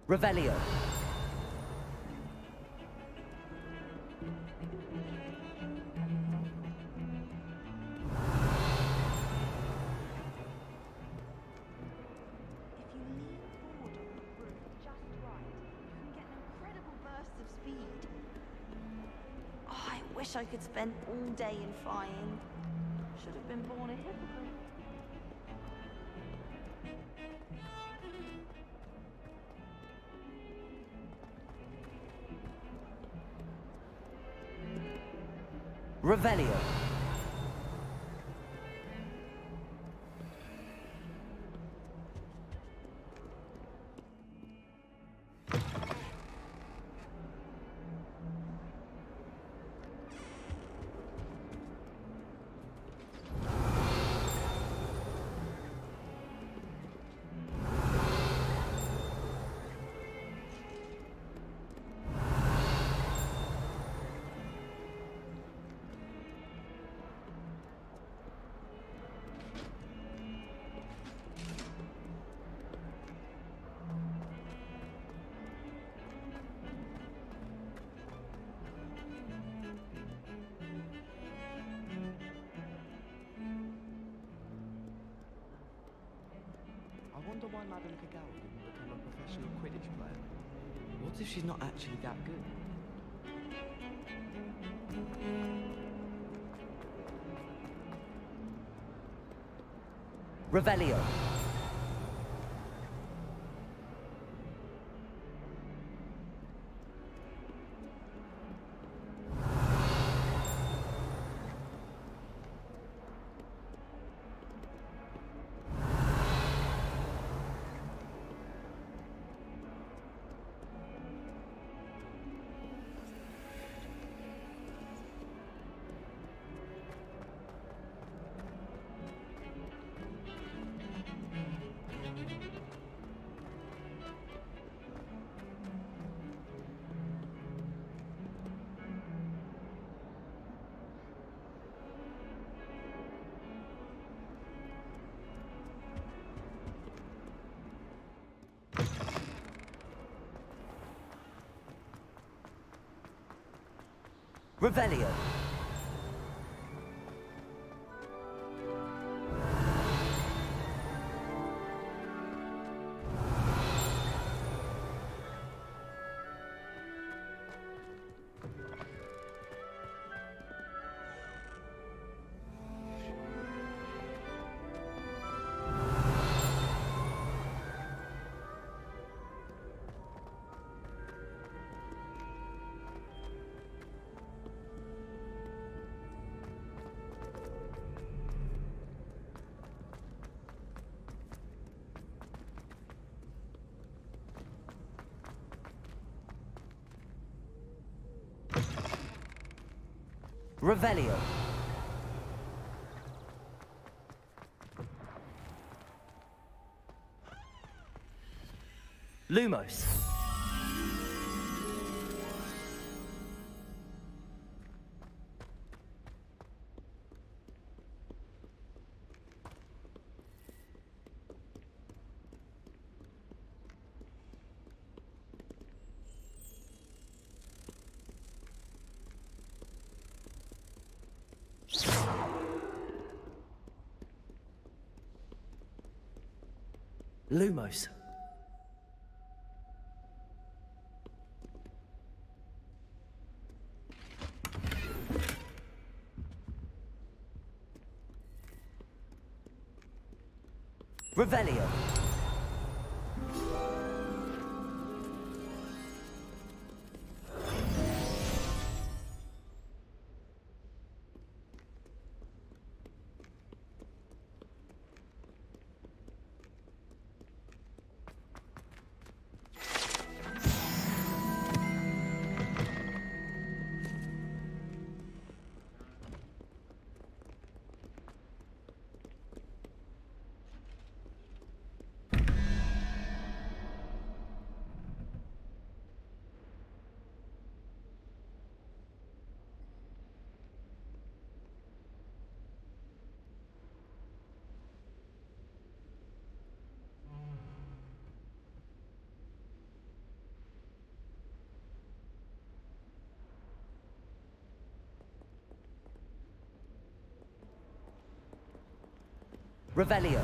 Revelio. I could spend all day in flying. Should have been born a hypocrite. Revelio. I wonder why Madame Kagawa didn't become a professional Quidditch player. What if she's not actually that good? Revelio. Revelio. Revelio. Lumos. Lumos. Revelio. Revelio.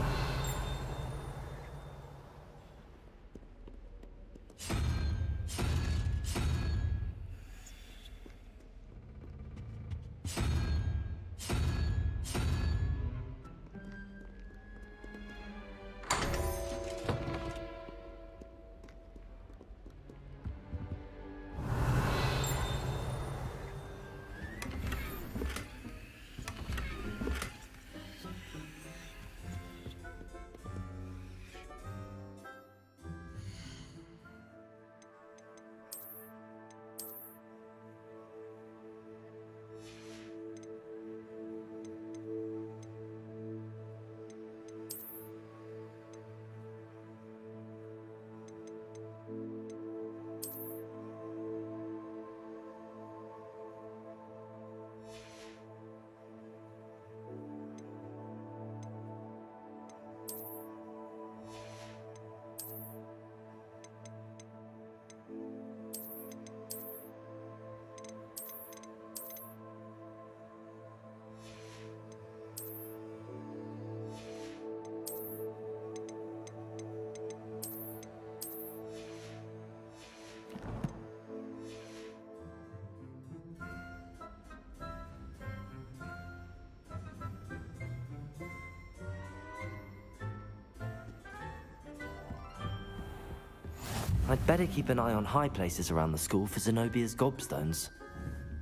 I'd better keep an eye on high places around the school for Zenobia's gobstones.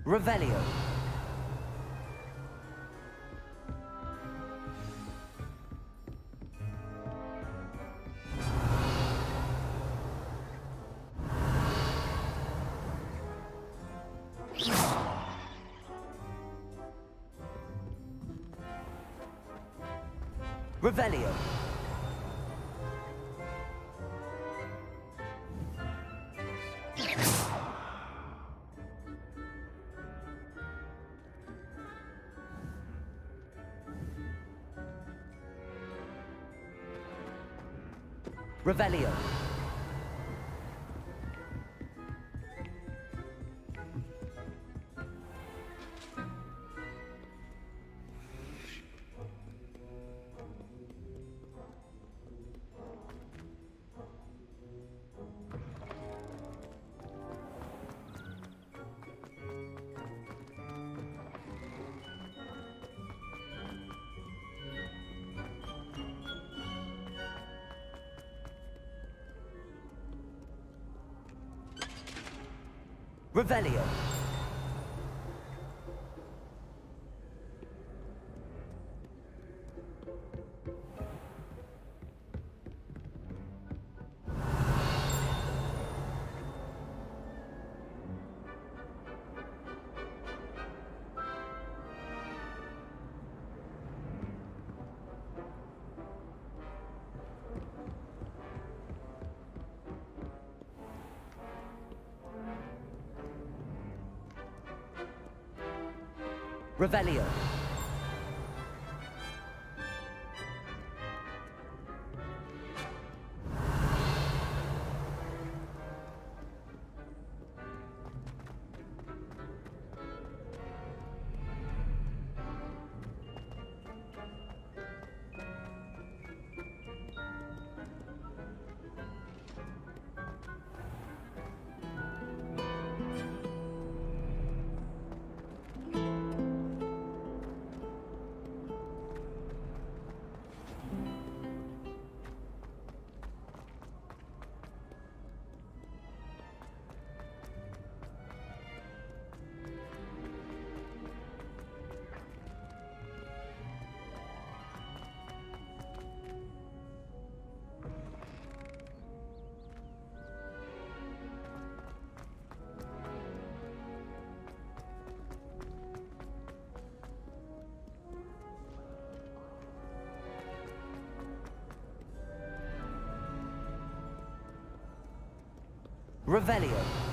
Revelio. Revelio. Revelio. Revelio. Revelio. Revelio.